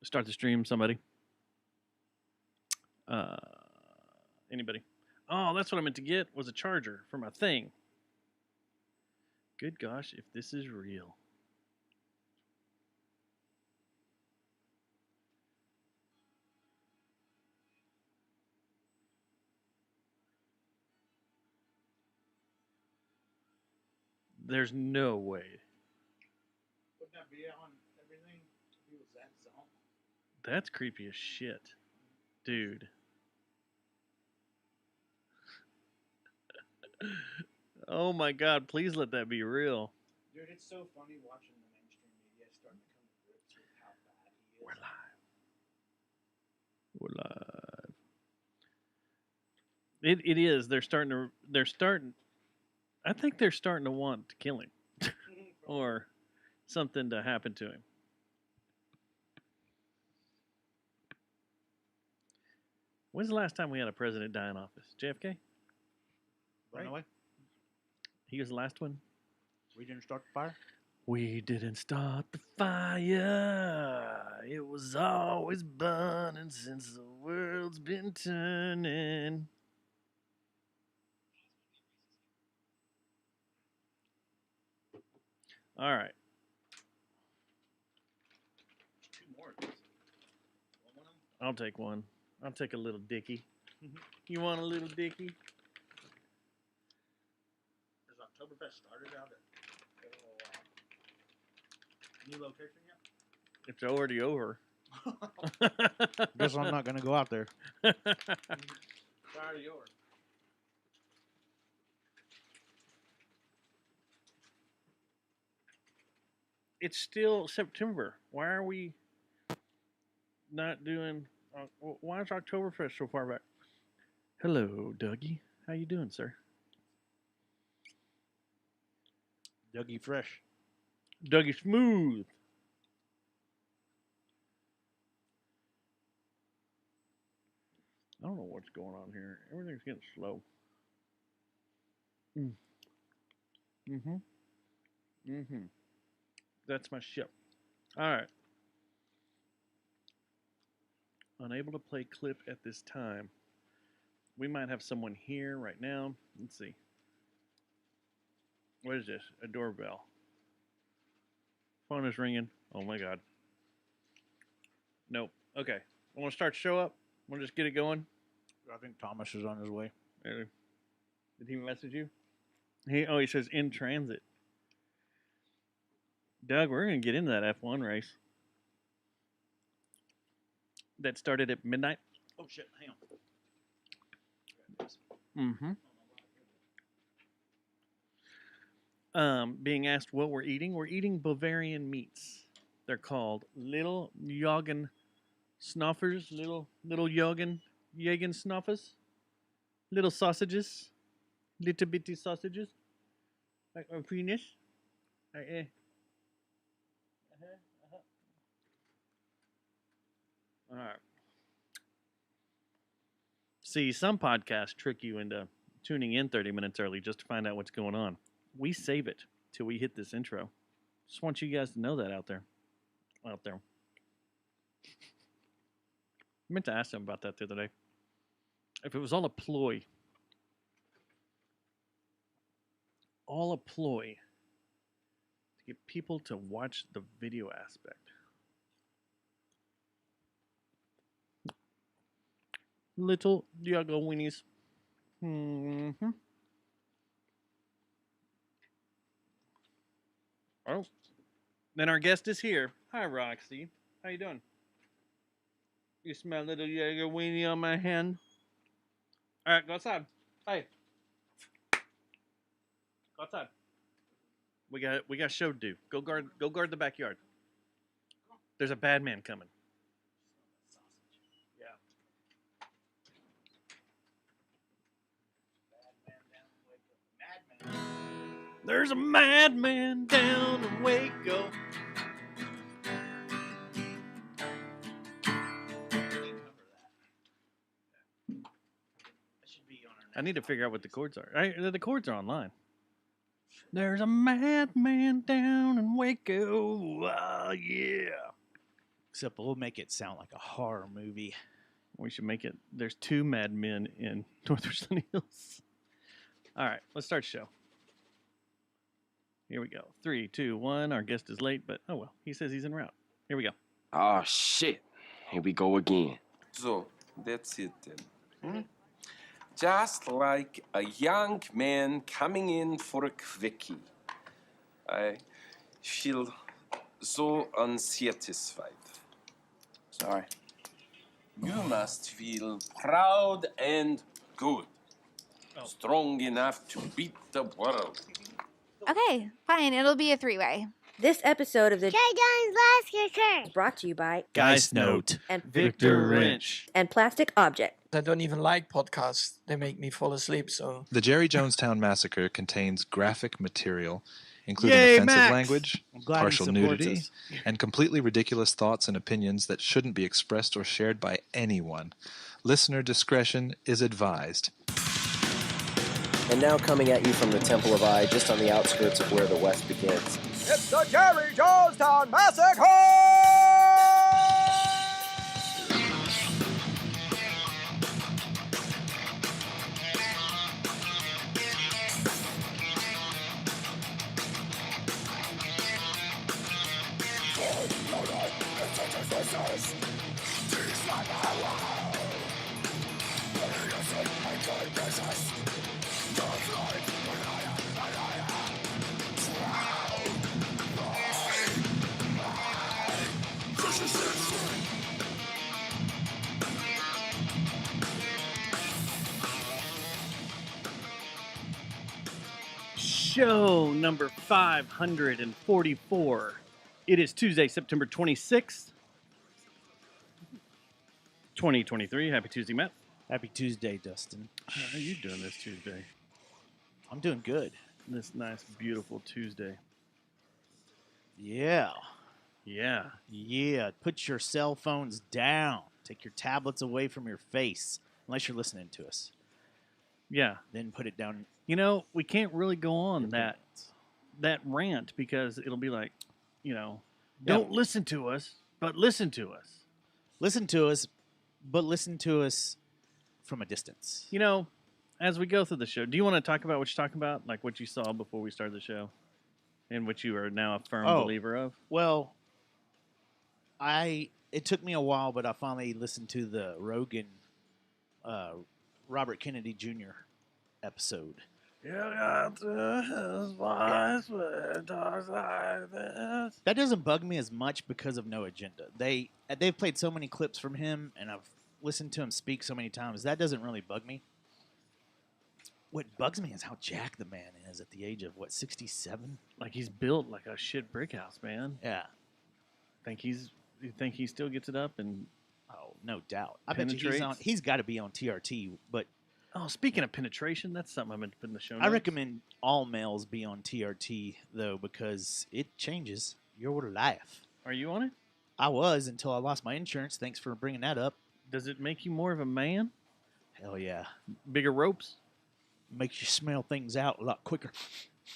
Start the stream, somebody. Uh, Anybody? Oh, that's what I meant to get was a charger for my thing. Good gosh, if this is real. There's no way. Wouldn't that be on everything? If he was that zone? That's creepy as shit. Dude. Oh my god, please let that be real. Dude, it's so funny watching the mainstream media starting to come to grips with how bad he is. We're live. It is. They're starting. I think they're starting to want to kill him. Or something to happen to him. When's the last time we had a president die in office? JFK? Right away. He was the last one? We didn't start the fire? We didn't start the fire. It was always burning since the world's been turning. All right. Two more of these. I'll take one. I'll take a little Dickie. You want a little Dickie? Has Oktoberfest started out at new location yet? It's already over. Guess I'm not going to go out there. Sorry, yours. It's still September. Why are we not doing? Why is Oktoberfest so far back? Hello, Dougie. How you doing, sir? Dougie Fresh. Dougie Smooth. I don't know what's going on here. Everything's getting slow. That's my ship. All right. Unable to play clip at this time. We might have someone here right now. Let's see. What is this? A doorbell. Phone is ringing. Oh my god. Nope. Okay. I want to start show up. Want to just get it going? I think Thomas is on his way. Did he message you? He says in transit. Doug, we're gonna get into that F1 race. That started at midnight. Oh shit, hang on. Being asked what we're eating Bavarian meats. They're called little Jagen Snuffers, little Jagen Snuffers, little sausages, little bitty sausages, like a penis. All right. See, some podcasts trick you into tuning in 30 minutes early just to find out what's going on. We save it till we hit this intro. Just want you guys to know that out there. I meant to ask them about that the other day. If it was all a ploy to get people to watch the video aspect. Little Diago Winnies. Oh, then our guest is here. Hi, Roxy. How you doing? You smell little Jaeger weenie on my hand? All right, go outside. Hey, go outside. We got a show to do. Go guard the backyard. There's a bad man coming. Yeah. There's a madman down in Waco. I need to figure out what the chords are. The chords are online. There's a madman down in Waco. Oh, yeah. Except we'll make it sound like a horror movie. We should make it. There's 2 Mad Men in North Richland Hills. All right, let's start the show. Here we go. 3, 2, 1. Our guest is late, but oh well. He says he's en route. Here we go. Oh, shit. Here we go again. So, that's it then. Just like a young man coming in for a quickie. I feel so unsatisfied. Sorry. You must feel proud and good. Strong enough to beat the world. Okay, fine. It'll be a 3-way. This episode of the Guns Last Kicker. is brought to you by Geist Note. and Victor Wrench. and Plastic Object. I don't even like podcasts. They make me fall asleep, so... The Jerry Jonestown Massacre contains graphic material, including Yay, offensive Max! language, I'm glad he partial supports nudity, us. and completely ridiculous thoughts and opinions that shouldn't be expressed or shared by anyone. Listener discretion is advised. And now coming at you from the Temple of Eye, just on the outskirts of where the West begins. It's the Jerry Jonestown Massacre! Show number 544. It is Tuesday, September 26th, 2023. Happy Tuesday, Matt. Happy Tuesday, Dustin. How are you doing this Tuesday? I'm doing good. This nice, beautiful Tuesday. Yeah. Yeah. Yeah. Put your cell phones down. Take your tablets away from your face. Unless you're listening to us. Yeah. Then put it down. You know, we can't really go on that rant because it'll be like, don't listen to us, but listen to us. Listen to us, but listen to us from a distance. As we go through the show, do you want to talk about what you're talking about? Like what you saw before we started the show? And what you are now a firm believer of? Well, it took me a while, but I finally listened to the Rogan Robert Kennedy Jr. episode. That doesn't bug me as much because of No Agenda. They've played so many clips from him, and I've listened to him speak so many times. That doesn't really bug me. What bugs me is how jacked the man is at the age of, 67? Like he's built like a shit brick house, man. Yeah. You think he still gets it up and Oh, no doubt. I bet you he's got to be on TRT, but speaking of penetration, that's something I'm going to put in the show notes. I recommend all males be on TRT, though, because it changes your life. Are you on it? I was until I lost my insurance. Thanks for bringing that up. Does it make you more of a man? Hell yeah. Bigger ropes? Makes you smell things out a lot quicker.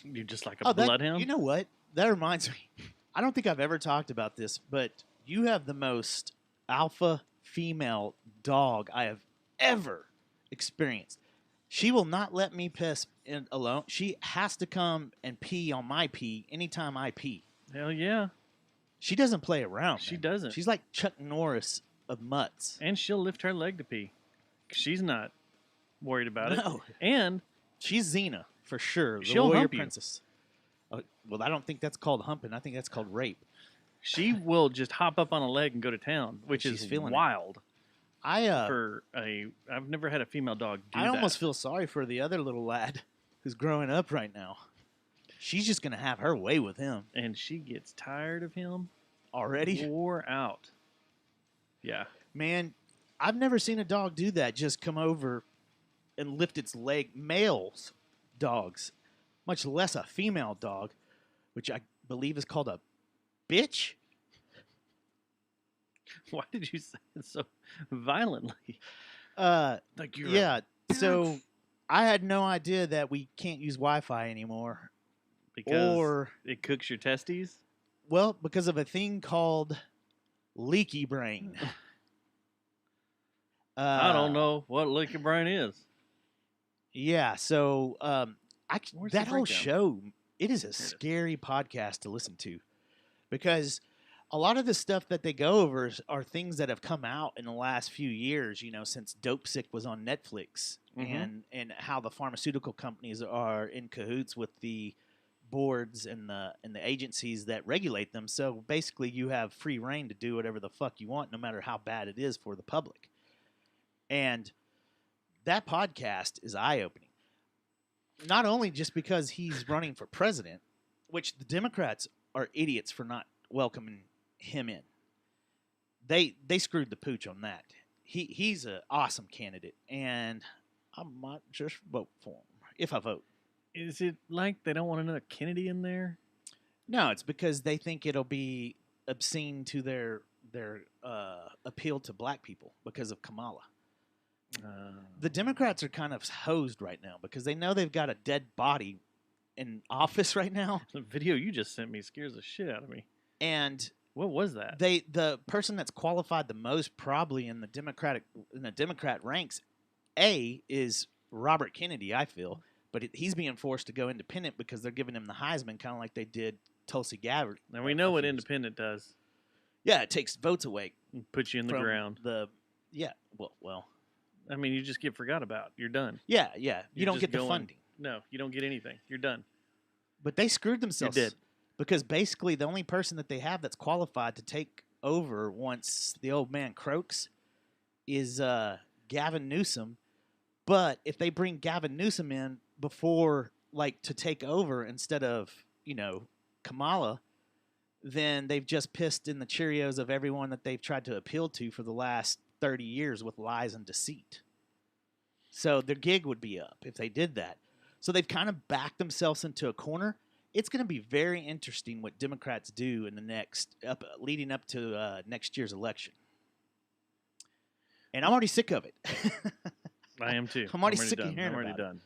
You're just like a bloodhound? You know what? That reminds me. I don't think I've ever talked about this, but you have the most alpha female dog I have ever experienced. She will not let me piss alone. She has to come and pee on my pee anytime I pee. Hell yeah. She doesn't play around. She man. doesn't. She's like Chuck Norris of mutts. And she'll lift her leg to pee. She's not worried about it. No. And she's Xena for sure. The she'll warrior hump you. princess. Well, I don't think that's called humping. I think that's called rape. She will just hop up on a leg and go to town, which She's is feeling it. wild. I've never had a female dog do I that. almost feel sorry for the other little lad who's growing up right now. She's just gonna have her way with him And she gets tired of him. already. Wore out. Yeah. Man, I've never seen a dog do that. Just come over and lift its leg. Males, dogs, much less a female dog, which I believe is called a bitch. Why did you say it so violently? Like you're Yeah. So I had no idea that we can't use Wi-Fi anymore. because Or it cooks your testes. well, because of a thing called Leaky brain. I don't know what leaky brain is. Yeah, so Where's the that whole breakdown? show, it is a Here it is. scary podcast to listen to because a lot of the stuff that they go over are things that have come out in the last few years, since Dope Sick was on Netflix, Mhm. and how the pharmaceutical companies are in cahoots with the boards and the agencies that regulate them. So basically you have free reign to do whatever the fuck you want, no matter how bad it is for the public. And that podcast is eye-opening. Not only just because he's running for president, which the Democrats are idiots for not welcoming him in. They screwed the pooch on that. He's an awesome candidate, and I might just vote for him if I vote. Is it like they don't want another Kennedy in there? No, it's because they think it'll be obscene to their appeal to black people because of Kamala. The Democrats are kind of hosed right now because they know they've got a dead body in office right now. The video you just sent me scares the shit out of me. And what was that? the person that's qualified the most probably in the Democrat ranks, is Robert Kennedy, I feel, but he's being forced to go independent because they're giving him the Heisman, kind of like they did Tulsi Gabbard. And we know what independent does. Yeah, it takes votes away. Put you in the from ground. Well. I mean, you just get forgot about. You're done. Yeah. You You're don't just get the going- funding. No, you don't get anything. You're done. But they screwed themselves. did. Because basically the only person that they have that's qualified to take over once the old man croaks is Gavin Newsom. But if they bring Gavin Newsom in before, to take over instead of, Kamala, then they've just pissed in the Cheerios of everyone that they've tried to appeal to for the last 30 years with lies and deceit. So their gig would be up if they did that. So they've kind of backed themselves into a corner. It's going to be very interesting what Democrats do in the leading up to next year's election. And I'm already sick of it. I am too. I'm already already sick of done. hearing I'm already about it. done.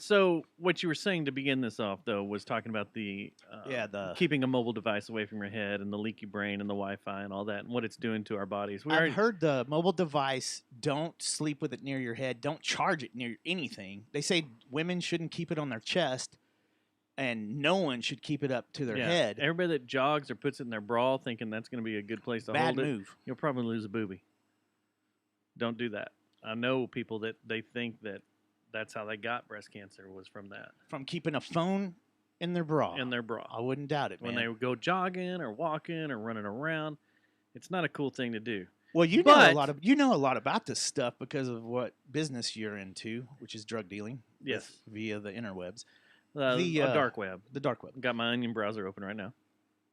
So what you were saying to begin this off, though, was talking about the keeping a mobile device away from your head and the leaky brain and the Wi-Fi and all that and what it's doing to our bodies. I've heard the mobile device, don't sleep with it near your head. Don't charge it near anything. They say women shouldn't keep it on their chest, and no one should keep it up to their head. Everybody that jogs or puts it in their bra thinking that's going to be a good place to Bad hold it, move. you'll probably lose a boobie. Don't do that. I know people that they think that that's how they got breast cancer was from that. From keeping a phone in their bra. In their bra. I wouldn't doubt it, When man. they go jogging or walking or running around, it's not a cool thing to do. Well, you know a lot about this stuff because of what business you're into, which is drug dealing. Yes. Via the interwebs. The dark web. The dark web. Got my Onion browser open right now.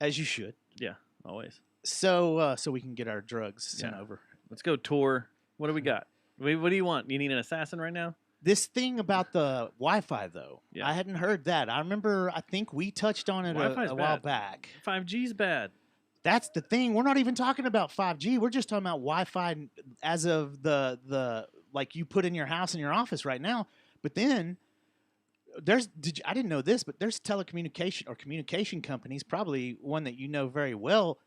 As you should. Yeah, always. So we can get our drugs sent over. Let's go tour. What do we got? What do you want? You need an assassin right now? This thing about the Wi-Fi, though, Yeah. I hadn't heard that. I think we touched on it Wi-Fi's a while bad. back. 5G's bad. That's the thing. We're not even talking about 5G. We're just talking about Wi-Fi as of the like you put in your house and your office right now. But then I didn't know this, but there's telecommunication or communication companies, probably one that you know very well,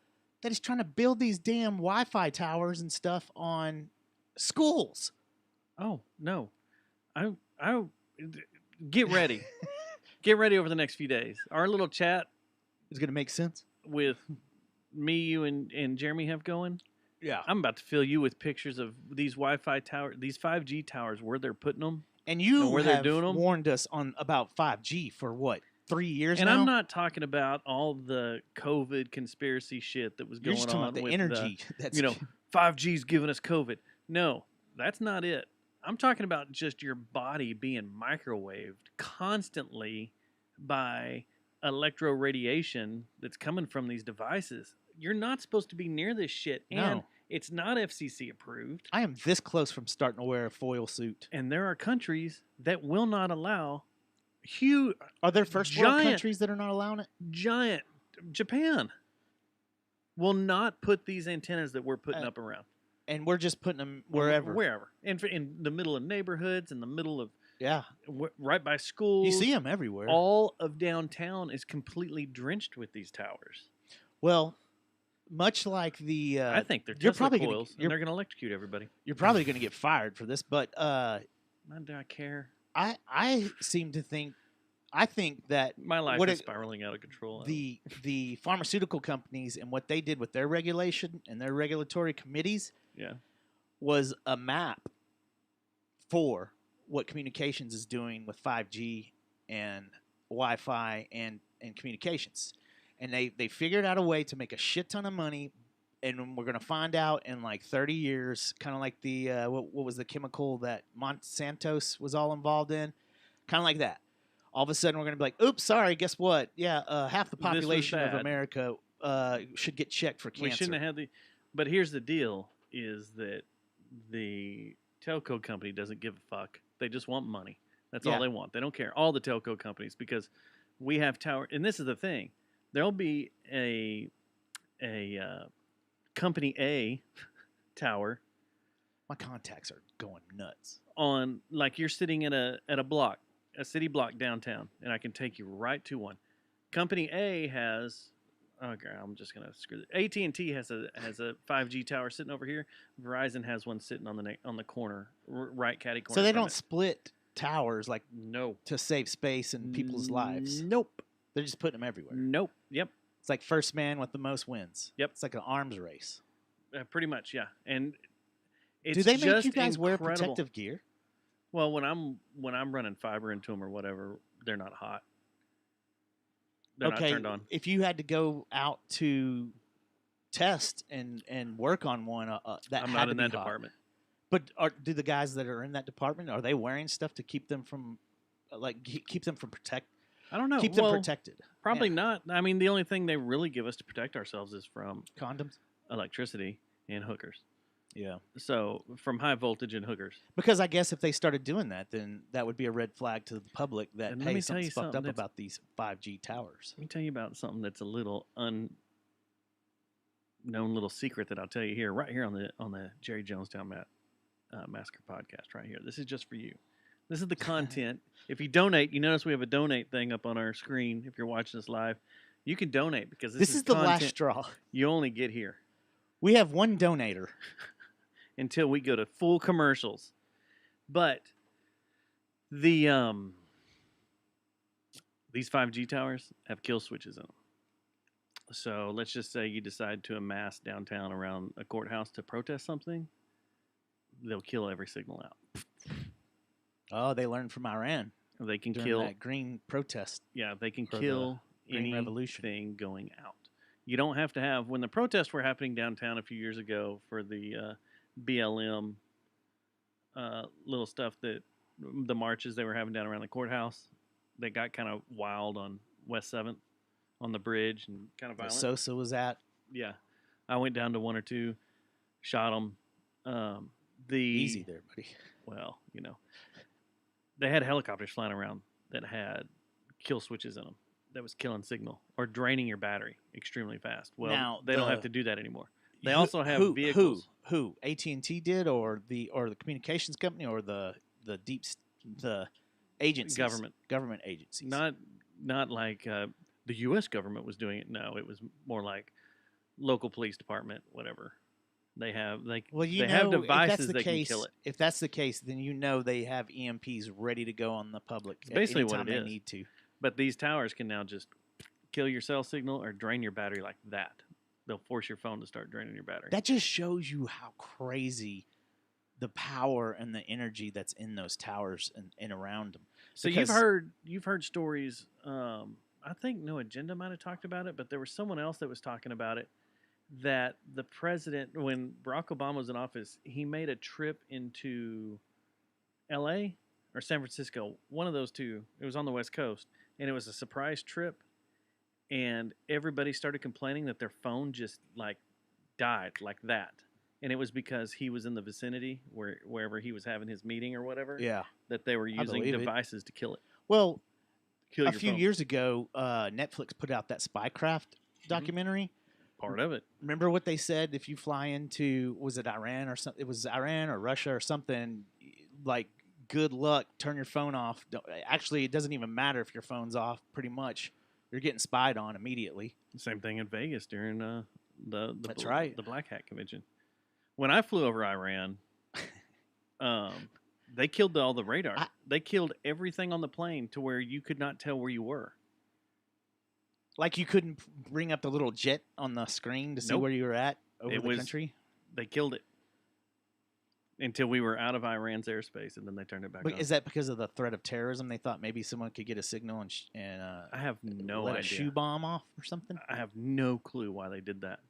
that is trying to build these damn Wi-Fi towers and stuff on schools. Oh no, I get ready. Get ready over the next few days. Our little chat is going to make sense with me, you, and Jeremy have going. Yeah, I'm about to fill you with pictures of these Wi-Fi towers, these 5G towers, where they're putting them, and you where they're doing them. Warned us about 5G for what, 3 years and now? I'm not talking about all the COVID conspiracy shit that was You're going just talking on about the with energy. That's 5G's giving us COVID. No, that's not it. I'm talking about just your body being microwaved constantly by electroradiation that's coming from these devices. You're not supposed to be near this shit. And No. it's not FCC approved. I am this close from starting to wear a foil suit. And there are countries that will not allow huge. Are there first world countries that are not allowing it? Giant. Japan will not put these antennas that we're putting up around. And we're just putting them wherever. Wherever. And in the middle of neighborhoods, in the middle of, Yeah. right by schools. You see them everywhere. All of downtown is completely drenched with these towers. Well, much like the. I think they're you're Tesla probably coils, and gonna, they're going to electrocute everybody. you're probably going to get fired for this, but Not do I care. I seem to think. I think that My life what is it- spiraling out of control. the pharmaceutical companies and what they did with their regulation and their regulatory committees yeah. was a map for what communications is doing with 5G and Wi-Fi and communications. And they figured out a way to make a shit ton of money, and we're going to find out in like 30 years, kind of like the what was the chemical that Monsanto's was all involved in, kind of like that. All of a sudden, we're going to be like, "Oops, sorry. Guess what? Yeah, half the This was population of bad. America should get checked for cancer." We shouldn't have had the. But here's the deal: is that the telco company doesn't give a fuck. They just want money. That's Yeah. all they want. They don't care. All the telco companies, because we have tower, and this is the thing: there'll be a company A tower My contacts are going nuts. on, like, you're sitting at a block, a city block downtown, and I can take you right to one. Company A has, okay, I'm just gonna screw it. AT&T has a 5G tower sitting over here. Verizon has one sitting on the corner, right catty corner. So they from don't it. split towers like No. to save space and people's lives. Nope. They're just putting them everywhere. Nope. Yep. It's like first man with the most wins. Yep. It's like an arms race. Pretty much, yeah. And it's Do they make just you guys wear incredible. protective gear? Well, when I'm running fiber into them or whatever, they're not hot. They're not turned on. If you had to go out to test and work on one, that I'm had not to in be that hot. department. But do the guys that are in that department, are they wearing stuff to keep them from, keep them from I don't know. keep them Well, protected? Probably Yeah. not. I mean, the only thing they really give us to protect ourselves is from Condoms. electricity and hookers. Yeah. So from high voltage and hookers. Because I guess if they started doing that, then that would be a red flag to the public that, And let hey, me tell you something's fucked something up that's- about these 5G towers. Let me tell you about something that's a little unknown little secret that I'll tell you here, right here on the Jerry Jonestown Massacre podcast, right here. This is just for you. This is the content. If you donate, you notice we have a donate thing up on our screen. If you're watching us live, you can donate because This is the content last straw. you only get here We have one donator. until we go to full commercials. But the these 5G towers have kill switches in them. So let's just say you decide to amass downtown around a courthouse to protest something, they'll kill every signal out. Oh, they learned from Iran They can during kill, that green protest. yeah, they can for the kill Green Revolution. anything going out. You don't have to have, when the protests were happening downtown a few years ago for the BLM little stuff, that the marches they were having down around the courthouse, they got kind of wild on West 7th on the bridge and kind of That violent. Sosa was at. Yeah, I went down to one or two, shot them. Easy there, buddy. Well, you know, they had helicopters flying around that had kill switches in them that was killing signal or draining your battery extremely fast. Well, Now, they don't have the- to do that anymore. They Who- also have who, vehicles. Who? AT&T did, or the communications company, or the agencies, government agencies. Not like the U.S. government was doing it. No, it was more like local police department, whatever. They have Well, they have devices if that's the that case, can kill it. If that's the case, then you know they have EMPs ready to go on the public. It's basically anytime what it they is. need to. But these towers can now just kill your cell signal or drain your battery like that. They'll force your phone to start draining your battery. That just shows you how crazy the power and the energy that's in those towers and around them. So Because- you've heard stories. I think No Agenda might have talked about it, but there was someone else that was talking about it. That the president, when Barack Obama was in office, he made a trip into L.A. or San Francisco, one of those two. It was on the West Coast, and it was a surprise trip. And everybody started complaining that their phone just like died like that, and it was because he was in the vicinity wherever he was having his meeting or whatever. Yeah. That they were using believe it. devices to kill it. Well, Kill a your few phone. years ago, Netflix put out that Spycraft documentary. Part of it. Remember what they said? If you fly into, was it Iran or something? It was Iran or Russia or something. Like, good luck. Turn your phone off. Actually, it doesn't even matter if your phone's off. Pretty much, you're getting spied on immediately. Same thing in Vegas during That's right. The Black Hat Convention. When I flew over Iran, they killed all the radar. They killed everything on the plane to where you could not tell where you were. Like you couldn't bring up the little jet on the screen to see Nope. where you were at over the country? They killed it until we were out of Iran's airspace, and then they turned it back on. Is that because of the threat of terrorism? They thought maybe someone could get a signal and I have no let idea. a shoe bomb off or something? I have no clue why they did that.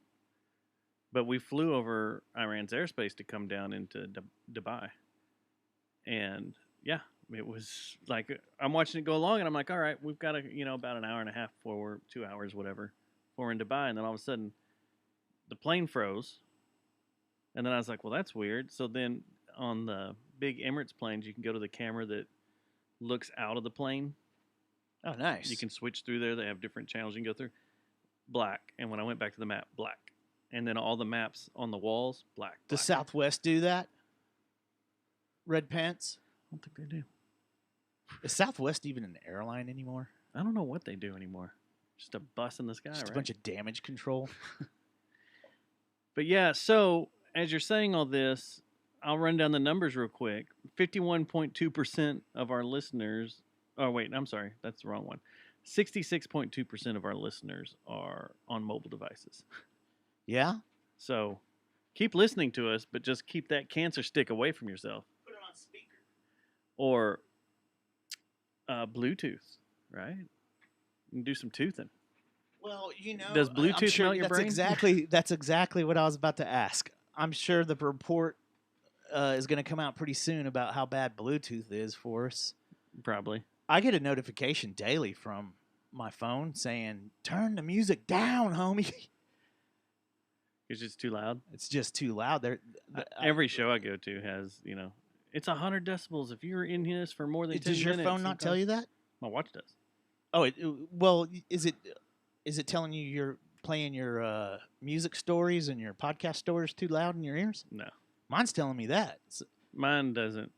But we flew over Iran's airspace to come down into Dubai. And yeah, it was like I'm watching it go along, and I'm like, all right, we've got about an hour and a half before we're 2 hours, whatever, before we're in Dubai. And then all of a sudden, the plane froze. And then I was like, well, that's weird. So then on the big Emirates planes, you can go to the camera that looks out of the plane. Oh, nice. You can switch through there. They have different channels you can go through. Black. And when I went back to the map, black. And then all the maps on the walls, black. Does Southwest do that? Red pants? I don't think they do. Is Southwest even an airline anymore? I don't know what they do anymore. Just a bus in the sky, Just right? a bunch of damage control. But yeah, so as you're saying all this, I'll run down the numbers real quick. 51.2% of our listeners. Oh, wait, I'm sorry. That's the wrong one. 66.2% of our listeners are on mobile devices. Yeah? So keep listening to us, but just keep that cancer stick away from yourself. Put it on speaker. Or Bluetooth, right? You can do some toothing. Well, does Bluetooth I'm sure melt your brain? That's exactly what I was about to ask. I'm sure the report is going to come out pretty soon about how bad Bluetooth is for us. Probably. I get a notification daily from my phone saying, turn the music down, homie. It's just too loud. It's just too loud. Every show I go to has, it's 100 decibels. If you're in this for more than 10 minutes. Does your phone not tell you that? My watch does. Oh, well, is it telling you you're playing your music stories and your podcast stories too loud in your ears? No. Mine's telling me that. Mine doesn't.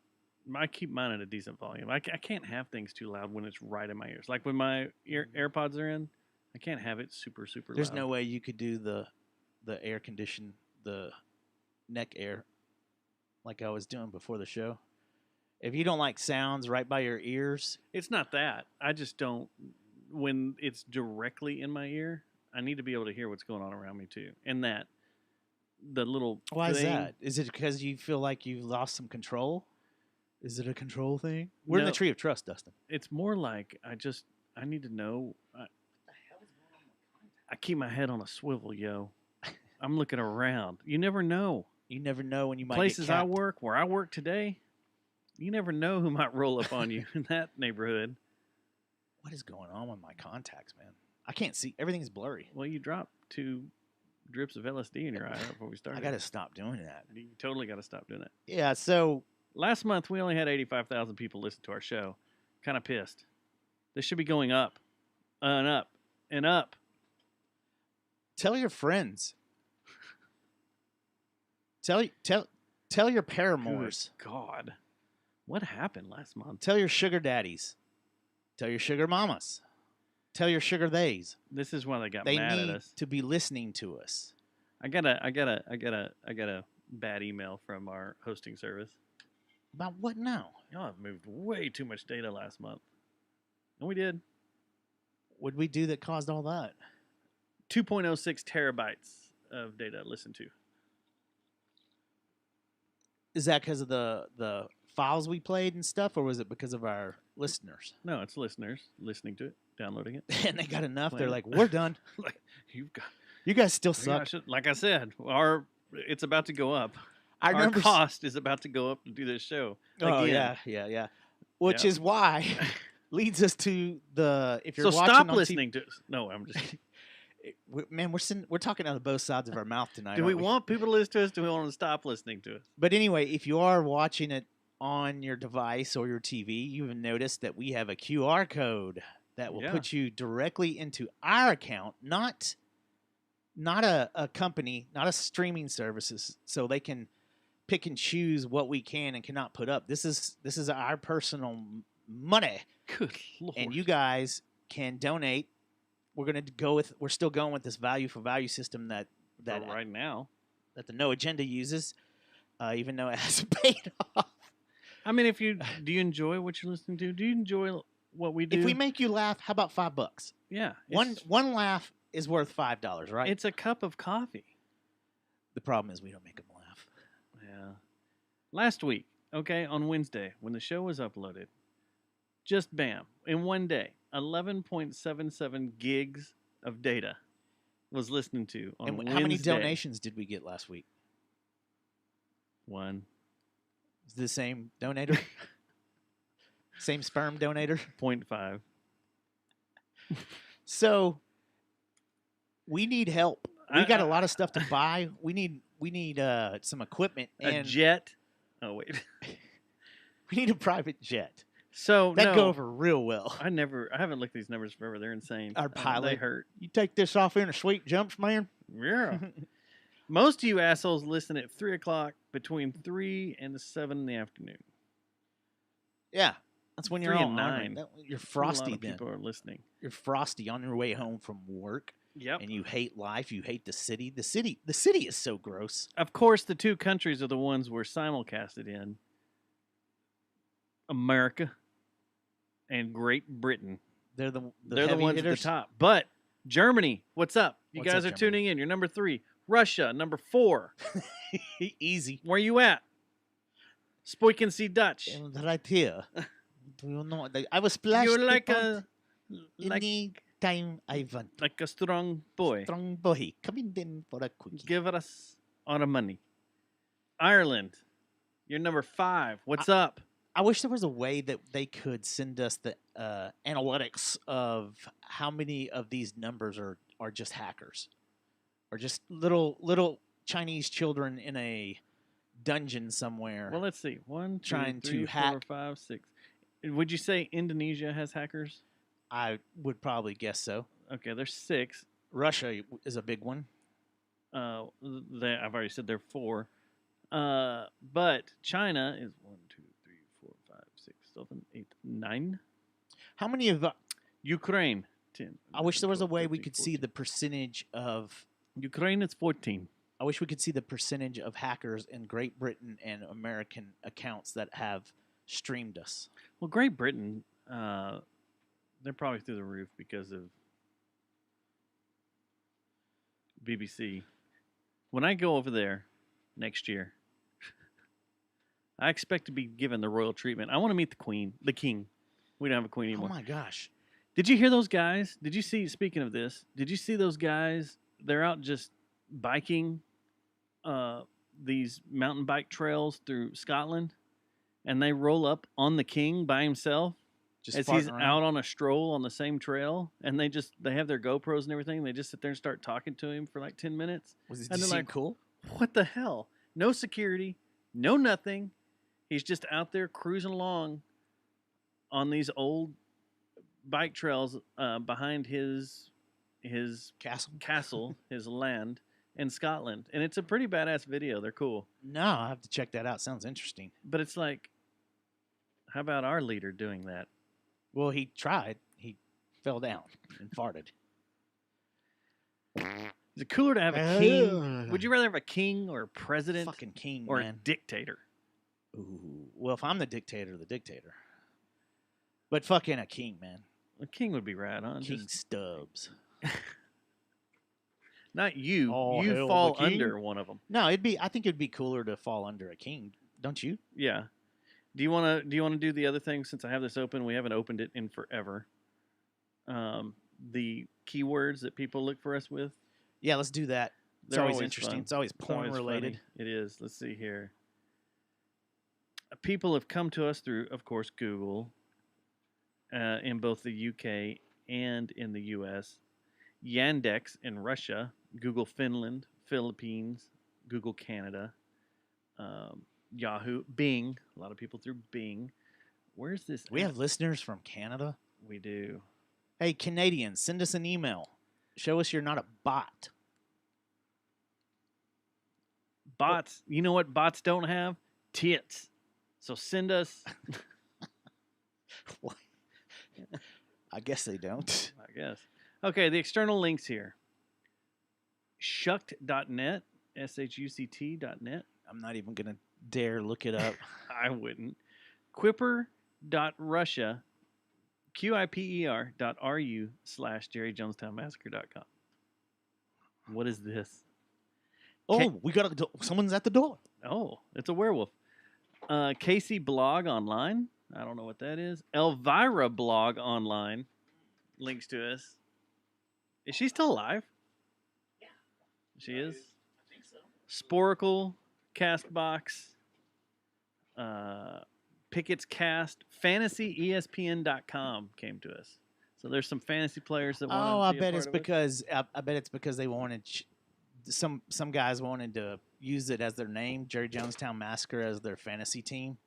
I keep mine at a decent volume. I can't have things too loud when it's right in my ears. Like when my AirPods are in, I can't have it super, super There's loud. no way you could do the air condition, the neck air, like I was doing before the show. If you don't like sounds right by your ears. It's not that. I just don't. When it's directly in my ear, I need to be able to hear what's going on around me too. And that, the little Why thing, is that? Is it because you feel like you've lost some control? Is it a control thing? We're in the tree of trust, Dustin. It's more like I need to know. I keep my head on a swivel, yo. I'm looking around. You never know. You never know when you might Places get I capped. work, where I work today, you never know who might roll up on you in that neighborhood. What is going on with my contacts, man? I can't see. Everything's blurry. Well, you dropped 2 drips of LSD in your eye before we started. I got to stop doing that. You totally got to stop doing that. Yeah, so last month we only had 85,000 people listen to our show. Kind of pissed. This should be going up and up and up. Tell your friends. Tell your paramours. Good God. What happened last month? Tell your sugar daddies. Tell your sugar mamas. Tell your sugar theys. This is why they got They mad need at us. to be listening to us. I got a bad email from our hosting service. About what now? Y'all have moved way too much data last month. And we did. What did we do that caused all that? 2.06 terabytes of data listened to. Is that because of the files we played and stuff, or was it because of our listeners? No, it's listeners listening to it, downloading it. And they got enough. They're Playing like, we're done. Like, You guys still Yeah, suck. like I said, it's about to go up. I Our remember cost is about to go up to do this show. Oh again. yeah. Which Yep. is why leads us to the if you're So watching stop on listening to us. No, I'm just kidding. Man, we're talking out of both sides of our mouth tonight. Do we aren't want people to listen to us? Do we want them to stop listening to us? But anyway, if you are watching it on your device or your TV, you have noticed that we have a QR code that will Yeah. put you directly into our account, not a company, not a streaming services, so they can pick and choose what we can and cannot put up. This is our personal money, Good Lord. and you guys can donate. We're still going with this value for value system that that right now. that the No Agenda uses, even though it hasn't paid off. I mean, do you enjoy what you're listening to? Do you enjoy what we do? If we make you laugh, how about $5? yeah, One laugh is worth $5, right? it's a cup of coffee. The problem is we don't make them laugh. Yeah. Last week, okay, on Wednesday, when the show was uploaded, just bam, in one day, 11.77 gigs of data was listening to on And Wednesday. how many donations did we get last week? One. Is it the same donator? Same sperm donator? 0.5. So we need help. We got I- a lot of stuff to buy. We need some equipment A and jet. Oh, wait. we need a private jet. So, That'd no, go over real well. I haven't looked at these numbers forever. They're insane. Our They pilot. hurt. You take this off in a sweet jumps, man. Yeah. Most of you assholes listen at 3 o'clock between 3 and 7 in the afternoon. Yeah, that's when you're 3 on and 9. You're A frosty lot of then. people are listening. You're frosty on your way home from work, Yep. and you hate life. You hate the city. The city is so gross. Of course, the two countries are the ones we're simulcasted in. America and Great Britain. They're the They're the heavy ones hitters. at the top. But Germany, what's up? You What's guys up, are tuning in. You're number 3. Russia, number 4. Easy. Where you at? Spoken see Dutch. Right here. Do you know? I was splashed. You're like upon a any time I want. like a strong boy. Strong boy coming in for a quickie. Give us all the money. Ireland, you're number 5. What's up? I wish there was a way that they could send us the analytics of how many of these numbers are just hackers, or just little Chinese children in a dungeon somewhere. Well, let's see. 1, 2, Trying 3, to 4, hack. 5, 6. Would you say Indonesia has hackers? I would probably guess so. Okay, there's 6. Russia is a big one. I've already said there are 4. But China is 1, 2, 3, 4, 5, 6, 7, 8, 9. How many of Ukraine, 10. I wish there was a 12, way we 13, could see 14. the percentage of. Ukraine is 14. I wish we could see the percentage of hackers in Great Britain and American accounts that have streamed us. Well, Great Britain, they're probably through the roof because of BBC. When I go over there next year, I expect to be given the royal treatment. I want to meet the king. We don't have a queen Oh anymore. my gosh. Did you hear those guys? Did you see, speaking of this, did you see those guys? They're out just biking these mountain bike trails through Scotland, and they roll up on the king by himself Just as he's farting around. out on a stroll on the same trail, and they have their GoPros and everything. They just sit there and start talking to him for like 10 minutes. Was it and just they're seem like, cool? What the hell? No security, no nothing. He's just out there cruising along on these old bike trails behind his Castle? his land in Scotland. And it's a pretty badass video. They're cool. No, I have to check that out. Sounds interesting. But it's like, how about our leader doing that? Well, he tried. He fell down and farted. Is it cooler to have a king? Would you rather have a king or a president Fucking king, or a man. dictator? Ooh. Well, if I'm the dictator. But fucking a king, man. A king would be rad, huh? King Just- Stubbs. not you. Oh, You hell, the fall king? under one of them. No, I think it'd be cooler to fall under a king, don't you? Yeah. Do you want to do the other thing since I have this open? We haven't opened it in forever. The keywords that people look for us with. Yeah, let's do that. It's They're always always interesting. fun. It's always It's porn always related. funny. It is. Let's see here. People have come to us through, of course, Google, in both the UK and in the US. Yandex in Russia, Google Finland, Philippines, Google Canada, Yahoo, Bing. A lot of people through Bing. Where's this? We at? have listeners from Canada. We do. Hey, Canadians, send us an email. Show us you're not a bot. Bots. You know what bots don't have? Tits. So send us. What? I guess they don't. I guess. Okay, the external links here. shucked.net, SHUCT.net. I'm not even gonna dare look it up. I wouldn't. Quipper.Russia, QIPER.RU/JerryJonestownMassacre.com. What is this? Oh, we got someone's at the door. Oh, it's a werewolf. Casey Blog Online. I don't know what that is. Elvira Blog Online links to us. Is she still alive? Yeah. She is? I think so. Sporacle, Castbox, Pickett's Cast, FantasyESPN.com came to us. So there's some fantasy players that want to I be a bet part it's of it. because I bet it's because they wanted some guys wanted to use it as their name, Jerry Jonestown Massacre, as their fantasy team,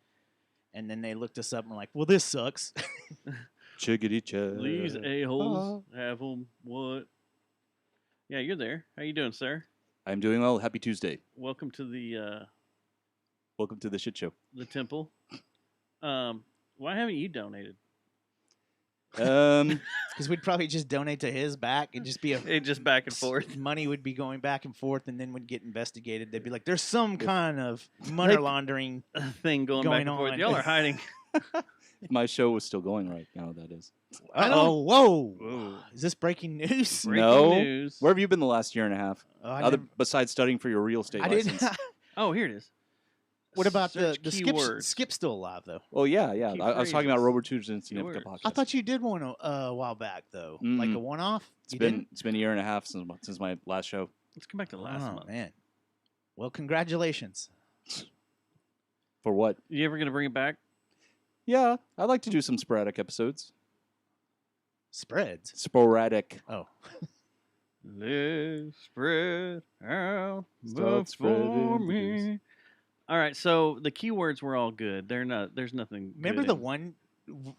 and then they looked us up and were like, "Well, this sucks." Chickadee chug. These a-holes have them. What? Yeah, you're there. How you doing, sir? I'm doing well. Happy Tuesday. Welcome to the Welcome to the shit show. temple. Why haven't you donated? Because we'd probably just donate to his back and just be It just back and forth. money would be going back and forth, and then would get investigated. They'd be like, "There's some kind of money laundering thing going back and forth. on." Y'all are hiding. If my show was still going right now, that is. Oh, whoa. Whoa. Is this breaking news? Breaking no. news. Where have you been the last year and a half? I Other didn't- besides studying for your real estate I license. didn't. Oh, here it is. What about the Search skip? keywords. Skip's still alive though. Oh yeah. Key I was talking about phrases. Robert Two's Insignificant Keywords. podcast. I thought you did one a while back though, like a Mm-mm. one-off. it's You been didn't? it's been a year and a half since my last show. Let's come back to last Oh month. man. Well, congratulations. For what? You ever gonna bring it back? Yeah, I like to do some sporadic episodes. Spreads. Sporadic. Oh, Let's spread out Start before spreading me. All right, so the keywords were all good. They're not. There's nothing. remember good the in- one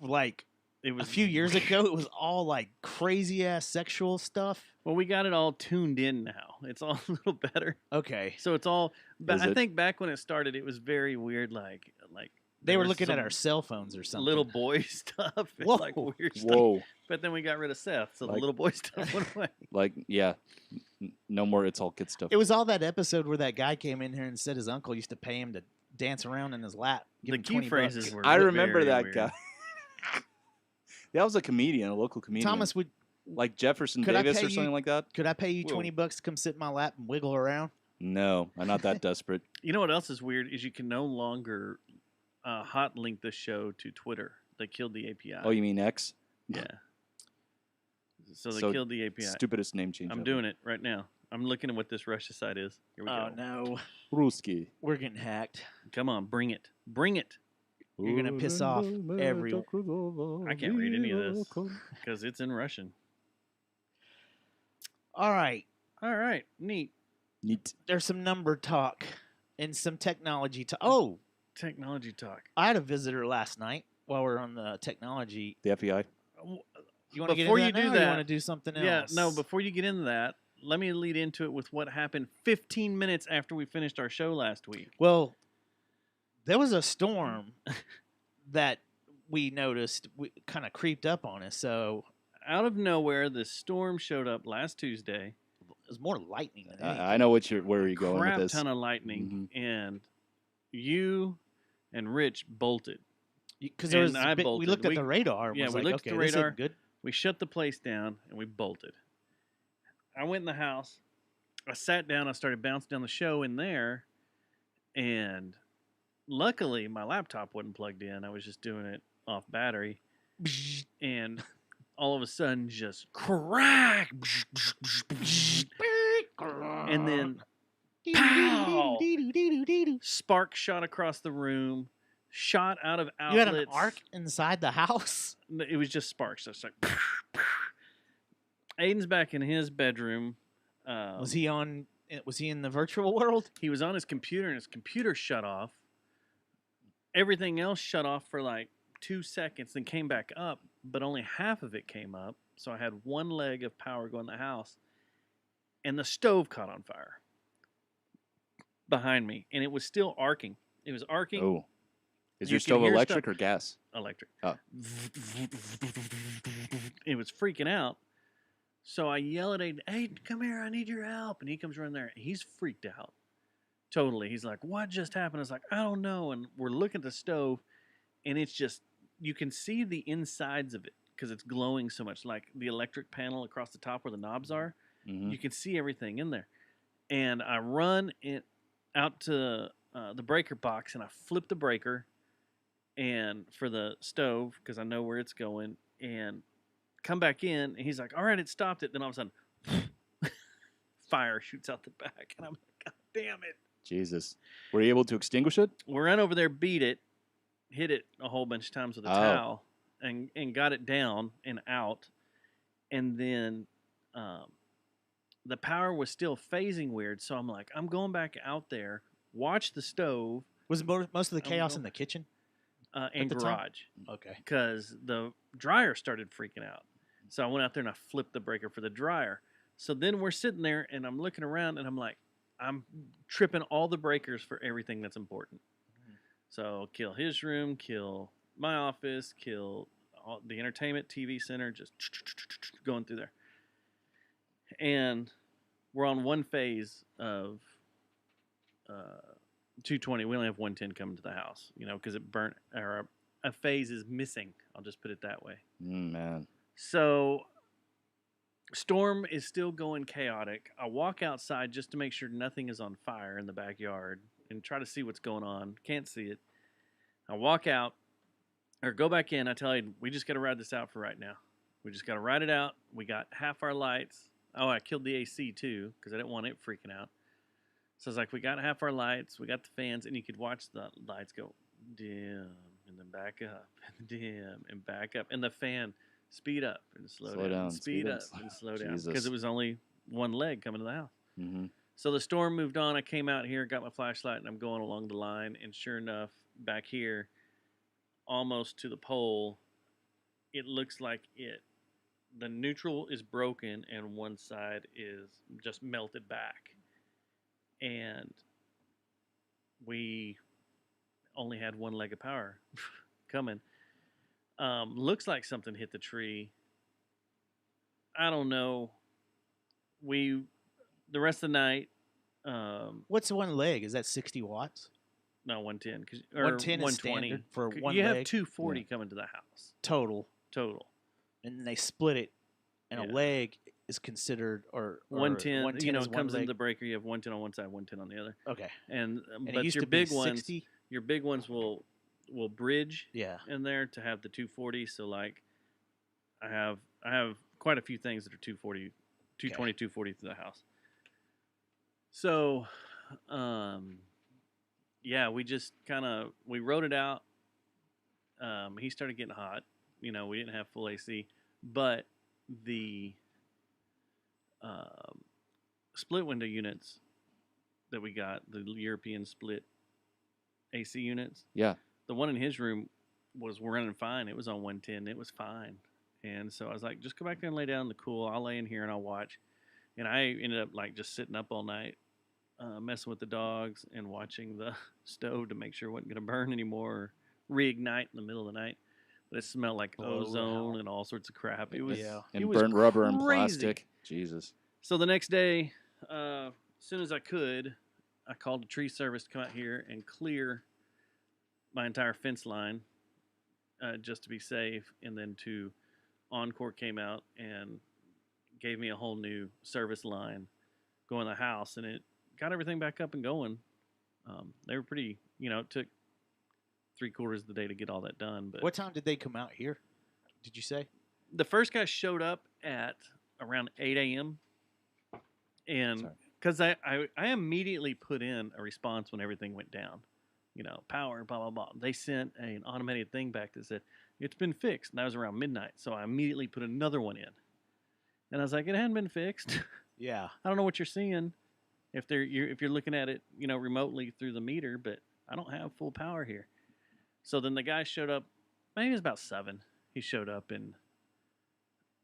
like It a was few years ago? It was all like crazy ass sexual stuff. Well, we got it all tuned in now. It's all a little better. Okay, So it's all. But Is I it? think back when it started, it was very weird. Like they there were was looking at some our cell phones or something. little boy stuff and Whoa. like weird stuff. Whoa. But then we got rid of Seth, so the Like- little boy stuff went away. Like yeah. No more It's All Kid stuff. It was all that episode where that guy came in here and said his uncle used to pay him to dance around in his lap. Give The him key 20 phrases bucks. were. I remember very that weird. guy. That was a comedian, a local comedian. Thomas, like Jefferson could I Davis pay or you- something like that. could I pay you Whoa. 20 bucks to come sit in my lap and wiggle around? No, I'm not that desperate. You know what else is weird is you can no longer hot link the show to Twitter. They killed the API. Oh, you mean X? Yeah. So they So killed the API. Stupidest name change. I'm doing it right now. I'm looking at what this Russia site is. Here we Oh go. no, Ruski. we're getting hacked. Come on, bring it. Bring it. You're gonna piss off everyone. I can't read any of this because it's in Russian. All right, All right, neat. Neat. there's some number talk and some technology talk. Oh, Technology talk. I had a visitor last night while we're on the technology. The FBI. You want to get Before into you that do now, or you that- want to do something else? Yeah, no, before you get into that, let me lead into it with what happened 15 minutes after we finished our show last week. Well, there was a storm that we noticed kind of creeped up on us. So Out of nowhere, this storm showed up last Tuesday. it was more lightning than anything. I know where you're going Crap with this. ton of lightning, and you and Rich bolted. Because there was and I we bolted. looked at We- the radar. And yeah, was we like, looked at okay, the this radar. isn't good. We shut the place down and we bolted. I went in the house. I sat down. I started bouncing down the show in there, and luckily my laptop wasn't plugged in. I was just doing it off battery, and all of a sudden, just crack, and then pow! Spark shot across the room, shot out of outlets. You had an arc inside the house. It was just sparks. So it's like Aiden's back in his bedroom. Was he on? Was he in the virtual world? He was on his computer, and his computer shut off. Everything else shut off for like 2 seconds, then came back up, but only half of it came up. So I had one leg of power going in the house, and the stove caught on fire behind me, and it was still arcing. It was arcing. Oh. Is You your can stove hear electric stuff- or gas? Electric. Oh. It was freaking out. So I yell at Aiden, "Hey, come here! I need your help!" And he comes running there. He's freaked out, totally. He's like, "What just happened?" I was like, "I don't know." And we're looking at the stove, and it's just you can see the insides of it because it's glowing so much, like the electric panel across the top where the knobs are. Mm-hmm. You can see everything in there. And I run it out to the breaker box, and I flip the breaker, and for the stove because I know where it's going, and come back in. And he's like, "All right, it stopped it." Then all of a sudden, fire shoots out the back, and I'm like, "God damn it!" Jesus. Were you able to extinguish it? We ran over there, beat it, hit it a whole bunch of times with a towel, and got it down and out. And then the power was still phasing weird, so I'm like, I'm going back out there, watch the stove. Was most of the chaos in the kitchen? And the garage. Time? Okay. Because the dryer started freaking out. So I went out there and I flipped the breaker for the dryer. So then we're sitting there and I'm looking around and I'm like, I'm tripping all the breakers for everything that's important. So kill his room, kill my office, kill the entertainment TV center, just going through there. And we're on one phase of 220. We only have 110 coming to the house, because it burnt, or a phase is missing. I'll just put it that way. Man. So storm is still going chaotic. I walk outside just to make sure nothing is on fire in the backyard and try to see what's going on. Can't see it. I walk out or go back in. I tell you, we just got to ride this out for right now. We just got to ride it out. We got half our lights. Oh, I killed the AC too because I didn't want it freaking out. So it's like we got half our lights, we got the fans, and you could watch the lights go dim and then back up and dim and back up, and the fan speed up and slow down, speed up and slow down because it was only one leg coming to the house. Mm-hmm. So the storm moved on. I came out here, got my flashlight, and I'm going along the line. And sure enough, back here, almost to the pole, it looks like the neutral is broken and one side is just melted back. And we only had one leg of power coming. Looks like something hit the tree. I don't know. The rest of the night. What's one leg? Is that 60 watts? No, 110. 110 is standard for one you leg? have 240 coming to the house. Total. And they split it, and a leg is considered, or 110. 110 is it comes one in leg. the breaker. You have 110 on one side, 110 on the other. Okay. And it but used your to be big ones, 60? your big ones will bridge. Yeah. In there to have the 240. So like, I have quite a few things that are 240, 220, 240 through the house. So, yeah, we just we wrote it out. He started getting hot. We didn't have full AC, but the split window units that we got, the European split AC units. Yeah. The one in his room was running fine. It was on 110. It was fine. And so I was like, just go back there and lay down in the cool. I'll lay in here and I'll watch. And I ended up just sitting up all night, messing with the dogs and watching the stove to make sure it wasn't going to burn anymore or reignite in the middle of the night. But it smelled like ozone and all sorts of crap. It was and it was burnt rubber and crazy. plastic. Jesus. So the next day, as soon as I could, I called the tree service to come out here and clear my entire fence line just to be safe. And then Encore came out and gave me a whole new service line going to the house, and it got everything back up and going. They were pretty, it took 3/4 of the day to get all that done. But what time did they come out here? Did you say? The first guy showed up at around 8 a.m. And because I immediately put in a response when everything went down, power, blah, blah, blah. They sent an automated thing back that said, it's been fixed. And that was around midnight. So I immediately put another one in. And I was like, it hadn't been fixed. Yeah. I don't know what you're seeing if you're looking at it, remotely through the meter, but I don't have full power here. So then the guy showed up, maybe it was about 7. He showed up and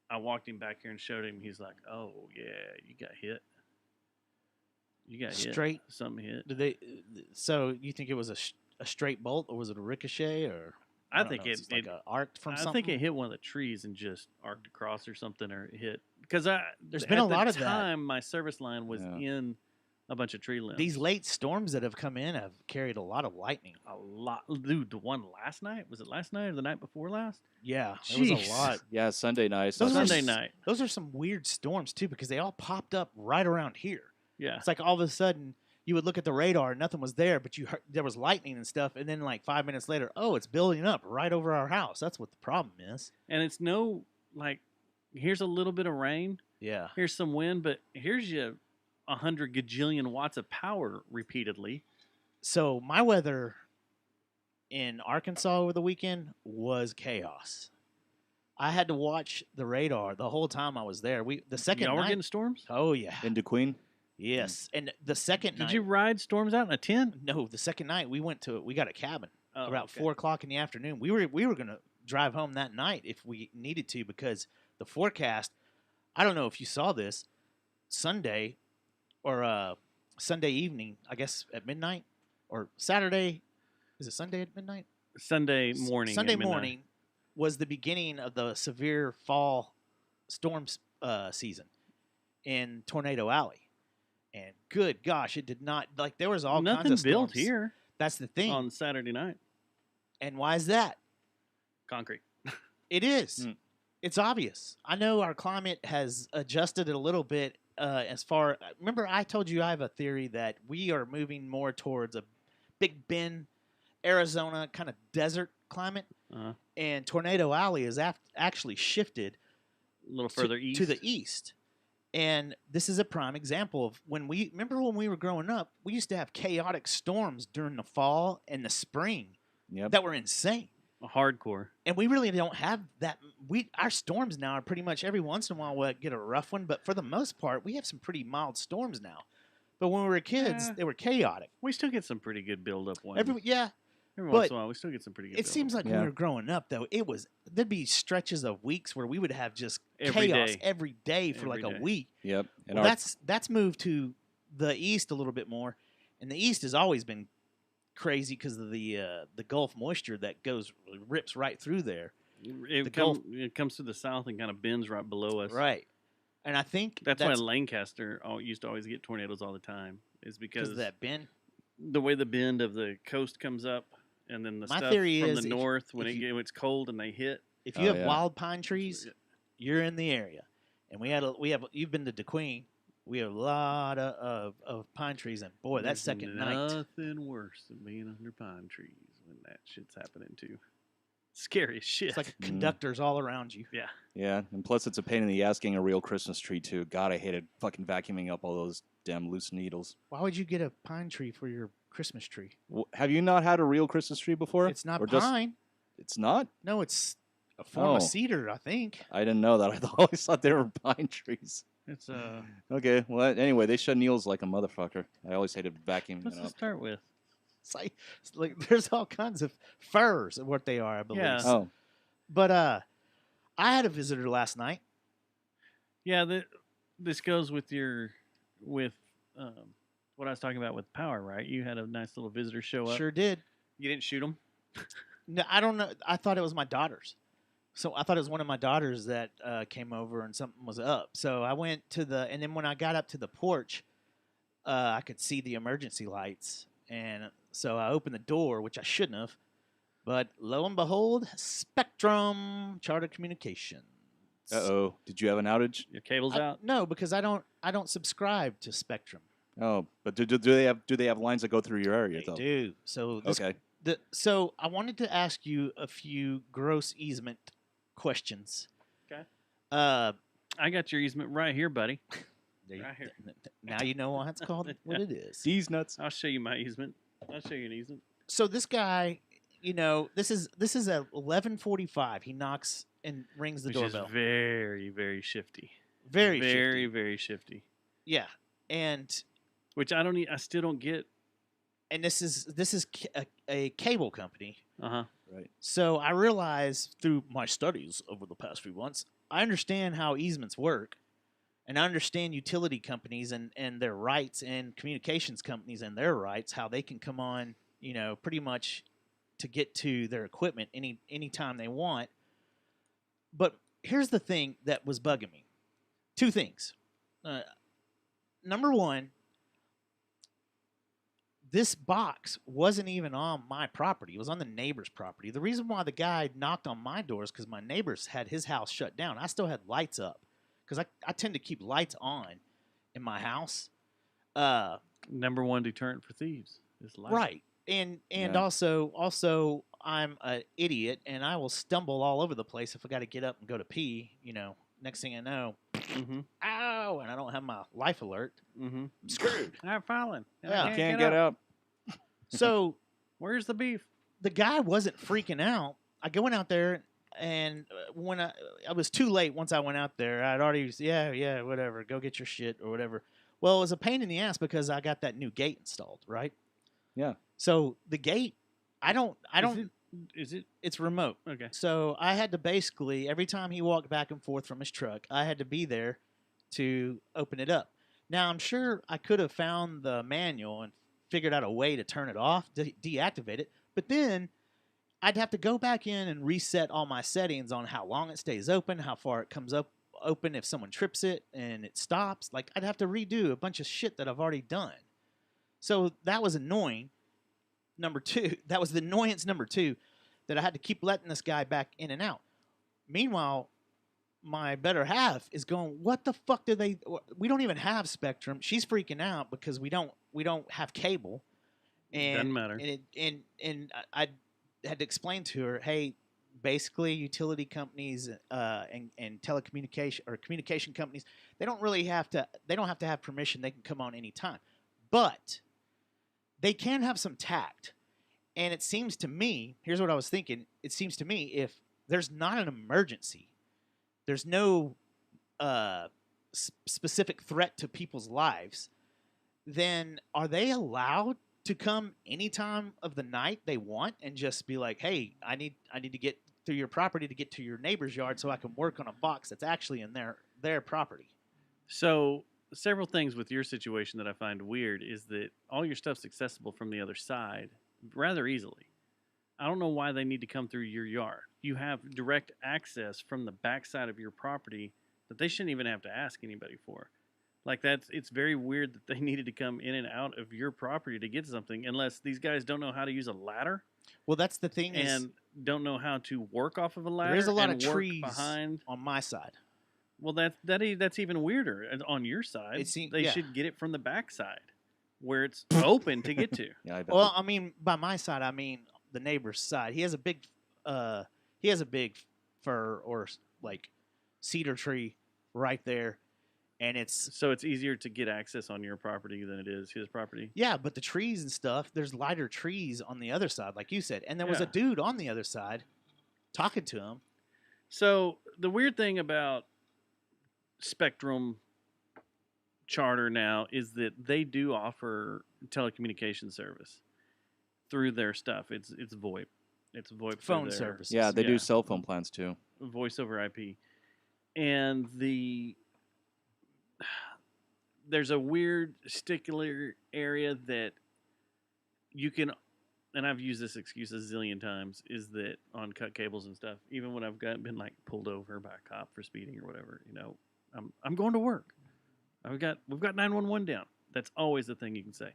I walked him back here and showed him. He's like, oh, yeah, you got hit. You got straight. Hit. Something hit. Did they? So you think it was a straight bolt, or was it a ricochet, or? I think it arced from something. I think it hit one of the trees and just arced across or something, or it hit because There's been a lot of that. At the time, my service line was in a bunch of tree limbs. These late storms that have come in have carried a lot of lightning. A lot, dude. The one last night, was it last night or the night before last? Yeah, there was a lot. Yeah, Sunday night. Sunday night. Those are some weird storms too, because they all popped up right around here. Yeah, it's like all of a sudden you would look at the radar, nothing was there, but you heard there was lightning and stuff, and then like 5 minutes later, oh, it's building up right over our house. That's what the problem is. And it's no like, here's a little bit of rain. Yeah, here's some wind, but here's you 100 gajillion watts of power repeatedly. So my weather in Arkansas over the weekend was chaos. I had to watch the radar the whole time I was there. The second Y'all were night, getting storms? Oh yeah, in DeQueen. Yes, and the second night. Did you ride storms out in a tent? No, the second night we got a cabin about okay. 4 o'clock in the afternoon. We were gonna drive home that night if we needed to, because the forecast. I don't know if you saw this Sunday or Sunday evening. I guess at midnight or Saturday. Is it Sunday at midnight? Sunday morning. Sunday morning was the beginning of the severe fall storms season in Tornado Alley. And good gosh, it did not, like, there was all Nothing kinds of built storms. here. That's the thing. On Saturday night. And why is that? Concrete. It is. It's obvious. I know our climate has adjusted it a little bit as far. Remember, I told you I have a theory that we are moving more towards a Big Bend, Arizona kind of desert climate. And Tornado Alley is actually shifted a little further east. To the east. And this is a prime example of when we were growing up, we used to have chaotic storms during the fall and the spring that were insane. Hardcore. And we really don't have that. Our storms now are pretty much every once in a while we'll get a rough one, but for the most part, we have some pretty mild storms now. But when we were kids, they were chaotic. We still get some pretty good build-up ones. Every once in a while, we still get some pretty good. It seems like when we were growing up, though, there'd be stretches of weeks where we would have just chaos every day for a week. Yep. And that's moved to the east a little bit more, and the east has always been crazy because of the Gulf moisture that rips right through there. It comes to the south and kind of bends right below us. Right. And I think that's why Lancaster used to always get tornadoes all the time. Is because of that bend, the way the bend of the coast comes up, and then the stuff from the north when it's cold and they hit. If you have wild pine trees, you're in the area. And you've been to DeQueen. We have a lot of pine trees, and boy, that second night. Nothing worse than being under pine trees when that shit's happening too. Scary as shit. It's like conductors all around you. Yeah. Yeah, and plus it's a pain in the ass getting a real Christmas tree too. God, I hated fucking vacuuming up all those damn loose needles. Why would you get a pine tree for your Christmas tree? Have you not had a real Christmas tree before? It's not pine. It's not? No, it's a form of cedar, I think. I didn't know that. I always thought they were pine trees. It's Okay, well, anyway, they shed needles like a motherfucker. I always hated vacuuming What's it to up. start with? It's like there's all kinds of furs of what they are, I believe. Yeah. Oh. But I had a visitor last night. Yeah, this goes with what I was talking about with power, right? You had a nice little visitor show up. Sure did. You didn't shoot them? No, I don't know. I thought it was my daughters. So I thought it was one of my daughters that came over and something was up. So I went and then when I got up to the porch, I could see the emergency lights. And so I opened the door, which I shouldn't have. But lo and behold, Spectrum Charter Communications. Uh-oh. Did you have an outage? Your cable's out? No, because I don't subscribe to Spectrum. Oh, but do they have lines that go through your area though? They do. So Okay. So I wanted to ask you a few gross easement questions. Okay. I got your easement right here, buddy. Right here. Now you know why it's called what it is. These nuts. I'll show you my easement. I'll show you an easement. So this guy, this is at 11:45. He knocks and rings the doorbell. Which is very, very shifty. Very, very shifty. Yeah, and which I still don't get. And this is a cable company. Right. So I realized through my studies over the past few months, I understand how easements work, and I understand utility companies and their rights, and communications companies and their rights, how they can come on, pretty much to get to their equipment any time they want. But here's the thing that was bugging me. two things. Number one, this box wasn't even on my property. It was on the neighbor's property. The reason why the guy knocked on my door is because my neighbors had his house shut down. I still had lights up because I tend to keep lights on in my house. Number one deterrent for thieves is light. Right. And Yeah. also I'm an idiot and I will stumble all over the place if I got to get up and go to pee. Next thing I know, Mm-hmm. ow, and I don't have my life alert. Mm-hmm. I'm screwed. I'm falling. Yeah. I Can't get up. So Where's the beef? the guy wasn't freaking out. I went out there, and when I was too late once I went out there. I'd already yeah, whatever, go get your shit or whatever. Well, it was a pain in the ass because I got that new gate installed, right? Yeah. So the gate, I don't. Is it? It's remote. Okay. So I had to basically, every time he walked back and forth from his truck, I had to be there to open it up. Now, I'm sure I could have found the manual and figured out a way to turn it off, deactivate it, but then I'd have to go back in and reset all my settings on how long it stays open, how far it comes up open if someone trips it and it stops. Like, I'd have to redo a bunch of shit that I've already done. So that was annoying. That was the annoyance number two, that I had to keep letting this guy back in and out. Meanwhile, my better half is going, what the fuck do they? We don't even have Spectrum. She's freaking out because we don't have cable. And Doesn't matter. And I had to explain to her, hey, basically utility companies and telecommunication or communication companies, they don't have to have permission. They can come on anytime, but they can have some tact. And it seems to me, here's what I was thinking. It seems to me if there's not an emergency, there's no specific threat to people's lives, then are they allowed to come any time of the night they want and just be like, hey, I need to get through your property to get to your neighbor's yard so I can work on a box that's actually in their property? So several things with your situation that I find weird is that all your stuff's accessible from the other side rather easily. I don't know why they need to come through your yard. You have direct access from the backside of your property that they shouldn't even have to ask anybody for. Like, it's very weird that they needed to come in and out of your property to get something, unless these guys don't know how to use a ladder. Well, that's the thing, and don't know how to work off of a ladder. There is a lot of and work trees behind on my side. Well, that's even weirder on your side. They should get it from the backside, where it's open to get to. Yeah, I bet. Well, I mean, by my side, I mean the neighbor's side. He has a big fir or like cedar tree right there, and it's easier to get access on your property than it is his property. Yeah, but the trees and stuff, there's lighter trees on the other side, like you said, and there was a dude on the other side talking to him. So the weird thing about Spectrum Charter now is that they do offer telecommunication service through their stuff. It's VoIP. It's VoIP phone service. Yeah, they do cell phone plans too. Voice over IP. And there's a weird stickler area that you can, and I've used this excuse a zillion times, is that on cut cables and stuff, even when I've been like pulled over by a cop for speeding or whatever, I'm going to work. We've got 911 down. That's always the thing you can say.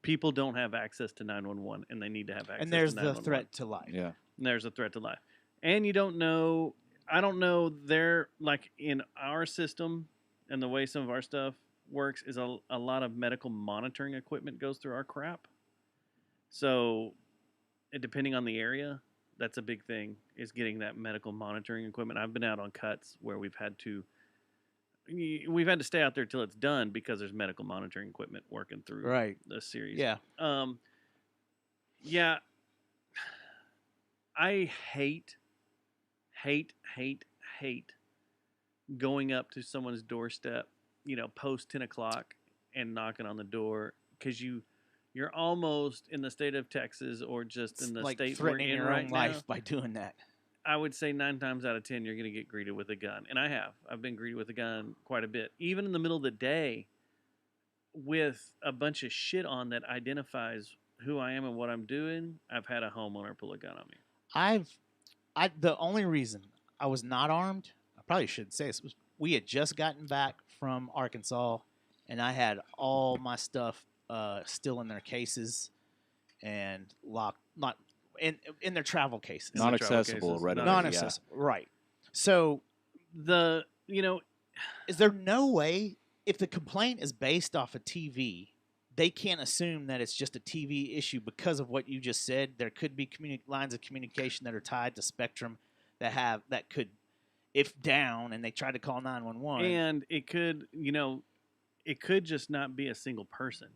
People don't have access to 911, and they need to have access. And there's to 911. the threat to life. Yeah, and there's a threat to life, and you don't know. I don't know. They're like in our system, and the way some of our stuff works is a lot of medical monitoring equipment goes through our crap. So, depending on the area, that's a big thing, is getting that medical monitoring equipment. I've been out on cuts where we've had to stay out there till it's done because there's medical monitoring equipment working through the series. Yeah. Yeah. I hate going up to someone's doorstep, post 10 o'clock and knocking on the door, because you're almost in the state of Texas or just in the like state threatening we're in your right own now. life by doing that. I would say 9 times out of 10, you're going to get greeted with a gun. And I've been greeted with a gun quite a bit. Even in the middle of the day with a bunch of shit on that identifies who I am and what I'm doing, I've had a homeowner pull a gun on me. The only reason I was not armed, I probably shouldn't say this, was we had just gotten back from Arkansas, and I had all my stuff still in their cases and locked, not in their travel cases. In the travel Non-accessible, cases, right? Non-accessible, right? So, is there no way, if the complaint is based off a TV, they can't assume that it's just a TV issue because of what you just said? There could be lines of communication that are tied to Spectrum that could, if down, and they try to call 911. And it could, it could just not be a single person.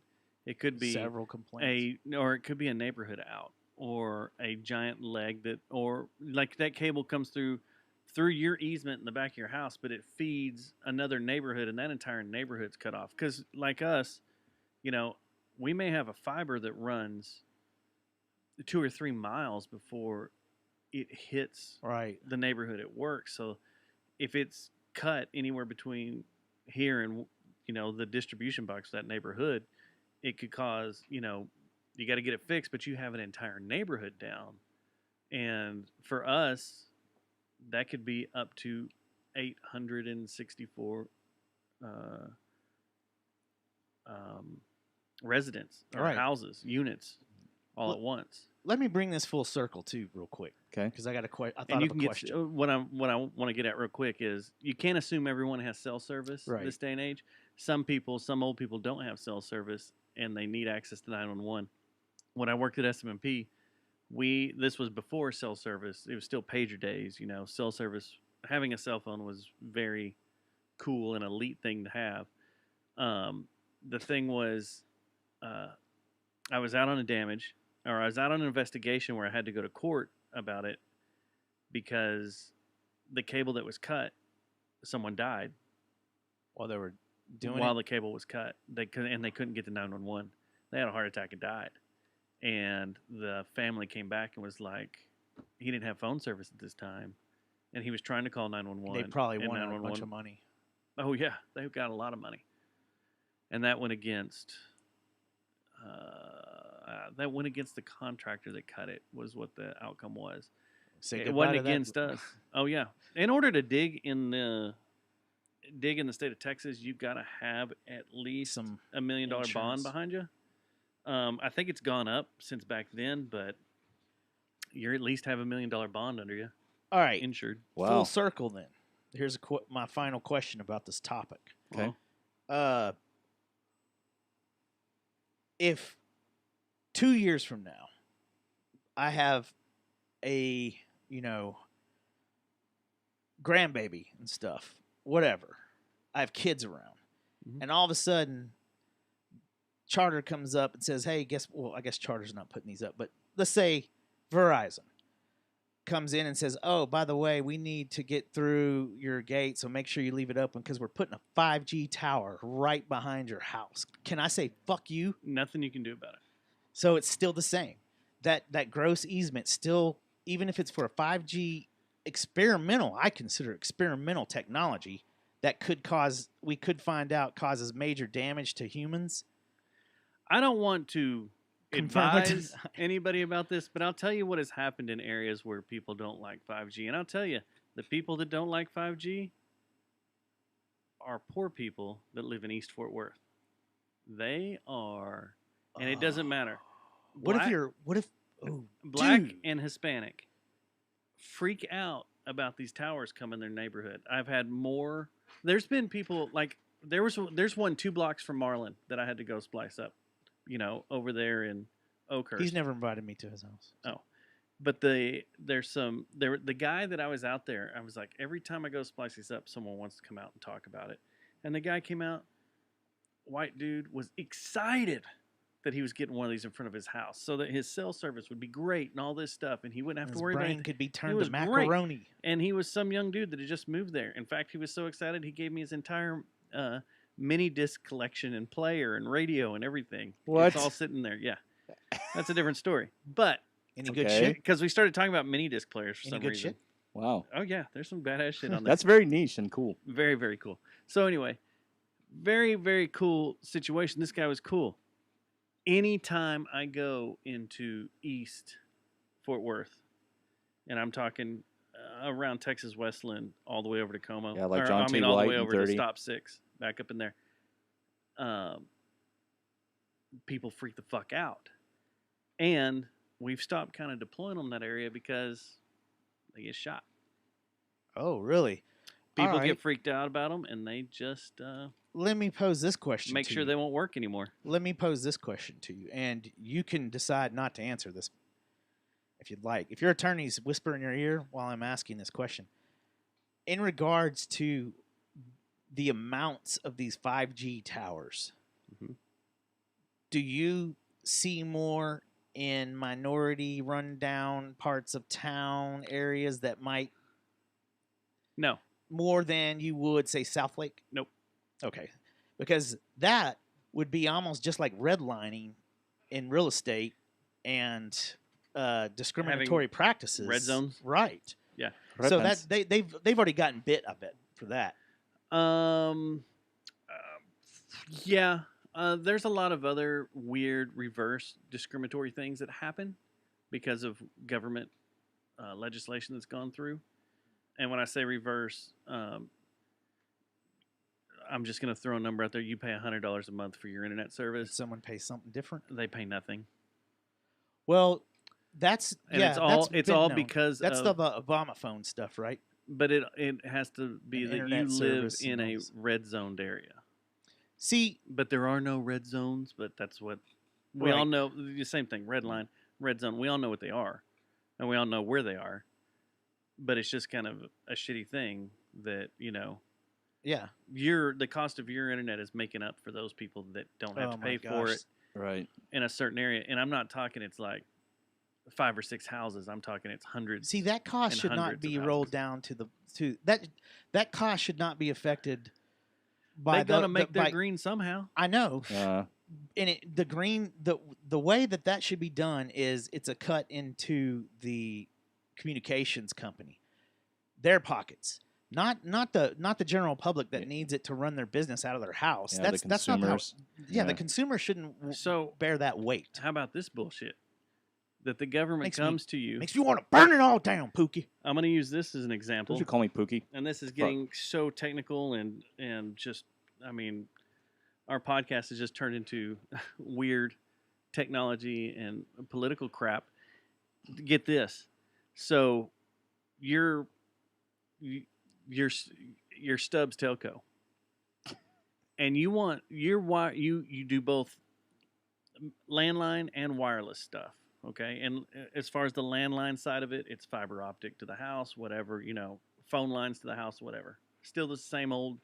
It could be several complaints, or it could be a neighborhood out, or a giant leg or like that cable comes through your easement in the back of your house, but it feeds another neighborhood, and that entire neighborhood's cut off. Because like us, we may have a fiber that runs 2 or 3 miles before it hits the neighborhood at work. So if it's cut anywhere between here and the distribution box of that neighborhood, it could cause you got to get it fixed, but you have an entire neighborhood down. And for us, that could be up to 864 residents or houses, units, all at once. Let me bring this full circle too, real quick. Okay. Because I got a question. I thought of a question. What I want to get at real quick is you can't assume everyone has cell service this day and age. Some old people don't have cell service, and they need access to 911. When I worked at SMMP, this was before cell service. It was still pager days. Cell service, having a cell phone was very cool and elite thing to have. The thing was, I was out on I was out on an investigation where I had to go to court about it because the cable that was cut, someone died while they were while the cable was cut. They couldn't get to 911. They had a heart attack and died. And the family came back and was like, he didn't have phone service at this time, and he was trying to call 911. They probably wanted a bunch of money. Oh yeah, they've got a lot of money, and that went against the contractor that cut it. Was what the outcome was. It wasn't against us. Oh yeah, in order to dig in the state of Texas, you've got to have at least $1 million bond behind you. I think it's gone up since back then, but you at least have $1 million bond under you. All right, insured. Wow. Full circle then. Here's my final question about this topic. Okay. If 2 years from now, I have a grandbaby and stuff, whatever, I have kids around, and all of a sudden, Charter comes up and says, "Hey, I guess Charter's not putting these up, but let's say Verizon comes in and says, oh, by the way, we need to get through your gate, so make sure you leave it open because we're putting a 5G tower right behind your house." Can I say, fuck you? Nothing you can do about it. So it's still the same. That gross easement still, even if it's for a 5G experimental, I consider experimental technology, that we could find out causes major damage to humans. I don't want to advise anybody about this, but I'll tell you what has happened in areas where people don't like 5G. And I'll tell you, the people that don't like 5G are poor people that live in East Fort Worth. They are, and it doesn't matter. Black and Hispanic freak out about these towers coming in their neighborhood. I've had more. There's been people like there's one 2 blocks from Marlin that I had to go splice up, over there in Oakhurst. He's never invited me to his house. Oh, but the guy that I was out there, I was like, every time I go splice these up, someone wants to come out and talk about it. And the guy came out, white dude, was excited that he was getting one of these in front of his house so that his cell service would be great and all this stuff, and he wouldn't have to worry about it. His brain could be turned to macaroni. Great. And he was some young dude that had just moved there. In fact, he was so excited he gave me his entire mini disc collection and player and radio and everything. What? It's all sitting there. Yeah, that's a different story. But any good shit? Because we started talking about mini disc players for some reason. Shit? Wow. Oh yeah, there's some badass shit on there. That's very niche and cool. Very, very cool. So anyway, very, very cool situation. This guy was cool. Anytime I go into East Fort Worth, and I'm talking around Texas Westland all the way over to Como. Yeah, like all John T. the White way and over 30. to Stop 6. back up in there. People freak the fuck out, and we've stopped kind of deploying them in that area because they get shot. Oh, really? People All right. get freaked out about them, and they just Let me pose this question make to sure you. they won't work anymore. Let me pose this question to you, and you can decide not to answer this if you'd like. If your attorneys whisper in your ear while I'm asking this question, in regards to the amounts of these 5G towers, Mhm. do you see more in minority rundown parts of town areas that might No, more than you would say South Lake? Nope. Okay, because that would be almost just like redlining in real estate and discriminatory practices. red zones? Right? Yeah. So Repens. that they've already gotten bit of it for that. Yeah. There's a lot of other weird reverse discriminatory things that happen because of government legislation that's gone through. And when I say reverse, I'm just going to throw a number out there. You pay $100 a month for your internet If service. someone pays something different, They pay nothing. well, that's And yeah, it's all that's it's been all known. because That's of, the Obama phone stuff, right? but it has to be And that you internet live service in and all a this. red zoned area. See, But there are no red zones, but that's what we all Right. know. The same thing, red line, red zone. We all know what they are, and we all know where they are. But it's just kind of a shitty thing that, yeah. the cost of your internet is making up for those people that don't have Oh to my pay for gosh. it Right. in a certain area. And I'm not talking it's like 5 or 6 houses. I'm talking it's hundreds. See, that cost and should not hundreds of be rolled houses. down to that cost should not be affected by They're gonna make their by, green somehow. I know, Uh, and the green the way that should be done is it's a cut into the communications company, their pockets, not the general public that Yeah. needs it to run their business out of their house. Yeah, the That's not how. consumers. Yeah, the Yeah. consumer shouldn't So bear that weight. how about this bullshit? That the government Makes me- comes to you. Makes me want to burn it all down, Pookie. I'm going to use this as an example. Don't you call me Pookie? And this is getting so technical and just, I mean, our podcast has just turned into weird technology and political crap. Get this. So your Stubbs telco, and you do both landline and wireless stuff. Okay, and as far as the landline side of it, it's fiber optic to the house, whatever, phone lines to the house, whatever. Still the same old,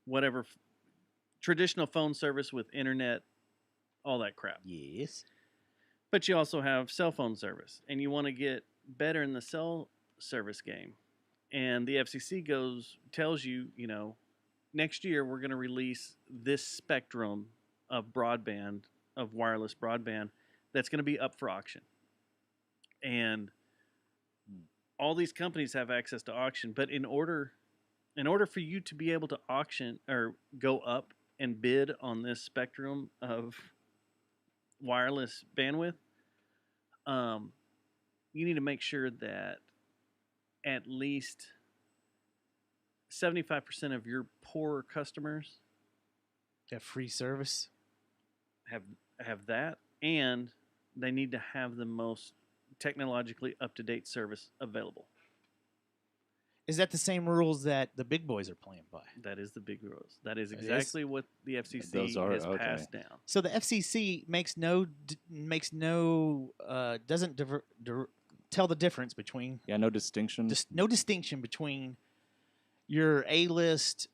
whatever, traditional phone service with internet, all that crap. Yes. But you also have cell phone service, and you want to get better in the cell service game. And the FCC tells you, next year we're going to release this spectrum of broadband, of wireless broadband, that's going to be up for auction. And all these companies have access to auction, but in order for you to be able to auction or go up and bid on this spectrum of wireless bandwidth, you need to make sure that at least 75% of your poor customers Have free service. have that, and they need to have the most technologically up-to-date service available. Is that the same rules that the big boys are playing by? That is the big rules. That is It is? exactly what the FCC Those are- has okay. passed down. So the FCC doesn't tell the difference between Yeah, no distinction. no distinction between your A-list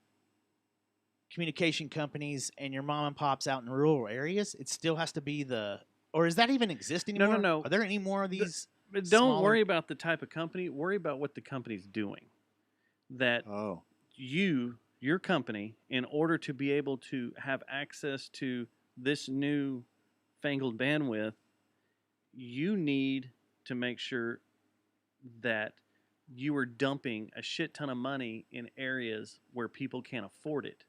communication companies and your mom and pops out in rural areas. It still has to be or is that even exist No, anymore? no. Are there any more of these? But don't smaller- worry about the type of company. Worry about what the company's doing. That Oh. your company, in order to be able to have access to this new fangled bandwidth, you need to make sure that you are dumping a shit ton of money in areas where people can't afford it.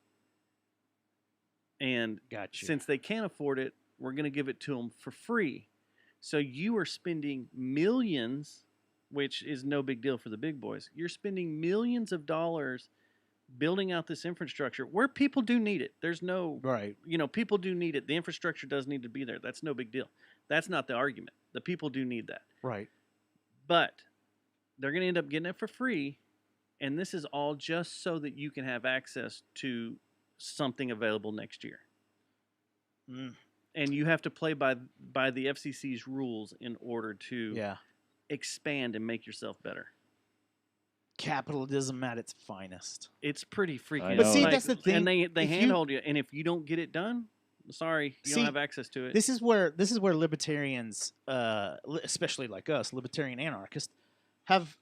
And Gotcha. since they can't afford it, we're going to give it to them for free. So you are spending millions, which is no big deal for the big boys. You're spending millions of dollars building out this infrastructure where people do need it. There's no, Right. People do need it. The infrastructure does need to be there. That's no big deal. That's not the argument. The people do need that. Right. But they're going to end up getting it for free. And this is all just so that you can have access to something available next year. Mm. And you have to play by the FCC's rules in order to expand and make yourself better. Capitalism at its finest. It's pretty freaking. But see, that's the thing. And they If handhold you, and if you don't get it done, sorry, you don't have access to it. This is where libertarians, especially like us, libertarian anarchists, have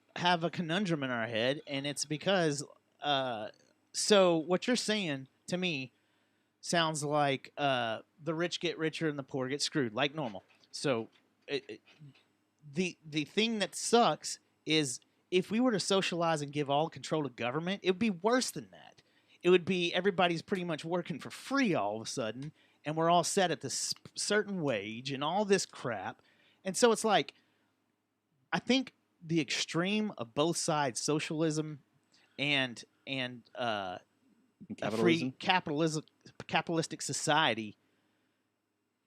a conundrum in our head, and it's because so what you're saying to me sounds like the rich get richer and the poor get screwed, like normal. So the thing that sucks is if we were to socialize and give all control to government, it would be worse than that. It would be everybody's pretty much working for free all of a sudden, and we're all set at this certain wage and all this crap. And so it's like, I think the extreme of both sides, socialism and a free capitalistic society,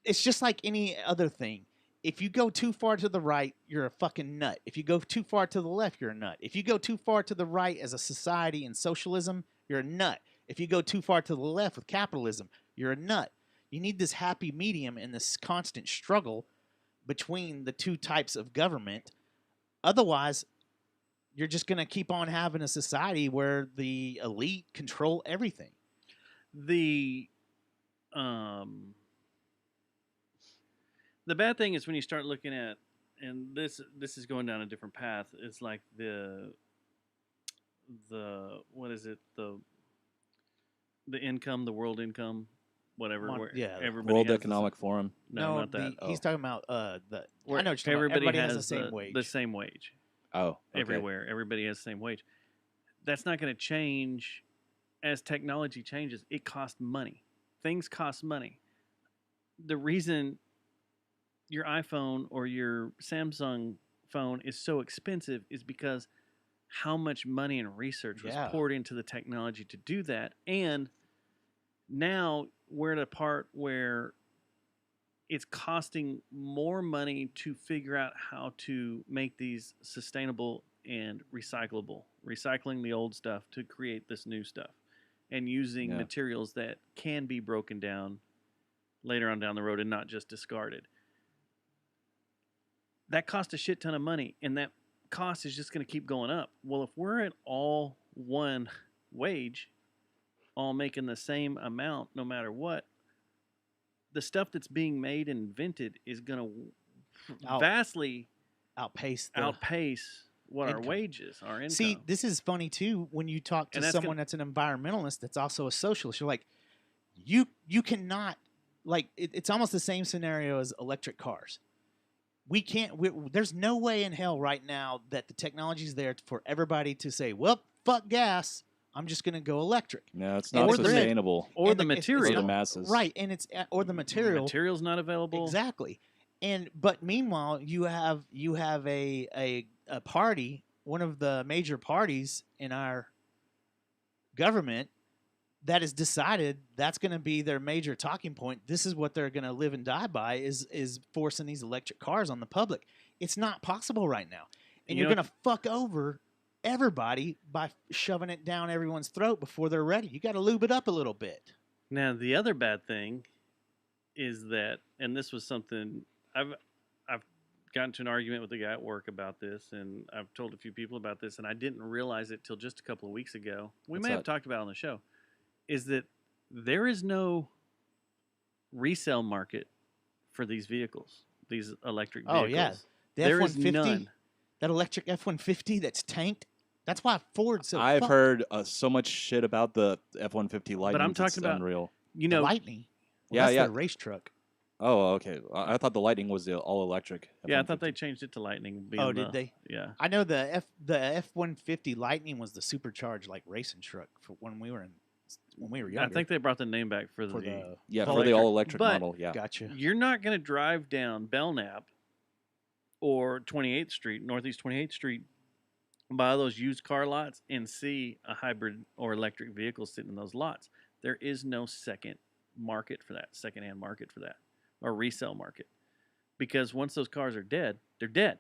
it's just like any other thing. If you go too far to the right, you're a fucking nut. If you go too far to the left, you're a nut. If you go too far to the right as a society and socialism, you're a nut. If you go too far to the left with capitalism, you're a nut. You need this happy medium and this constant struggle between the two types of government. Otherwise, you're just going to keep on having a society where the elite control everything. The bad thing is when you start looking at, and this is going down a different path. It's like the what is it, the income, the world income, whatever. Where everybody World has Economic Forum. No, not that. He's talking about I know what you're talking about. Everybody has has the same wage. The same wage. Oh, okay. Everywhere, everybody has the same wage. That's not going to change as technology changes. It costs money. Things cost money. The reason your iPhone or your Samsung phone is so expensive is because how much money and research was poured into the technology to do that. And now we're at a part where it's costing more money to figure out how to make these sustainable and recyclable, recycling the old stuff to create this new stuff, and using materials that can be broken down later on down the road and not just discarded. That costs a shit ton of money, and that cost is just going to keep going up. Well, if we're at all one wage, all making the same amount no matter what, the stuff that's being made and invented is going to vastly outpace what income. Our wages, our income. See, this is funny too when you talk to someone that's an environmentalist that's also a socialist. You're like, you cannot, like, it's almost the same scenario as electric cars. We can't. There's no way in hell right now that the technology's there for everybody to say, well, fuck gas, I'm just going to go electric. No, it's not sustainable. Or the material. For the masses. Right, and or the material. The material's not available. Exactly. But meanwhile, you have a party, one of the major parties in our government, that has decided that's going to be their major talking point. This is what they're going to live and die by is forcing these electric cars on the public. It's not possible right now. And you're going to fuck over everybody by shoving it down everyone's throat before they're ready. You got to lube it up a little bit. Now, the other bad thing is that, and this was something I've gotten to an argument with a guy at work about this, and I've told a few people about this, and I didn't realize it till just a couple of weeks ago. We may have talked about it on the show. Is that there is no resale market for these vehicles, these electric vehicles. Oh, yeah. There is none. That electric F-150 that's tanked, that's why Ford's so I've fucked. heard so much shit about the F-150 Lightning. But I'm talking about, unreal. You know, Lightning? Well, that's their race truck. Oh, okay. I thought the Lightning was the all-electric F-150. Yeah, I thought they changed it to Lightning. Oh, did they? Yeah. I know the F-150 Lightning was the supercharged like racing truck for when we were younger. I think they brought the name back for the all-electric model. Yeah, gotcha. You're not going to drive down Belknap or 28th Street, Northeast 28th Street, by those used car lots and see a hybrid or electric vehicle sitting in those lots, there is no second market for that, secondhand market for that, or resale market. Because once those cars are dead, they're dead.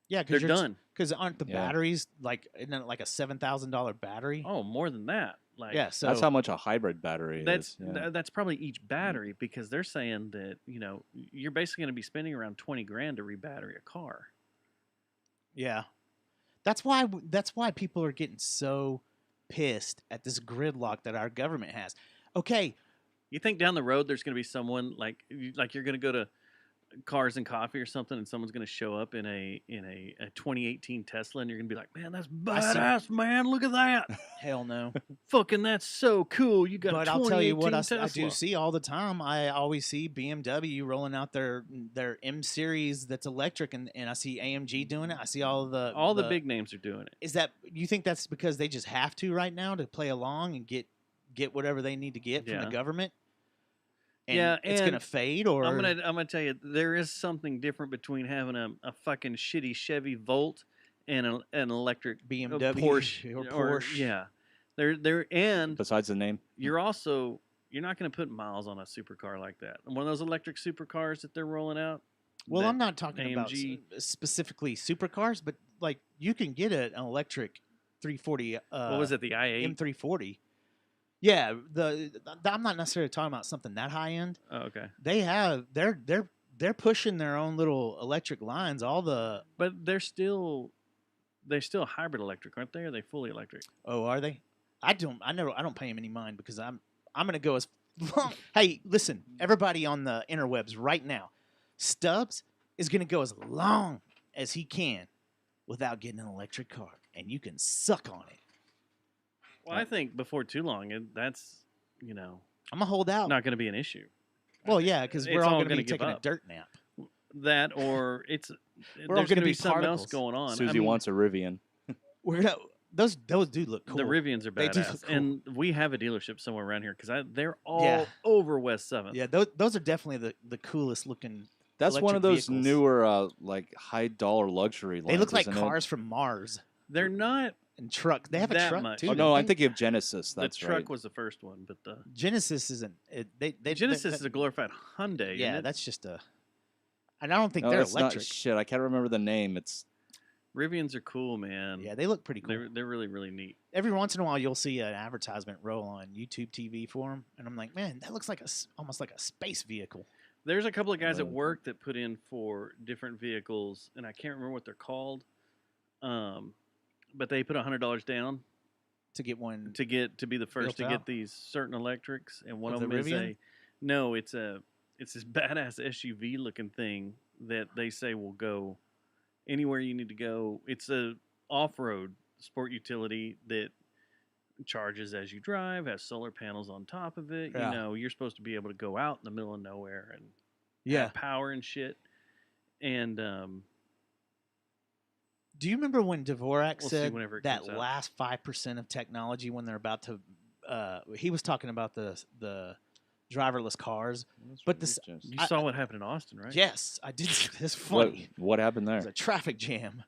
Yeah, They're done. Because aren't the Yeah. batteries like isn't it like a $7,000 battery? Oh, more than that. Like yeah, so That's how much a hybrid battery that's is. Yeah. that's probably each battery, because they're saying that you're basically going to be spending around 20 grand to rebattery a car. yeah. That's why people are getting so pissed at this gridlock that our government has. Okay, You think down the road there's going to be someone like you're going to go to Cars and Coffee or something, and someone's going to show up in a 2018 Tesla, and you're going to be like, man, that's badass, man. Look at that. hell no. Fucking, that's so cool. You got But a I'll tell you what I Tesla. do see all the time. I always see BMW rolling out their M series that's electric, and I see AMG doing it. I see all the big names are doing it. Is that you think that's because they just have to right now to play along and get whatever they need to get from the Yeah. government? And Yeah, it's and gonna fade, or I'm gonna tell you, there is something different between having a fucking shitty Chevy Volt and an electric BMW Porsche or Porsche. yeah, they're and Besides the name, you're not gonna put miles on a supercar like that. One of those electric supercars that they're rolling out. Well, that I'm not talking about AMG specifically supercars, but like you can get an electric 340. What was it? The i8. M340. Yeah, I'm not necessarily talking about something that high end. Oh, okay. They're pushing their own little electric lines. But they're still hybrid electric, aren't they? Or are they fully electric? Oh, are they? I don't pay them any mind because I'm gonna go as long. Hey, listen, everybody on the interwebs right now, Stubbs is gonna go as long as he can without getting an electric car, and you can suck on it. Well, I think before too long, that's I'm gonna hold out. not going to be an issue. Well, yeah, because we're It's all all gonna be gonna give taking a up. dirt nap. That or We're all there's gonna going to be be something else particles. going on. Susie I mean, wants a Rivian. We're gonna, those do look cool. The Rivians are They do badass, look cool. and we have a dealership somewhere around here because they're all Yeah. over West 7th. Yeah, those are definitely the coolest looking. That's one electric of those vehicles. newer, like high dollar luxury lines. They look like isn't it? cars from Mars They're not. and truck. They have a that truck much. too. Oh don't no, I'm they? thinking of Genesis. That's the truck right. was the first one, but the Genesis isn't. They Genesis is a glorified Hyundai. Yeah, isn't it? that's just a. And I don't think No, they're that's electric. not shit. I can't remember the name. It's Rivians are cool, man. Yeah, they look pretty cool. They're really, really neat. Every once in a while, you'll see an advertisement roll on YouTube TV for them, and I'm like, man, that looks like almost like a space vehicle. There's a couple of guys at Really? work that put in for different vehicles, and I can't remember what they're called. But they put $100 down To get one, to be the first Built to out? get these certain electrics, and one Of of the them is Rivian? it's this badass SUV looking thing that they say will go anywhere you need to go. It's a off-road sport utility that charges as you drive, has solar panels on top of it. Yeah. You know, you're supposed to be able to go out in the middle of nowhere and yeah. have power and shit. And Do you remember when Dvorak We'll see said whenever it that comes out. last 5% of technology when they're about to? He was talking about the driverless cars. But this- you I- saw what happened in Austin, right? Yes, I did. It's what, funny. what happened there? There's a traffic jam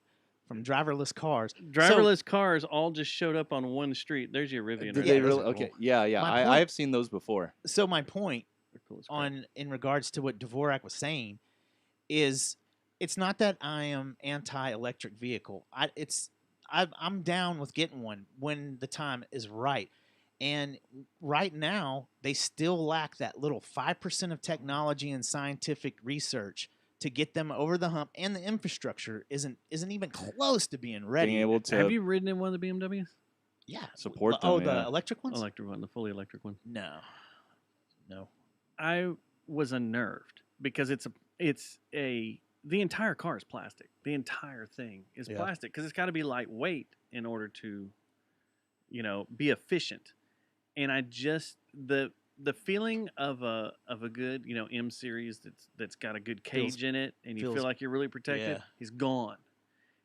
from driverless cars. Driverless cars all just showed up on one street. There's your Rivian. Did right they there. really? those are Okay, cool. yeah. My point- I have seen those before. So my point They're cool as crap. in regards to what Dvorak was saying is it's not that I am anti-electric vehicle. I'm down with getting one when the time is right. And right now, they still lack that little 5% of technology and scientific research to get them over the hump, and the infrastructure isn't even close to being ready. Being able to Have you ridden in one of the BMWs? yeah, support Oh, them, the yeah. electric ones? Electric one, the fully electric one. No. I was unnerved because the entire car is plastic. The entire thing is Yeah. plastic because it's got to be lightweight in order to, be efficient. And I just the feeling of a good M series that's got a good cage Feels- in it and you feels- feel like you're really protected yeah. is gone.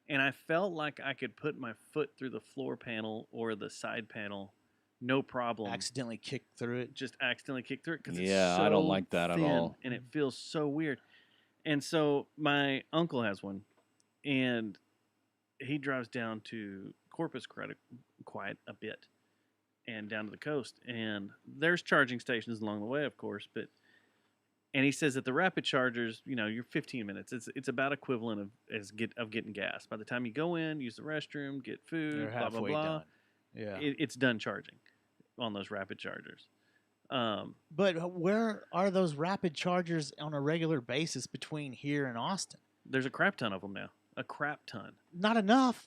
And I felt like I could put my foot through the floor panel or the side panel, no problem. Accidentally kick through it. Just accidentally kick through it because Yeah, it's so I don't like that at thin, all. and it feels so weird. And so my uncle has one, and he drives down to Corpus quite a bit, and down to the coast, and there's charging stations along the way, of course, but. And he says that the rapid chargers, you're 15 minutes. It's about equivalent of getting gas. By the time you go in, use the restroom, get food, They're blah blah halfway blah, done. Yeah. it's done charging on those rapid chargers. But where are those rapid chargers on a regular basis between here and Austin? There's a crap ton of them now. A crap ton. Not enough.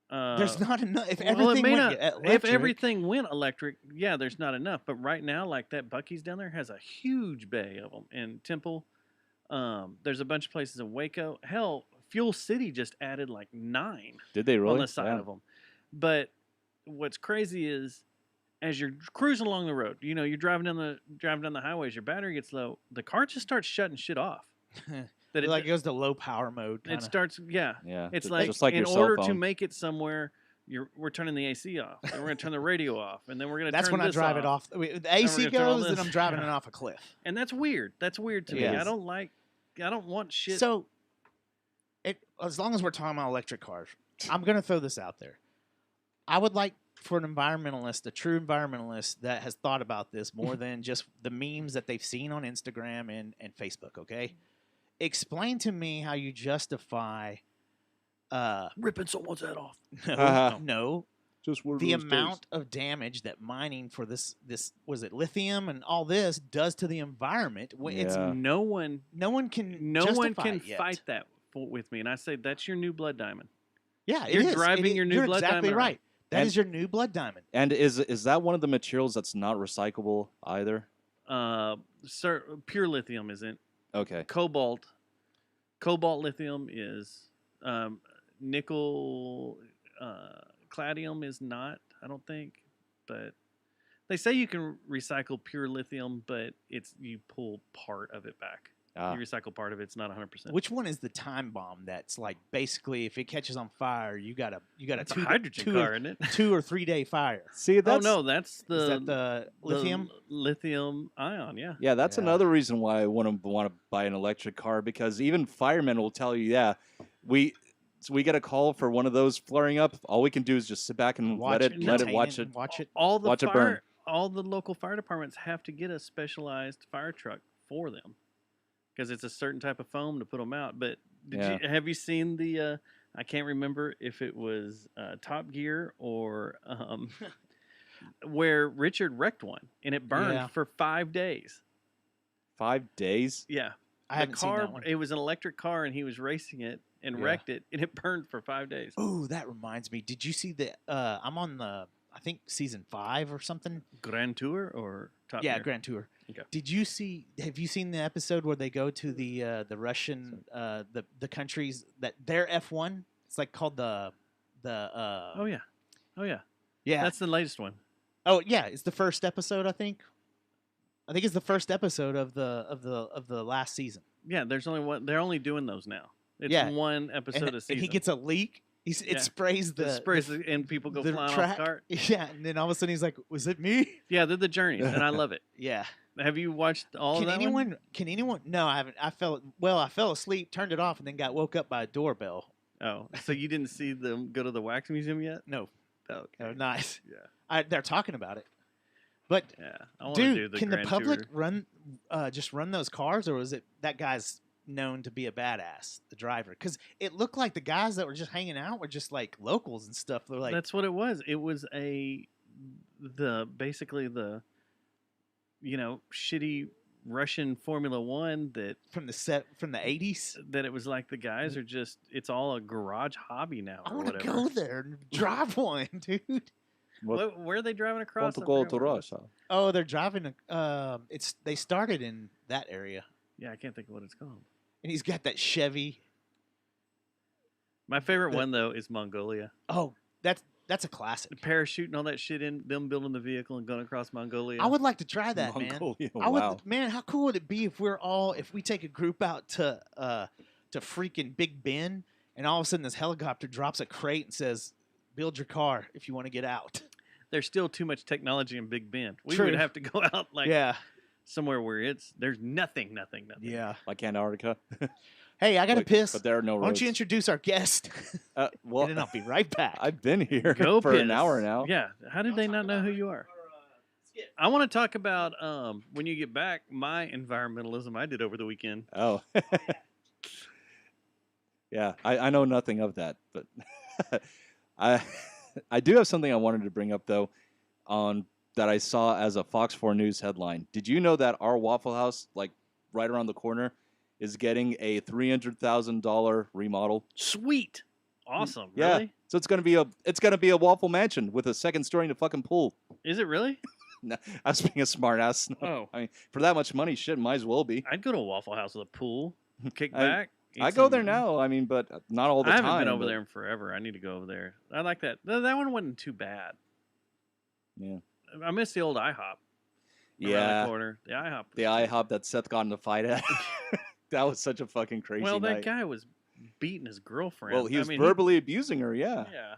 There's not enough. If Well, everything it may went not, electric, if everything went electric, yeah, there's not enough. But right now, like that Buc-ee's down there has a huge bay of them. In Temple, there's a bunch of places in Waco. Hell, Fuel City just added like 9. Did they really? On the side of them. But what's crazy is, as you're cruising along the road, you're driving down the highways, your battery gets low, the car just starts shutting shit off. That it goes to low power mode. It starts, yeah. Yeah. It's just like in your cell order to phone. make it somewhere, we're turning the AC off, then we're gonna turn the radio off, and then we're gonna. That's turn when I this drive it off. The AC we're gonna turn all goes, and this. I'm driving it off a cliff. And that's weird. That's weird to me. Yes. I don't want shit. So, as long as we're talking about electric cars, I'm going to throw this out there. I would like for an environmentalist, a true environmentalist that has thought about this more than just the memes that they've seen on Instagram and Facebook, okay? Explain to me how you justify ripping someone's head off. No. Just The amount of damage that mining for this was it lithium and all this does to the environment. It's Yeah. No one can can it yet. fight that with me, and I say that's your new blood diamond. Yeah, it You're is. driving your new You're blood exactly diamond around. right. That is your new blood diamond. And is that one of the materials that's not recyclable either? Pure lithium isn't. Okay. Cobalt lithium is. Nickel cladium is not, I don't think, but they say you can recycle pure lithium, but you pull part of it back. Ah. You recycle part of it. It's not 100%. Which one is the time bomb? That's like basically, if it catches on fire, you got a It's a hydrogen car, isn't it? 2 or 3 day fire. See, that's no, that's the Is that the lithium? Lithium ion, yeah. Yeah, that's Yeah. another reason why I want to buy an electric car, because even firemen will tell you, yeah, we get a call for one of those flaring up. All we can do is just sit back and let it watch it. Watch it. All the Watch it burn. all the local fire departments have to get a specialized fire truck for them, because it's a certain type of foam to put them out. But have you seen the? I can't remember if it was Top Gear or where Richard wrecked one and it burned for 5 days. 5 days? Yeah, I haven't seen that one. It was an electric car and he was racing it and wrecked it, and it burned for 5 days. Oh, that reminds me. Did you see the? I'm on I think season 5 or something. Grand Tour or Top Yeah, Gear? Grand Tour. Okay. Have you seen the episode where they go to the Russian the countries that their F1? It's like called the Oh yeah. yeah. That's the latest one. Oh yeah, it's the first episode, I think. I think it's the first episode of the last season. Yeah, there's only one. They're only doing those now. It's Yeah. one episode a season. And he gets a leak. It sprays and people go the flying track. off the cart. Yeah, and then all of a sudden he's like, "Was it me?" Yeah, they're the journeys, and I love it. Yeah. Have you watched all of that one? Can anyone? No, I haven't. I fell asleep, turned it off, and then got woke up by a doorbell. Oh, so you didn't see them go to the wax museum yet? No. Okay. Oh, nice. Yeah. They're talking about it. But Yeah, I want to do dude, the can the Grand public Tour. just run those cars, or is it that guy's known to be a badass, the driver? Because it looked like the guys that were just hanging out were just like locals and stuff. They're like, That's what it was. It was basically the shitty Russian Formula One that from the 80s. that it was like the guys are just, it's all a garage hobby now. I or want to whatever. go there and drive one, dude. Where are they driving across? Want to I go forgot to what it was. Russia? Oh, they're driving. They started in that area, Yeah, I can't think of what it's called. and he's got that Chevy. My favorite one though is Mongolia. Oh, that's a classic. The parachuting all that shit in, them building the vehicle and going across Mongolia. I would like to try that, Mongolia, man. I would, wow. man. How cool would it be if we take a group out to freaking Big Ben, and all of a sudden this helicopter drops a crate and says, "Build your car if you want to get out." There's still too much technology in Big Bend. We True. would have to go out Yeah. somewhere where there's nothing. Yeah. Like Antarctica? Hey, I got to piss. But there are no Why don't roads. you introduce our guest? Well, and then I'll be right back. I've been here Go for piss. an hour now. Yeah. How did they not know who you are? I want to talk about when you get back my environmentalism I did over the weekend. Oh. Yeah, I know nothing of that, but I do have something I wanted to bring up though, on that I saw as a Fox 4 News headline. Did you know that our Waffle House, like right around the corner, is getting a $300,000 remodel? Sweet. Awesome. Yeah. Really? So it's gonna be a waffle mansion with a second story and a fucking pool. Is it really? No, I was being a smart ass. No. Oh. I mean, for that much money, shit, might as well be. I'd go to a Waffle House with a pool, kick I- back. eat I go there some- now. I mean, but not all the I time. haven't been over but- there in forever. I need to go over there. I like that. That one wasn't too bad. Yeah. I miss the old IHOP. Around Yeah. the corner. The IHOP. The IHOP that Seth got in a fight at. That was such a fucking crazy Well, that night. guy was beating his girlfriend. Well, he was I mean, verbally abusing her, yeah. Yeah.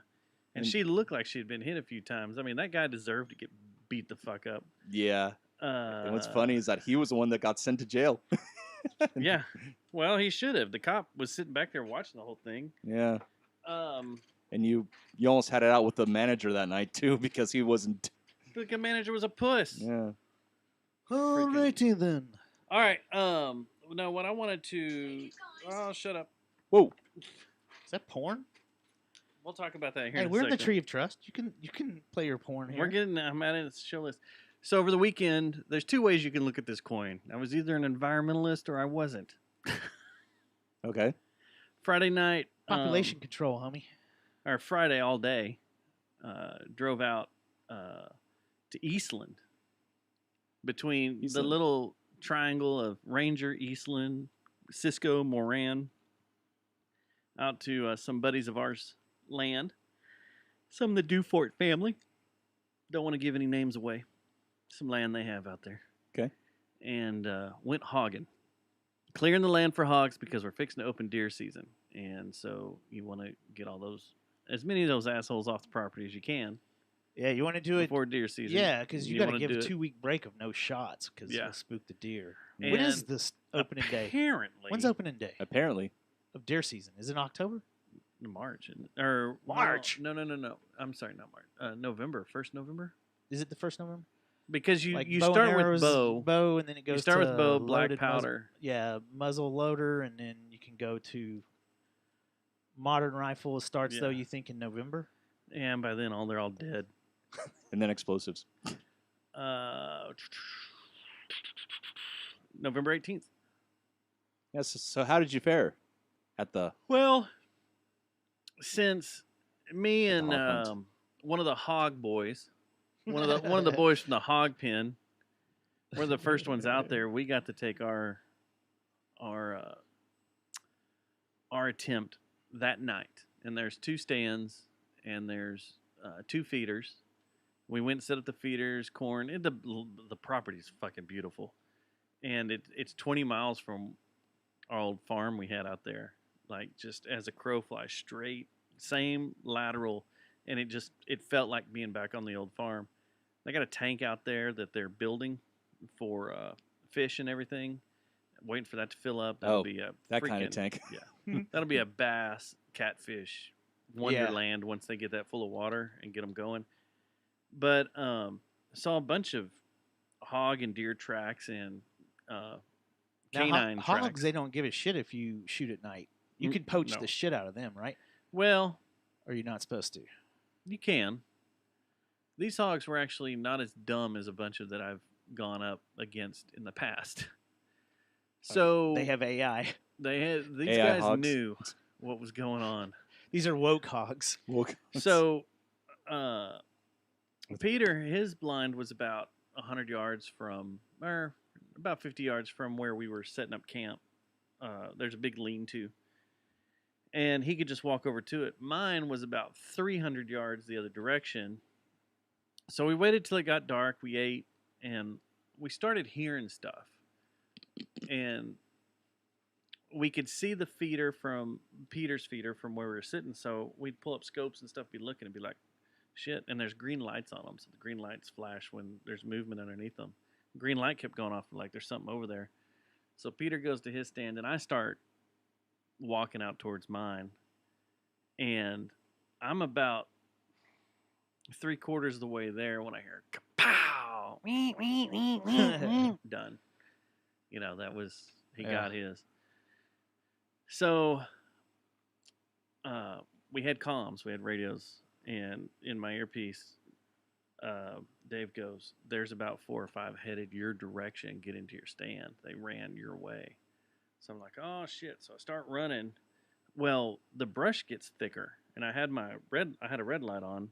And And- she looked like she'd been hit a few times. I mean, that guy deserved to get beat the fuck up. Yeah. And what's funny is that he was the one that got sent to jail. Yeah. Well, he should have. The cop was sitting back there watching the whole thing. Yeah. Um, And you almost had it out with the manager that night too because he wasn't. the manager was a puss. Yeah. Alrighty then. All right. No, what I wanted to. Oh, shut up. Whoa. Is that porn? We'll talk about that here. Hey, in a we're in the second. tree of trust. You can play your porn here. We're getting. I'm at it. Show list. So over the weekend, there's two ways you can look at this coin. I was either an environmentalist or I wasn't. Okay. Friday night. Population control, homie. Or Friday all day. Drove out to Eastland. Between the Eastland. little triangle of Ranger, Eastland, Cisco, Moran, out to some buddies of ours' land. Some of the Dufort family. Don't want to give any names away. Some land they have out there. Okay. And went hogging. Clearing the land for hogs because we're fixing to open deer season. And so you want to get as many of those assholes off the property as you can Yeah, you want to do it before deer season. Yeah, because you got to wanna give do a it- 2-week break of no shots because Yeah. it'll spook the deer. When is And this opening day? Apparently. When's opening day Apparently. of deer season? Is it October? March. Or March. No. I'm sorry, not March. November. 1st November? Is it the 1st November? Because you Like you bow and start with arrows, bow. and then it goes. You start with to bow, black loaded muzzle- powder. muzzle loader, and then you can go to modern rifle. Starts though Yeah. you think in November. And by then they're all dead. And then explosives. November 18th. Yes. So how did you fare at the? Well, since me At the and hog hunt. one of the hog boys, one of the boys from the hog pen, we're the first ones out there. We got to take our attempt that night, and there's 2 stands and there's 2 feeders. We went and set up the feeders, corn. The property's fucking beautiful, and it's 20 miles from our old farm we had out there. Like just as a crow flies, straight, same lateral, and it felt like being back on the old farm. They got a tank out there that they're building for fish and everything. Waiting for that to fill up. That'll be a that kind of freaking- tank. Yeah, that'll be a bass, catfish wonderland once they get that full of water and get them going. But saw a bunch of hog and deer tracks and Now, canine hogs, tracks. they don't give a shit if you shoot at night. You Mm, can poach no. the shit out of them, right? Well, Or you're not supposed to. you can. These hogs were actually not as dumb as a bunch of that I've gone up against in the past. So They have AI. these AI guys hogs. knew what was going on. These are woke hogs. So Peter, his blind was about 100 yards from, or about 50 yards from where we were setting up camp. There's a big lean-to. And he could just walk over to it. Mine was about 300 yards the other direction. So we waited till it got dark. We ate, and we started hearing stuff. And we could see the feeder from Peter's feeder from where we were sitting. So we'd pull up scopes and stuff, be looking and be like, shit. And there's green lights on them. So the green lights flash when there's movement underneath them. Green light kept going off like there's something over there. So Peter goes to his stand, and I start walking out towards mine, and I'm about 3/4 of the way there when I hear kapow, done. You know, that was he got his. So we had comms, we had radios, and in my earpiece, Dave goes, "There's about 4 or 5 headed your direction. Get into your stand. They ran your way." So I'm like, "Oh shit!" So I start running. Well, the brush gets thicker, and I had a red light on,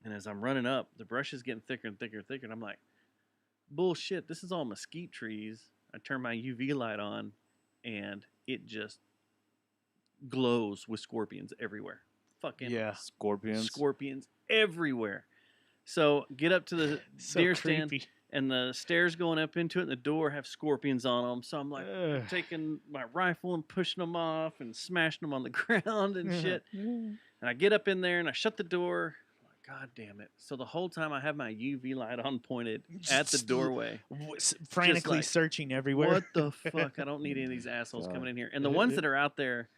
and as I'm running up, the brush is getting thicker and thicker and thicker, and I'm like, "Bullshit! This is all mesquite trees." I turn my UV light on, and it just glows with scorpions everywhere. Fucking scorpions everywhere. So get up to the deer stand, and the stairs going up into it, and the door have scorpions on them. So I'm like taking my rifle and pushing them off and smashing them on the ground and shit. And I get up in there and I shut the door. I'm like, God damn it! So the whole time I have my UV light on, pointed at the doorway, frantically like, searching everywhere. What the fuck? I don't need any of these assholes coming in here. And the ones that are out there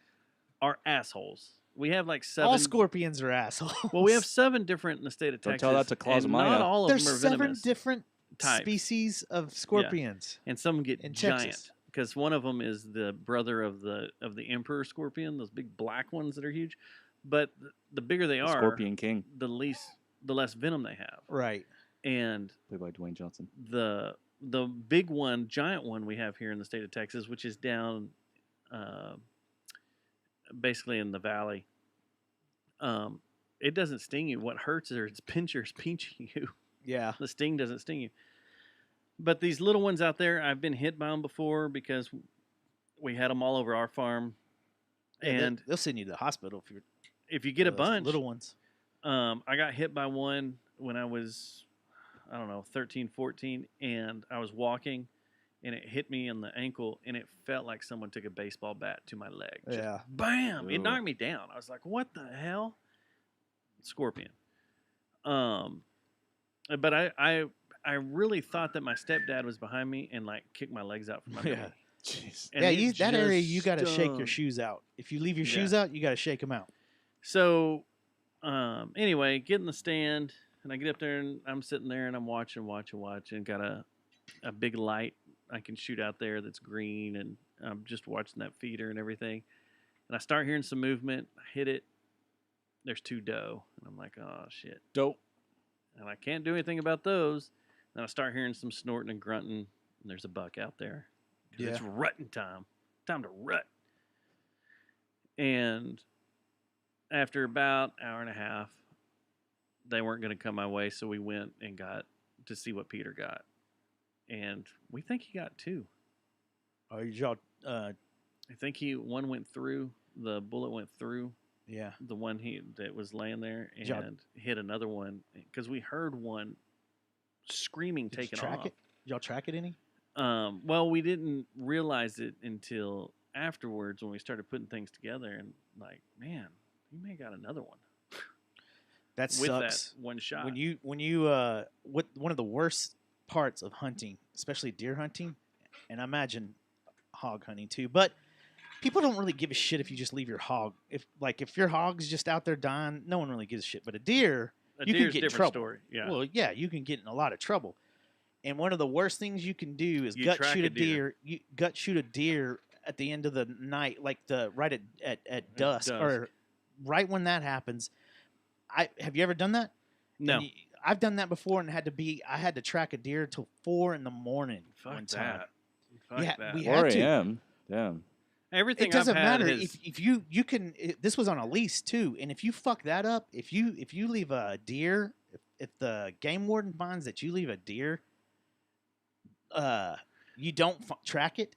are assholes. We have like 7. All scorpions are assholes. Well, we have 7 different in the state of Texas. Don't tell that to Claus and Maya. not all of There's them are 7 venomous different types. species of scorpions. And some get in giant. Texas. Because one of them is the brother of the emperor scorpion, those big black ones that are huge. But the bigger they are, Scorpion King, the less venom they have. Right. And played by Dwayne Johnson. The big one, giant one we have here in the state of Texas, which is down basically in the valley. It doesn't sting you. What hurts is its pinchers pinching you. Yeah. The sting doesn't sting you. But these little ones out there, I've been hit by them before because we had them all over our farm. Yeah, and they'll send you to the hospital if you get a bunch. Little ones. I got hit by one when I was, 13, 14, and I was walking, and it hit me in the ankle, and it felt like someone took a baseball bat to my leg. Just bam! It knocked me down. I was like, "What the hell?" Scorpion. But I really thought that my stepdad was behind me and like kicked my legs out from under me. Jeez. And yeah, that area just you got to shake your stung. shoes out. If you leave your shoes out, you got to shake them out. So, anyway, get in the stand, and I get up there, and I'm sitting there, and I'm watching. Got a big light I can shoot out there that's green, and I'm just watching that feeder and everything. And I start hearing some movement. I hit it. There's 2 doe, and I'm like, oh shit, dope. And I can't do anything about those. Then I start hearing some snorting and grunting, and there's a buck out there. Yeah. It's rutting time. Time to rut. And after about an hour and a half, they weren't going to come my way, so we went and got to see what Peter got. And we think he got 2. Oh, y'all. I think one went through. The bullet went through. Yeah. The one that was laying there and Y'all hit another one because we heard one screaming, taking track off. it? Y'all track it any? Well, we didn't realize it until afterwards when we started putting things together, and like, man, he may have got another one. That with sucks. that one shot. When you one of the worst parts of hunting, especially deer hunting, and I imagine hog hunting too, but people don't really give a shit if you just leave your hog. If your hog's just out there dying, no one really gives a shit. But a deer, you can get in trouble. Story. Yeah. Well, yeah, you can get in a lot of trouble. And one of the worst things you can do is gut shoot a deer. You gut shoot a deer at the end of the night, like right at dusk, or right when that happens. Have you ever done that? No. I've done that before and I had to track a deer till 4 a.m. one time. Fuck yeah, that. we 4 had to. a.m. Damn. Everything It doesn't I've had matter is, if you can. This was on a lease too, and if you fuck that up, if you leave a deer, if the game warden finds that you leave a deer, you don't track it,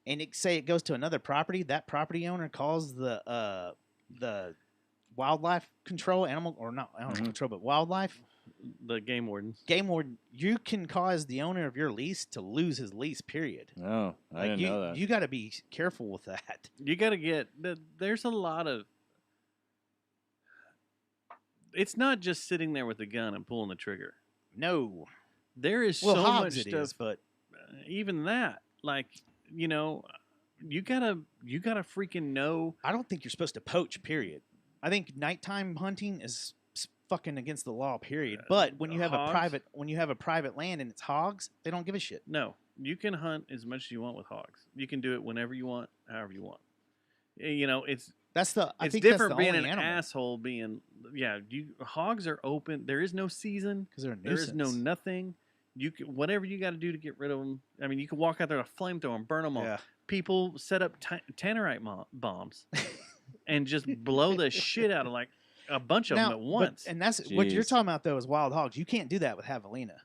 and say it goes to another property, that property owner calls the wildlife control, animal control, but wildlife. the game wardens. Game warden, you can cause the owner of your lease to lose his lease. Period. Oh, I didn't know that. You got to be careful with that. You got to get. There's a lot of. It's not just sitting there with a gun and pulling the trigger. No, there is well, so hogs much it stuff. is, but even that, like, you gotta freaking know. I don't think you're supposed to poach. Period. I think nighttime hunting is fucking against the law. Period. But when you have hogs? a private land and it's hogs, they don't give a shit. No, you can hunt as much as you want with hogs. You can do it whenever you want, however you want. You know, it's It's different being an animal. asshole. Hogs are open. There is no season. Because they're a There is no nuisance. nothing. You can, whatever you got to do to get rid of them. I mean, you can walk out there with a flamethrower and burn them all. Yeah. People set up tannerite bombs and just blow the shit out of like a bunch of them at once. And that's what you're Jeez. talking about though is wild hogs. You can't do that with javelina.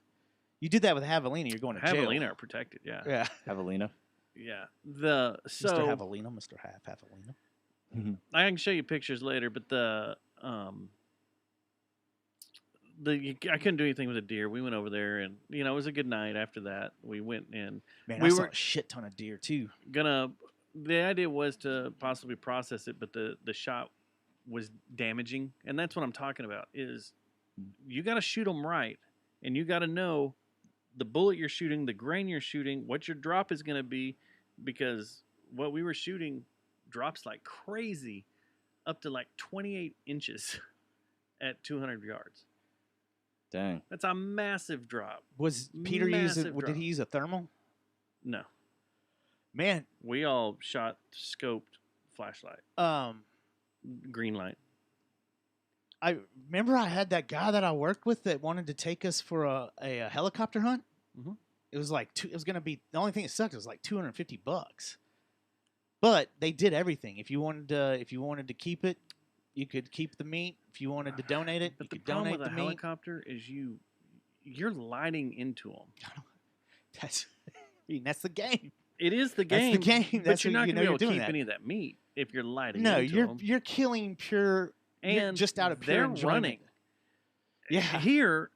You did that with javelina, you're going to jail. Javelina are protected. Yeah. Yeah. Javelina. Yeah. Mr. So Javelina, Mr. Javelina. I can show you pictures later, but I couldn't do anything with a deer. We went over there, and it was a good night. After that, we went in. Man, We I saw were a shit ton of deer too. The idea was to possibly process it, but the shot was damaging, and that's what I'm talking about. Is you got to shoot them right, and you got to know the bullet you're shooting, the grain you're shooting, what your drop is going to be, because what we were shooting drops like crazy, up to like 28 inches at 200 yards. Dang. That's a massive drop. Was Peter using? Massive Did drop. he use a thermal? No, Man, we all shot scoped flashlight, green light. I remember I had that guy that I worked with that wanted to take us for a helicopter hunt. Mhm. It was like it was gonna be the only thing that sucked. It was like $250, but they did everything. If you wanted to keep it, you could keep the meat. If you wanted to donate it, But you the could problem donate with the a meat. helicopter is you're lighting into them. That's, I mean, that's the game. It is the That's game. the game. But That's you're what not you going know to be you're able to doing keep that. any of that meat if you're lighting No, into you're them. you're killing pure. you're And just out of pure they're enjoyment. running. Yeah. Here,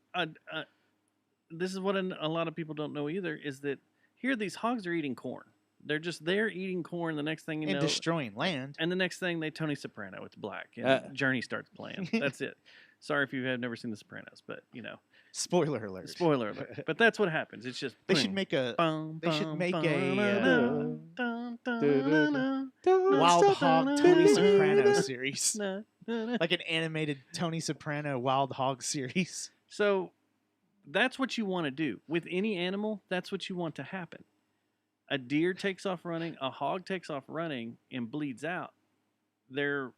this is what a lot of people don't know either, is that here these hogs are eating corn. They're just there eating corn. The next thing you And know, destroying land. and the next thing they Tony Soprano. It's black. And Journey starts playing. That's it. Sorry if you have never seen The Sopranos, but Spoiler alert. spoiler alert. But that's what happens. It's just They should boom, make a bum, they should bum, make bum, a, dun, dun, dun, dun, Wild dun, Hog dun, Tony dun, Soprano dun, series. dun, dun, dun. Like an animated Tony Soprano Wild Hog series. So that's what you want to do with any animal. That's what you want to happen. A deer takes off running, a hog takes off running and bleeds out. They're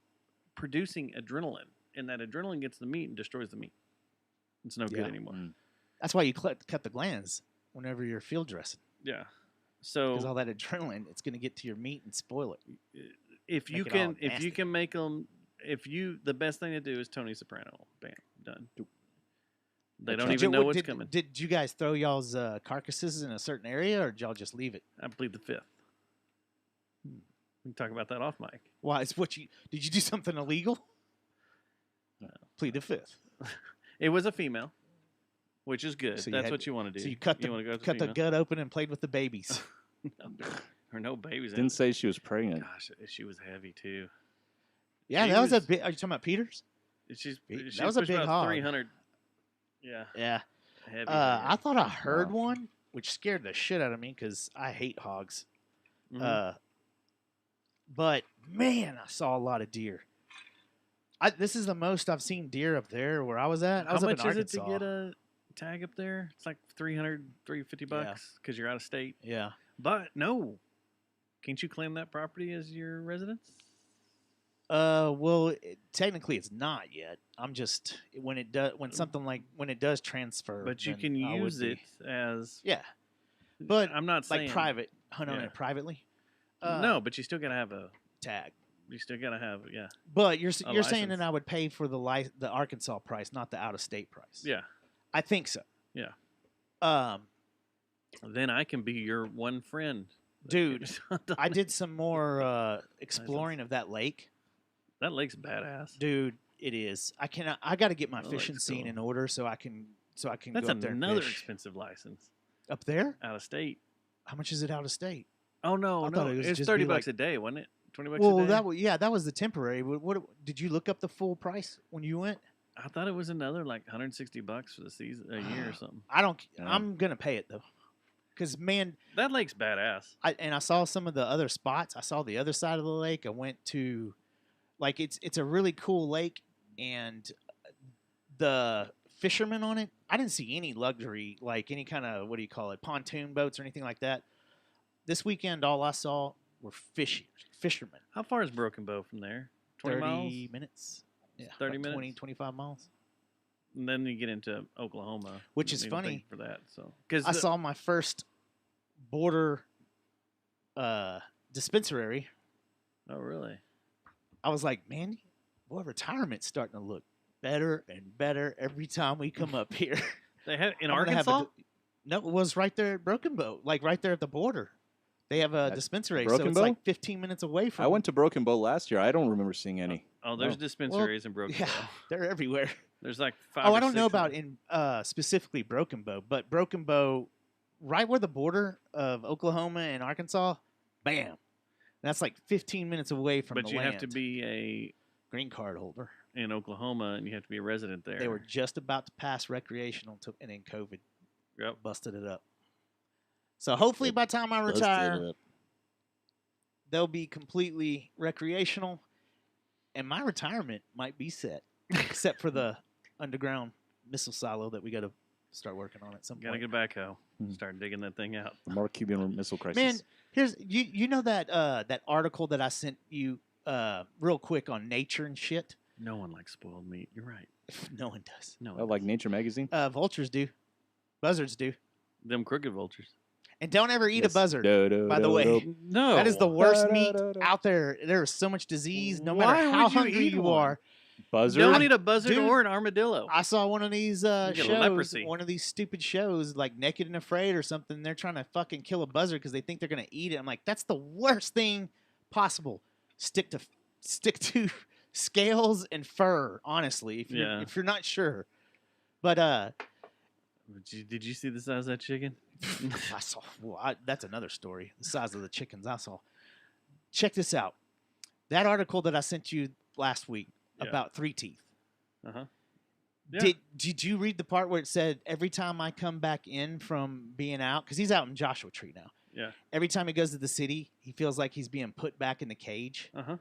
producing adrenaline, and that adrenaline gets the meat and destroys the meat. It's no Yeah. good anymore. That's why you cut the glands whenever you're field dressing. Yeah. So Because all that adrenaline, it's going to get to your meat and spoil it. if you make it all can nasty. make them, the best thing to do is Tony Soprano. Bam, done. They don't even know what's coming. Did you guys throw y'all's carcasses in a certain area, or did y'all just leave it? I plead the fifth. We can talk about that off mic. Why? Did you do something illegal? No. Plead the fifth. It was a female, which is good. So you That's had- what you want to do. So you cut wanna go with the female? gut open and played with the babies. Or no babies. in Didn't it. say she was pregnant. Gosh, she was heavy too. Yeah, She that was a was- bit. Are you talking about Peters? She's That was a pushed big about hog. 300. Yeah, Yeah. heavy. I thought I heard Wow. one, which scared the shit out of me because I hate hogs. Mhm. But man, I saw a lot of deer. This is the most I've seen deer up there where I was at. I How was up much in is it to Arkansas. get a tag up there? It's like 300, 350 bucks because you're out of state. Yeah. But no, can't you claim that property as your residence? Well, technically it's not yet. I'm just when it does transfer. But you then can I would use be. it as. Yeah, but I'm not saying like private hunt on yeah. it privately. No, but you still gotta have a. Tag. You still gotta have yeah. But you're saying license. that I would pay for the Arkansas price, not the out of state price. Yeah. I think so. Yeah. Um, Then I can be your one friend. that Dude, can- I did some more exploring of that lake. That lake's badass. Dude, it is. I got to get my That fishing lake's scene cool. in order so I can That's go up there and another fish. expensive license Up there? out of state. How much is it out of state? Oh no, I no, thought it was it's just 30 be bucks like- a day, wasn't it? 20 bucks Well, a day. that was the temporary. What did you look up the full price when you went? I thought it was another like 160 bucks for the season, a year or something. I don't. Yeah. I'm gonna pay it though. Because, man, That lake's badass. I saw some of the other spots. I saw the other side of the lake. I went to, like, it's a really cool lake, and the fishermen on it, I didn't see any luxury, like any kind of, what do you call it, pontoon boats or anything like that. This weekend, all I saw were fishermen. How far is Broken Bow from there? 20 miles? minutes. Yeah, 30 about 20, minutes? 25 miles. And then you get into Oklahoma. Which You is need to funny. think for that. So, because I saw my first border dispensary. Oh, really? I was like, man, boy, retirement's starting to look better and better every time we come up here. They have in I'm gonna have a Arkansas. No, it was right there at Broken Bow, like right there at the border. They have a At dispensary, so Broken it's Bow? like 15 minutes away from. I went to Broken Bow last year. I don't remember seeing any. Oh, there's Oh. dispensaries in Broken Yeah, Bow. they're everywhere. There's like 5. Oh, or I don't know 6 of about them. in specifically Broken Bow, but Broken Bow, right where the border of Oklahoma and Arkansas, bam. That's like 15 minutes away from But the you land. have to be a green card holder. in Oklahoma, and you have to be a resident there. They were just about to pass recreational, and then COVID Yep. busted it up. So hopefully by the time I Busted retire, it up. they'll be completely recreational, and my retirement might be set, except for the underground missile silo that we got to start working on at some Gotta point. get a backhoe. Hmm. Start digging that thing out. The Mark Cuban Missile Crisis. Man, here's you know that that article that I sent you real quick on nature and shit. No one likes spoiled meat. You're right. No one does. No, Oh, one like does. Nature Magazine? Vultures do, buzzards do, Them crooked vultures. and don't ever eat Yes. a buzzard. Do, do, By the do, way, do. No, that is the worst meat Da-da-da-da. out there. There is so much disease. No Why matter how would you hungry eat you one? are. Buzzard? Don't eat a buzzard Dude, or an armadillo. I saw one of these get shows, leprosy. one of these stupid shows, like Naked and Afraid or something. They're trying to fucking kill a buzzard because they think they're gonna eat it. I'm like, that's the worst thing possible. Stick to scales and fur. Honestly, Yeah. if you're not sure. But Did you see the size of that chicken? I saw. Well, that's another story. The size of the chickens I saw. Check this out. That article that I sent you last week Yeah. about 3 teeth. Uh-huh. Yeah. Did you read the part where it said every time I come back in from being out, because he's out in Joshua Tree now. Yeah. Every time he goes to the city, he feels like he's being put back in the cage. Uh-huh.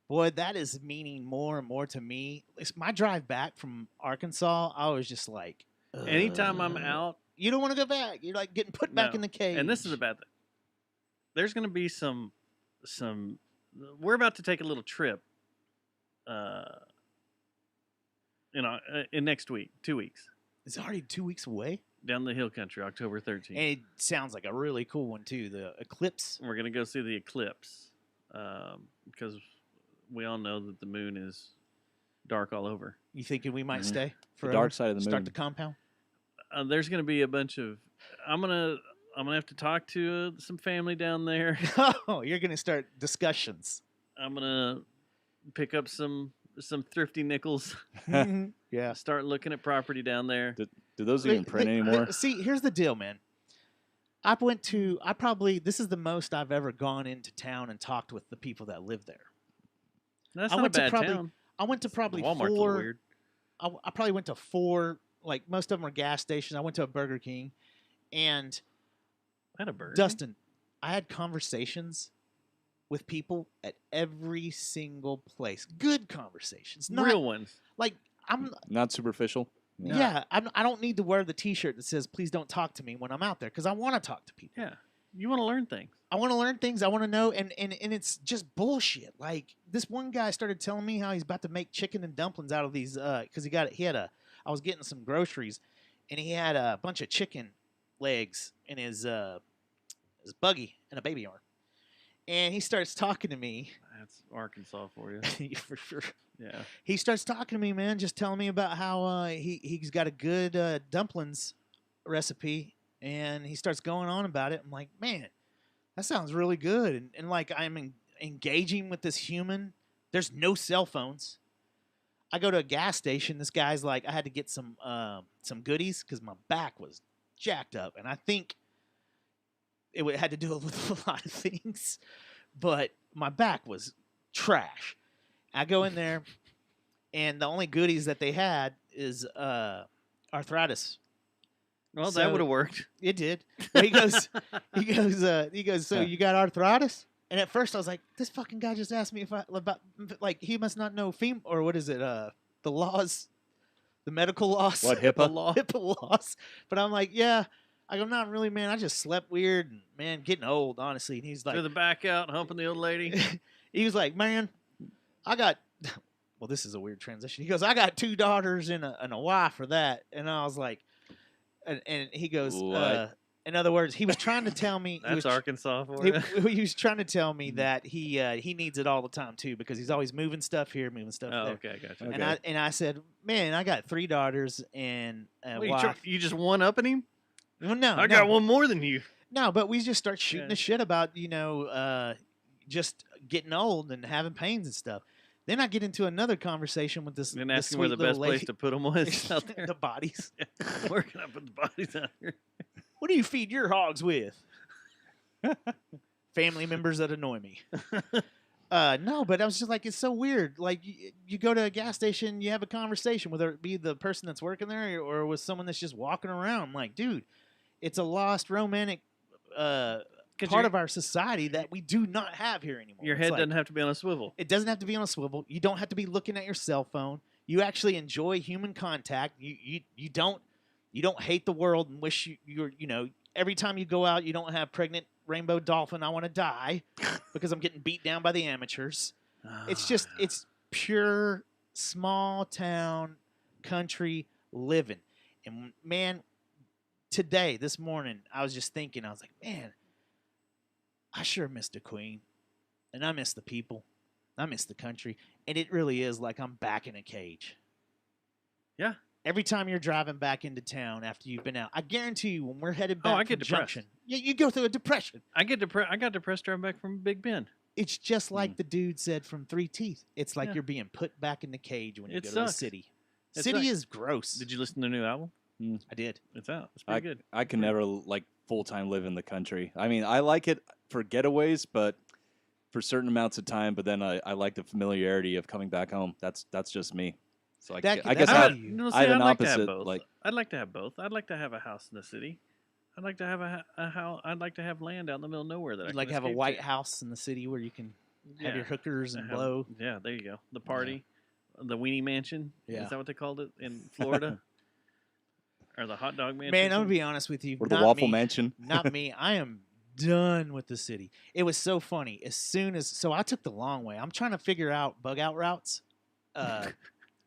Boy, that is meaning more and more to me. It's my drive back from Arkansas, I was just like, Anytime I'm out, you don't want to go back. You're like getting put back No. in the cage. and this is a bad thing. There's going to be some. We're about to take a little trip. In next week, 2 weeks, It's already 2 weeks away. down the hill country, October 13th. And it sounds like a really cool one too. The eclipse. We're going to go see the eclipse because we all know that the moon is dark all over. You thinking we might Mhm. stay The forever? dark side of the Start moon. the compound. There's going to be a bunch of. I'm gonna have to talk to some family down there. Oh, you're gonna start discussions. I'm gonna pick up some thrifty nickels. Yeah. Start looking at property down there. Do those even print anymore? See, here's the deal, man. This is the most I've ever gone into town and talked with the people that live there. That's I not a went to bad probably- town. I went to probably Walmart's a little four. weird. I probably went to 4. Like most of them are gas stations. I went to a Burger King, and I had a burger. Dustin, I had conversations with people at every single place. Good conversations, not Real ones. like I'm. Not superficial? Yeah, I don't need to wear the T-shirt that says "Please don't talk to me" when I'm out there because I want to talk to people. Yeah. You want to learn things. I want to learn things. I want to know, and it's just bullshit. Like this one guy started telling me how he's about to make chicken and dumplings out of these because I was getting some groceries, and he had a bunch of chicken legs in his buggy and a baby arm, and he starts talking to me. That's Arkansas for you. For sure. Yeah. He starts talking to me, man, just telling me about how he's got a good dumplings recipe, and he starts going on about it. I'm like, man, that sounds really good, and like I'm engaging with this human. There's no cell phones. I go to a gas station. This guy's like, I had to get some goodies because my back was jacked up, and I think it had to do with a lot of things, but my back was trash. I go in there, and the only goodies that they had is arthritis Well, So- that would have worked. It did. But he goes. So you got arthritis? And at first I was like, this fucking guy just asked me if I about like he must not know or what is it? The laws, the medical laws. What, The HIPAA? law, HIPAA laws. But I'm like, yeah. I go, not really, man. I just slept weird and man, getting old, honestly. And he's like, Threw the back out, humping the old lady. he was like, man, I got. Well, this is a weird transition. He goes, I got 2 daughters and a wife for that. And I was like, and he goes, What? in other words, he was trying to tell me. That's Arkansas for he, you. he was trying to tell me that he needs it all the time too because he's always moving stuff here, moving stuff Oh, there. okay, gotcha. Okay. And I said, man, I got 3 daughters and a What, wife. you just one upping him? Well, no, I got one more than you. No, but we just start shooting Yeah. the shit about just getting old and having pains and stuff. Then I get into another conversation with this. And this asking where sweet the best little place lady. to put them was out there. The bodies. Where can I put the bodies out here? What do you feed your hogs with? Family members that annoy me. No, but I was just like, it's so weird. Like, you go to a gas station, you have a conversation, whether it be the person that's working there or with someone that's just walking around. I'm like, dude, it's a lost romantic part of our society that we do not have here anymore. Your It's head like, doesn't have to be on a swivel. It doesn't have to be on a swivel. You don't have to be looking at your cell phone. You actually enjoy human contact. You don't hate the world and wish you're every time you go out you don't have pregnant rainbow dolphin I want to die because I'm getting beat down by the amateurs. It's pure small town country living. And man, this morning I was just thinking, I was like, man, I sure miss the Queen. And I miss the people. I miss the country. And it really is like I'm back in a cage. Yeah. Every time you're driving back into town after you've been out, I guarantee you when we're headed back I from get depressed. Junction, you go through a depression. I got depressed driving back from Big Bend. It's just like the dude said from 3 Teeth. It's like Yeah. you're being put back in the cage when you It go to the sucks. city. It City sucks. is gross. Did you listen to the new album? I did. It's out. It's pretty good. I can never like full time live in the country. I mean, I like it for getaways, but for certain amounts of time. But then I like the familiarity of coming back home. That's just me. So I guess that's I how have, you- No, see, I have an I'd like to have opposite. both. Like I'd like to have both. I'd like to have a house in the city. I'd like to have a house. I'd like to have land out in the middle of nowhere that I You'd can like to have a escape White to. House in the city where you can have Yeah. your hookers and Have- blow. Yeah, there you go. The party, the Weenie Mansion. Yeah. Is that what they called it in Florida? Or the hot dog mansion? Man, I'm gonna be honest with you. or the not Waffle me. Mansion. Not me. I am done with the city. It was so funny. So I took the long way. I'm trying to figure out bug out routes.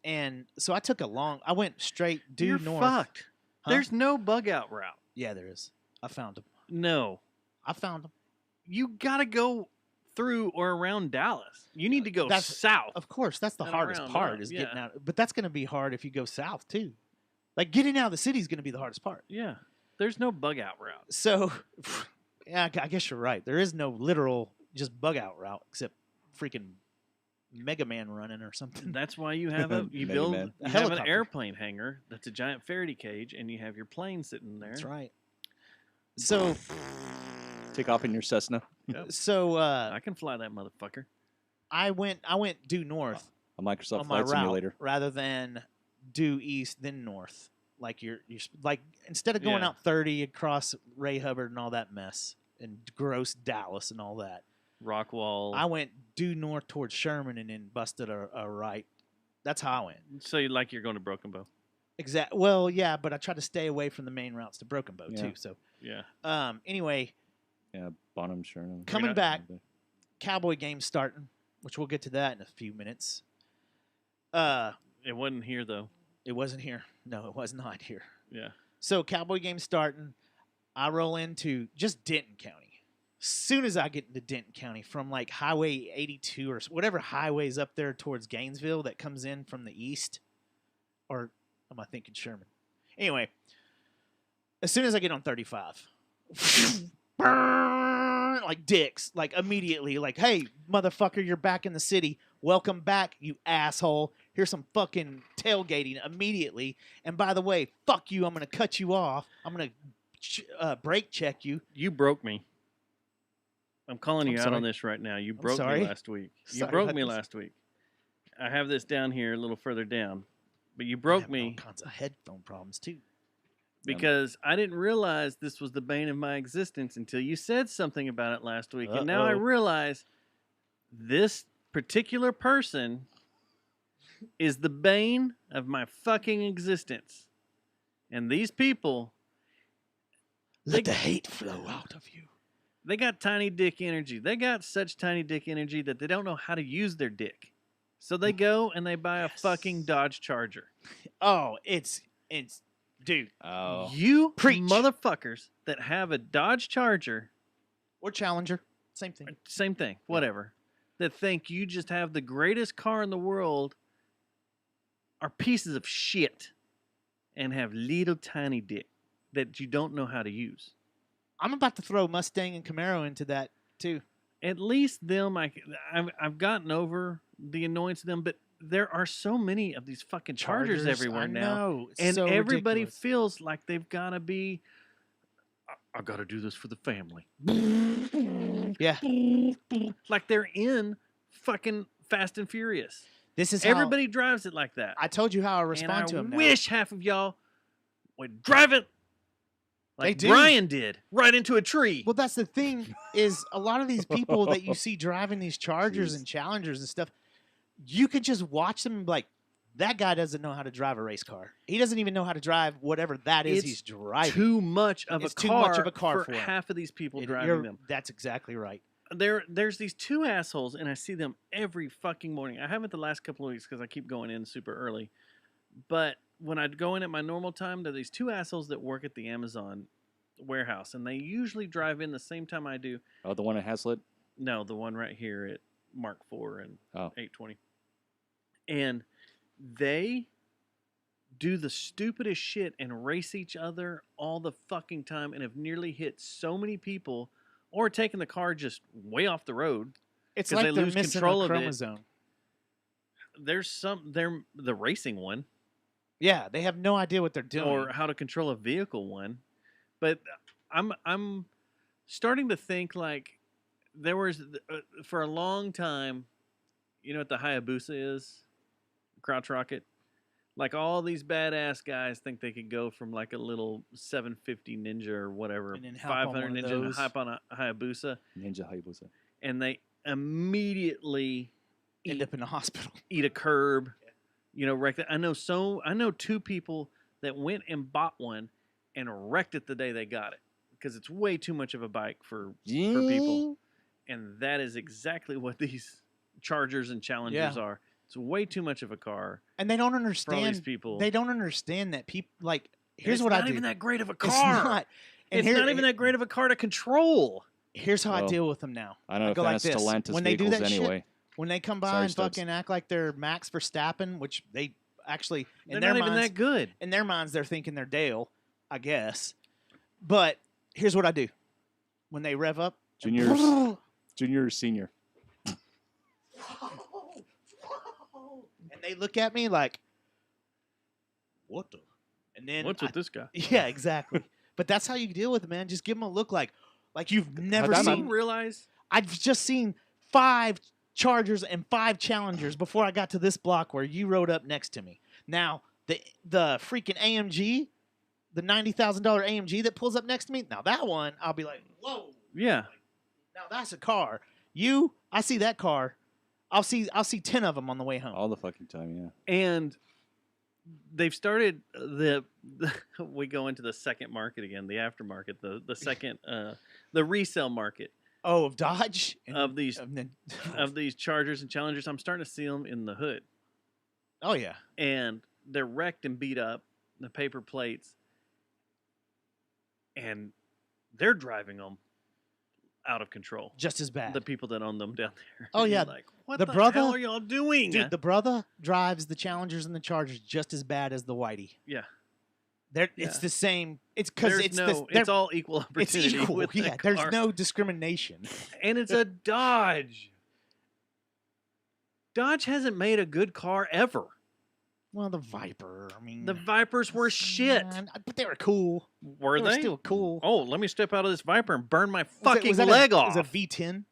And so I went straight due You're north. fucked. Huh? There's no bug out route. Yeah, there is. I found them. No. I found them. You got to go through or around Dallas. You need to go That's- south. Of course, that's the And hardest around part up, is yeah. getting out. But that's going to be hard if you go south too. Like getting out of the city is going to be the hardest part. Yeah. There's no bug out route. So, yeah, I guess you're right. There is no literal just bug out route except freaking Mega Man running or something. That's why you have you Mega build Man. A you have an helicopter. airplane hangar that's a giant Faraday cage, and you have your plane sitting there. That's right. So, Take off in your Cessna. I can fly that motherfucker. I went due north A Microsoft on my Flight route Simulator. rather than due east then north. Like you're like instead of going Yeah. out 30 across Ray Hubbard and all that mess and gross Dallas and all that. Rockwall. I went due north towards Sherman and then busted a right. That's how I went. So you like you're going to Broken Bow. Exact. Well, yeah, but I tried to stay away from the main routes to Broken Bow Yeah. too. So, Yeah. anyway, Yeah, Bonham, Sherman. coming not- back, Cowboy game starting, which we'll get to that in a few minutes. It wasn't here though. It wasn't here. No, it was not here. Yeah. So Cowboy game starting. I roll into just Denton County. Soon as I get into Denton County from like Highway 82 or whatever highway's up there towards Gainesville that comes in from the east, or am I thinking Sherman? Anyway, as soon as I get on 35, like dicks, like immediately, like, hey, motherfucker, you're back in the city. Welcome back, you asshole. Here's some fucking tailgating immediately. And by the way, fuck you. I'm going to cut you off. I'm going to brake check you. You broke me. I'm calling you I'm out sorry. on this right now. You broke sorry. me last week. You Sorry broke about me this. last week. I have this down here a little further down, but you I broke have me. all kinds of headphone problems too. because I didn't realize this was the bane of my existence until you said something about it last week. And now I realize this particular person is the bane of my fucking existence. And these people, Let the hate flow out of you. they got tiny dick energy. They got such tiny dick energy that they don't know how to use their dick. So they go and they buy a fucking Dodge Charger. Oh, it's dude. Oh. You Preach. motherfuckers that have a Dodge Charger, Or Challenger. Same thing. same thing, whatever, that think you just have the greatest car in the world are pieces of shit and have little tiny dick that you don't know how to use. I'm about to throw Mustang and Camaro into that too. At least them, I've gotten over the annoyance of them, but there are so many of these fucking Chargers everywhere I now. know. It's And so everybody ridiculous. feels like they've got to be, I got to do this for the family. Yeah. Like they're in fucking Fast and Furious. This is how Everybody drives it like that. I told you how I And respond to I him now. wish half of y'all would drive it like do. Brian did, right into a tree. Well, that's the thing is a lot of these people that you see driving these Chargers Jeez. and Challengers and stuff, you could just watch them and be like, that guy doesn't know how to drive a race car. He doesn't even know how to drive whatever that is It's he's driving. Too much of It's a too car, much of a car for for him. half of these people You're- driving them. That's exactly right. There's these two assholes, and I see them every fucking morning. I haven't the last couple of weeks because I keep going in super early. But when I go in at my normal time, there are these two assholes that work at the Amazon warehouse, and they usually drive in the same time I do. Oh, the one at Hazlitt? No, the one right here at Mark IV and Oh. 820. And they do the stupidest shit and race each other all the fucking time and have nearly hit so many people or taken the car just way off the road. It's 'Cause like they they're lose missing control a of it. chromosome. They're the racing one Yeah, they have no idea what they're doing. or how to control a vehicle one. But I'm starting to think like there was for a long time, you know what the Hayabusa is? Crouch rocket. Like all these badass guys think they could go from like a little 750 Ninja or whatever, And then hop on 500 one of Ninja, and those. hop on a Hayabusa, Ninja Hayabusa. and they immediately End up in a hospital. eat a curb, you know, wreck that. I know two people that went and bought one and wrecked it the day they got it because it's way too much of a bike for people, and that is exactly what these Chargers and Challengers are. It's way too much of a car And they don't for all these understand. people. They don't understand that people like. And Here's it's what not I do. even that great of a It's car. not. And It's not even that great of a car to control. Here's how I Well, deal with them now. I don't know if go like that's this. Stellantis When they do vehicles that shit, anyway. When they come by Sorry, and Stubbs. fucking act like they're Max Verstappen, which they actually They're in their not even minds, that good. in their minds they're thinking they're Dale, I guess. But here's what I do: when they rev up, Junior or senior? and they look at me like, "What the?" And then What's with this guy? Yeah, exactly. But that's how you deal with it, man. Just give them a look like you've never Do you seen. realize I've just seen 5 Chargers and 5 Challengers before I got to this block where you rode up next to me. Now, the freaking AMG, the $90,000 AMG that pulls up next to me, now that one, I'll be like, whoa, Yeah. now that's a car. I see that car, I'll see 10 of them on the way home. All the fucking time, yeah. And they've started we go into the second market again, the aftermarket, the second the resale market Oh, of Dodge? of these then- of these Chargers and Challengers. I'm starting to see them in the hood, oh, yeah. and they're wrecked and beat up, the paper plates, and they're driving them out of control. Just as bad. The people that own them down there. Oh, You're yeah. like what The the, brother- hell are y'all doing? Dude, the brother drives the Challengers and the Chargers just as bad as the Whitey. yeah, It's Yeah. the same. It's because there's it's no, they're- it's all equal it's opportunity. equal. with Yeah, that there's car. no discrimination. And it's a Dodge. Dodge hasn't made a good car ever. Well, the Viper. I mean, The Vipers were shit. but they were cool. Were They were they? still cool. Oh, let me step out of this Viper and burn my Was it- fucking was that leg a, off. Was it a V10?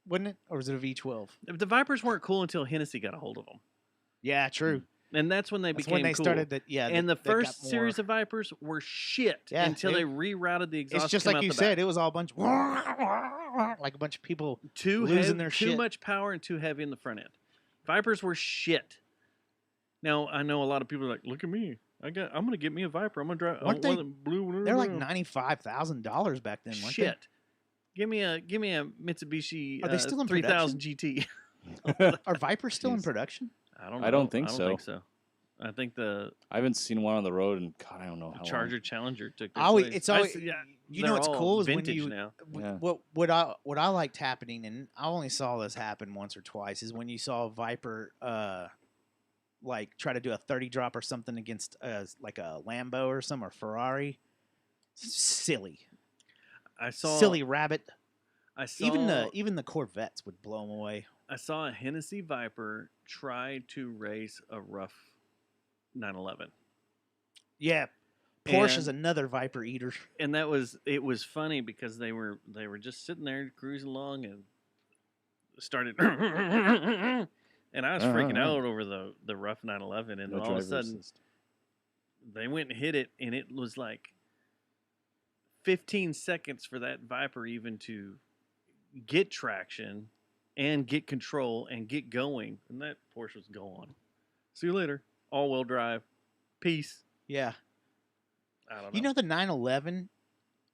Wasn't it, or was it a V12? The Vipers weren't cool until Hennessy got a hold of them. Yeah, true. And that's when they That's became when they cool. started that. Yeah, And they the got first more- series of Vipers were shit until they rerouted the exhaust. It's just to come like out you the said. back. It was all a bunch, like a bunch of people losing their too shit. much power and too heavy in the front end. Vipers were shit. Now I know a lot of people are like, look at me. I'm gonna get me a Viper. I'm gonna drive. Weren't they- blue? They're like $95,000 back then, weren't Shit. Give me a Mitsubishi. Are they still in 3000 GT. they? Are Vipers still in production? I don't know. I don't think I don't so. think so. I think the I haven't seen one on the road, and God, I don't know how Charger long. Challenger took their Always, place. it's always. yeah, You know they're what's all cool is when vintage you now. Yeah. what I liked happening, and I only saw this happen once or twice, is when you saw a Viper like try to do a 30 drop or something against like a Lambo or some or Ferrari. Silly, I saw silly rabbit. I saw Even the Corvettes would blow them away. I saw a Hennessy Viper try to race a rough 911. Yeah, Porsche's And- another Viper eater. And it was funny because they were just sitting there cruising along and started and I was freaking out over the rough 911, and No all of a driver sudden assist. they went and hit it, and it was like 15 seconds for that Viper even to get traction and get control and get going, and that Porsche was gone. See you later. All-wheel drive. Peace. Yeah, I don't know. you know the 911.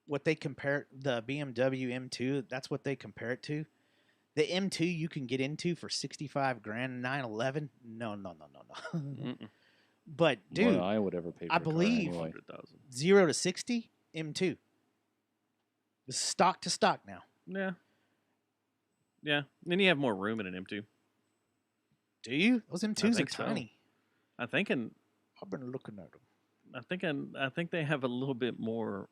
What they compare the BMW M2, that's what they compare it to. The M2 you can get into for 65 grand. 911, no. Mm-mm. But More dude, than I would ever pay for I a car believe- anyway. 100,000. 0 to 60 M2. It's stock to stock now. Yeah. Yeah. Then you have more room in an M2. Do you? Those M2s are think so. tiny. I think I've been looking at them. I think they have a little bit more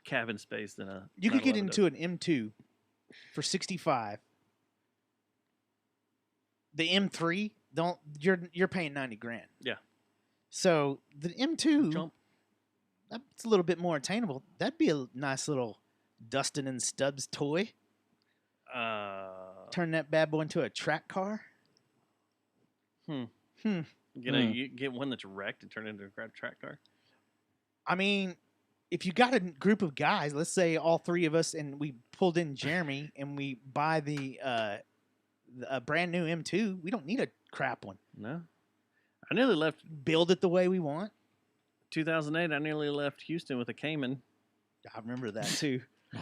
cabin space than a. You could get 911 into an M2 for 65. The M3, you're paying 90 grand. Yeah. So the M2, Jump. that's a little bit more attainable. That'd be a nice little Dustin and Stubbs toy. Turn that bad boy into a track car. You get one that's wrecked and turn it into a track car. I mean, if you got a group of guys, let's say all three of us, and we pulled in Jeremy, and we buy a brand new M2, we don't need a crap one. No. I nearly left Build it the way we want. 2008. I nearly left Houston with a Cayman. I remember that too.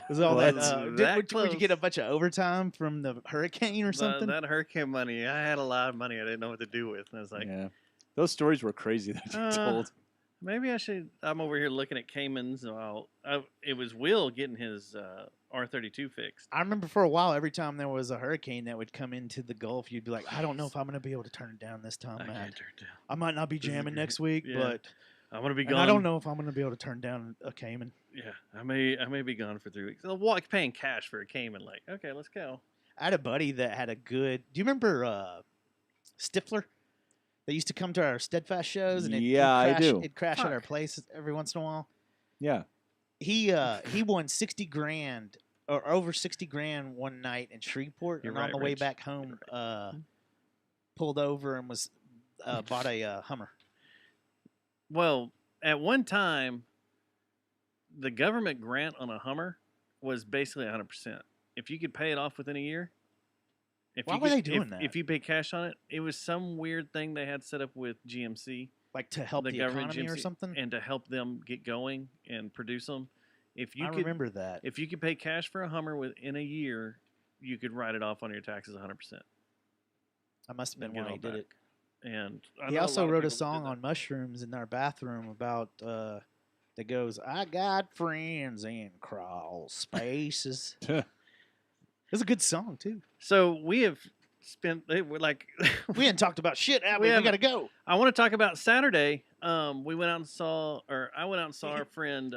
Was all Well, that? that's Would that you close. get a bunch of overtime from the hurricane or something? That hurricane money. I had a lot of money I didn't know what to do with. And I was like, Yeah, those stories were crazy that you told. maybe I should. I'm over here looking at Caymans. It was Will getting his R32 fixed. I remember for a while, every time there was a hurricane that would come into the Gulf, you'd be like, I don't know if I'm going to be able to turn it down this time, I man. can't turn it down. I might not be This is jamming great. next week, Yeah. but I'm gonna be and gone. I don't know if I'm going to be able to turn down a Cayman. Yeah, I may be gone for 3 weeks. Well, paying cash for a Cayman, like, okay, let's go. I had a buddy that had a good. Do you remember Stifler? They used to come to our Steadfast shows, and Yeah, I do. It'd crash at our place every once in a while. Yeah, He won 60 grand or over 60 grand one night in Shreveport, You're and on right, the way Rich. back home, pulled over and was bought a Hummer. Well, at one time, the government grant on a Hummer was basically 100%. If you could pay it off within a year, Why were they doing that? If you pay cash on it, it was some weird thing they had set up with GMC, Like to help the government economy or GMC, something. and to help them get going and produce them. If you I could remember that. If you could pay cash for a Hummer within a year, you could write it off on your taxes 100%. I must have been and get when it he all did it. back. And I He know also lot of wrote a people that song did that. on mushrooms in our bathroom about that goes, "I got friends in crawl spaces." It's a good song too. So we have spent we're like We hadn't talked about shit. Have we haven't. got to go. I want to talk about Saturday. We went out and saw, or I went out and saw our friend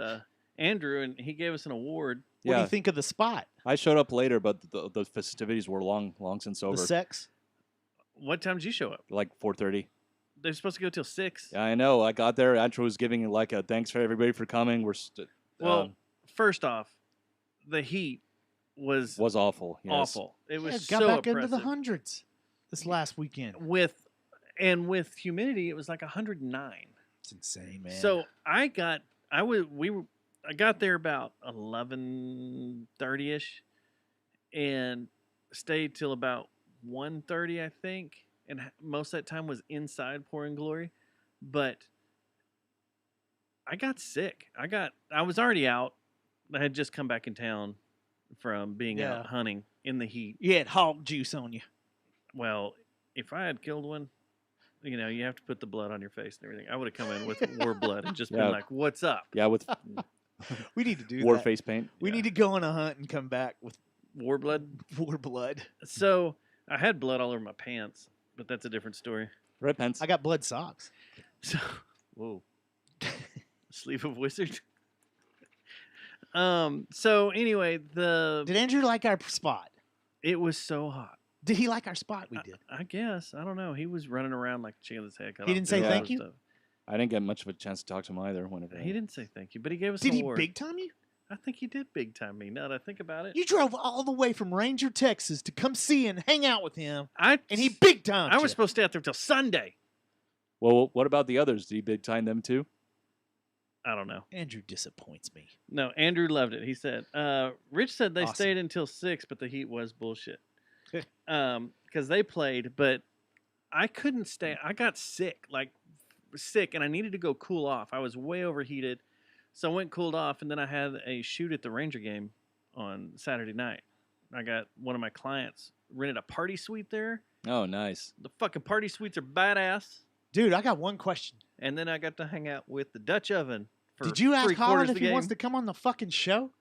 Andrew, and he gave us an award. What do Yeah. you think of the spot? I showed up later, but the festivities were long since over. The sex? What time did you show up? Like 4:30. They're supposed to go till 6. Yeah, I know. I got there. Andrew was giving like a thanks for everybody for coming. Well, first off, the heat was awful. Yes. awful. It was Yeah, got so back oppressive. into the hundreds this last weekend. With and with humidity, it was like 109. It's insane, man. So I got there about 11:30 ish, and stayed till about 1:30, I think. And most of that time was inside pouring glory, but I got sick. I was already out. I had just come back in town from being Yeah. out hunting in the heat. You had hog juice on you. Well, if I had killed one, you have to put the blood on your face and everything. I would have come in with war blood and just Yeah. been like, "What's up?" Yeah, with We need to do war that. face paint. We need to go on a hunt and come back with War blood. war blood. So I had blood all over my pants, but that's a different story. Red pants. I got blood socks. So, whoa, sleeve of wizard. So anyway, Did Andrew like our spot? it was so hot. Did he like our spot? We did. I guess I don't know. He was running around like a chicken with his head cut He off, didn't doing say all thank that you? stuff. I didn't get much of a chance to talk to him either. Whenever He didn't say thank you, but he gave us Did an he award. big time you? I think he did big time me. Now that I think about it, You drove all the way from Ranger, Texas to come see and hang out with him, and he big time. I was supposed to stay out there till Sunday. Well, what about the others? Did he big time them too? I don't know. Andrew disappoints me. No, Andrew loved it. He said, Rich said they Awesome. stayed until 6, but the heat was bullshit. Because they played, but I couldn't stay. I got sick, and I needed to go cool off. I was way overheated. So I went cooled off, and then I had a shoot at the Ranger game on Saturday night. I got one of my clients rented a party suite there. Oh, nice. The fucking party suites are badass. Dude, I got one question. And then I got to hang out with the Dutch oven for Did you ask 3/4 Holland of if the he wants game. to come on the fucking show?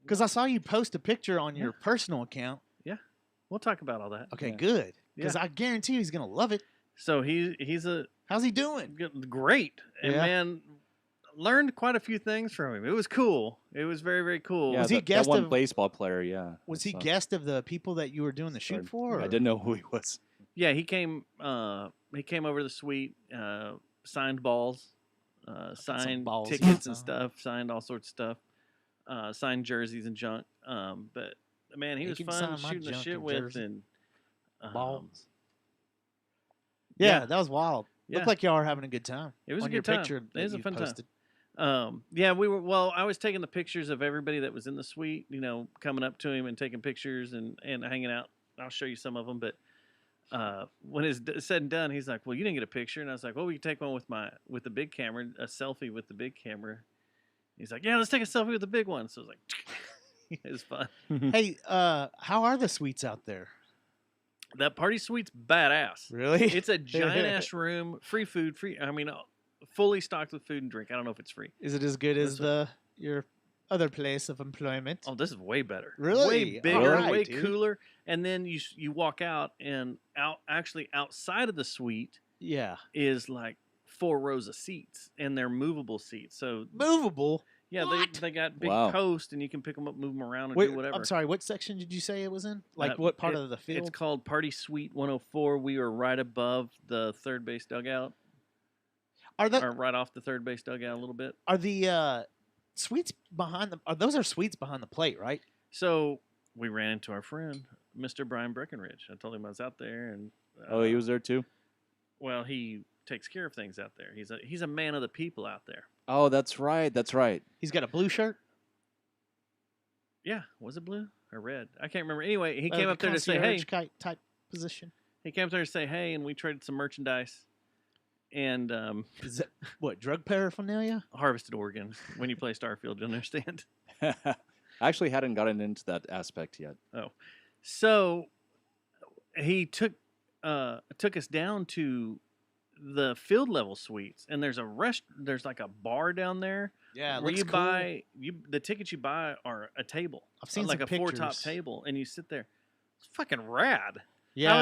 Because I saw you post a picture on your personal account. We'll talk about all that. Okay, Yeah. good. Because Yeah. I guarantee you he's going to love it. So he's a How's he doing? great, and Yeah. man, learned quite a few things from him. It was cool. It was very, very cool. Yeah, Was he that guest one of- baseball player? Yeah. Was I he saw. guest of the people that you were doing the shoot for? I or- didn't know who he was. Yeah, he came. He came over to the suite, signed balls, signed balls, tickets and huh? stuff, signed all sorts of stuff, signed jerseys and junk. But man, he He was can fun sign my shooting the junk shit and with, jersey. and Balls. Yeah, yeah. that was wild. Yeah. Looked like y'all were having a good time. It was on a your good time. picture It that was a you fun time. posted. Yeah, we were. Well, I was taking the pictures of everybody that was in the suite. Coming up to him and taking pictures and hanging out. I'll show you some of them. But when it's said and done, he's like, "Well, you didn't get a picture," and I was like, "Well, we can take one with the big camera, a selfie with the big camera." He's like, "Yeah, let's take a selfie with the big one." So I was like, "It was fun." Hey, how are the suites out there? That party suite's badass. Really? It's a giant ass room, free food, fully stocked with food and drink. I don't know if it's free. Is it as good as your other place of employment? Oh, this is way better. Really? Way bigger, Alright, way dude. cooler. And then you walk out, and outside of the suite Yeah. is like 4 rows of seats, and they're movable seats. So Movable. yeah, What? they got big Wow. posts, and you can pick them up, move them around, and Wait, do whatever. I'm sorry. What section did you say it was in? Like Uh, what part of the field? It's called Party Suite 104. We are right above the third base dugout, Are or right off the third base dugout a little bit. the suites behind the? Those are suites behind the plate, right? So we ran into our friend, Mr. Brian Breckenridge. I told him I was out there, and Oh, he was there too. well, he takes care of things out there. He's a man of the people out there. Oh, that's right. That's right. He's got a blue shirt. Yeah, was it blue or red? I can't remember. Anyway, he came the up there to say hey. concierge type position. He came up there to say hey, and we traded some merchandise and Is that what drug paraphernalia? harvested organs. When you play Starfield, you'll understand. I actually hadn't gotten into that aspect yet. So he took us down to the field level suites, and there's like a bar down there Yeah, where you buy the tickets you buy are a table. I've seen like some a 4-top pictures. table, and you sit there. It's fucking rad. Yeah,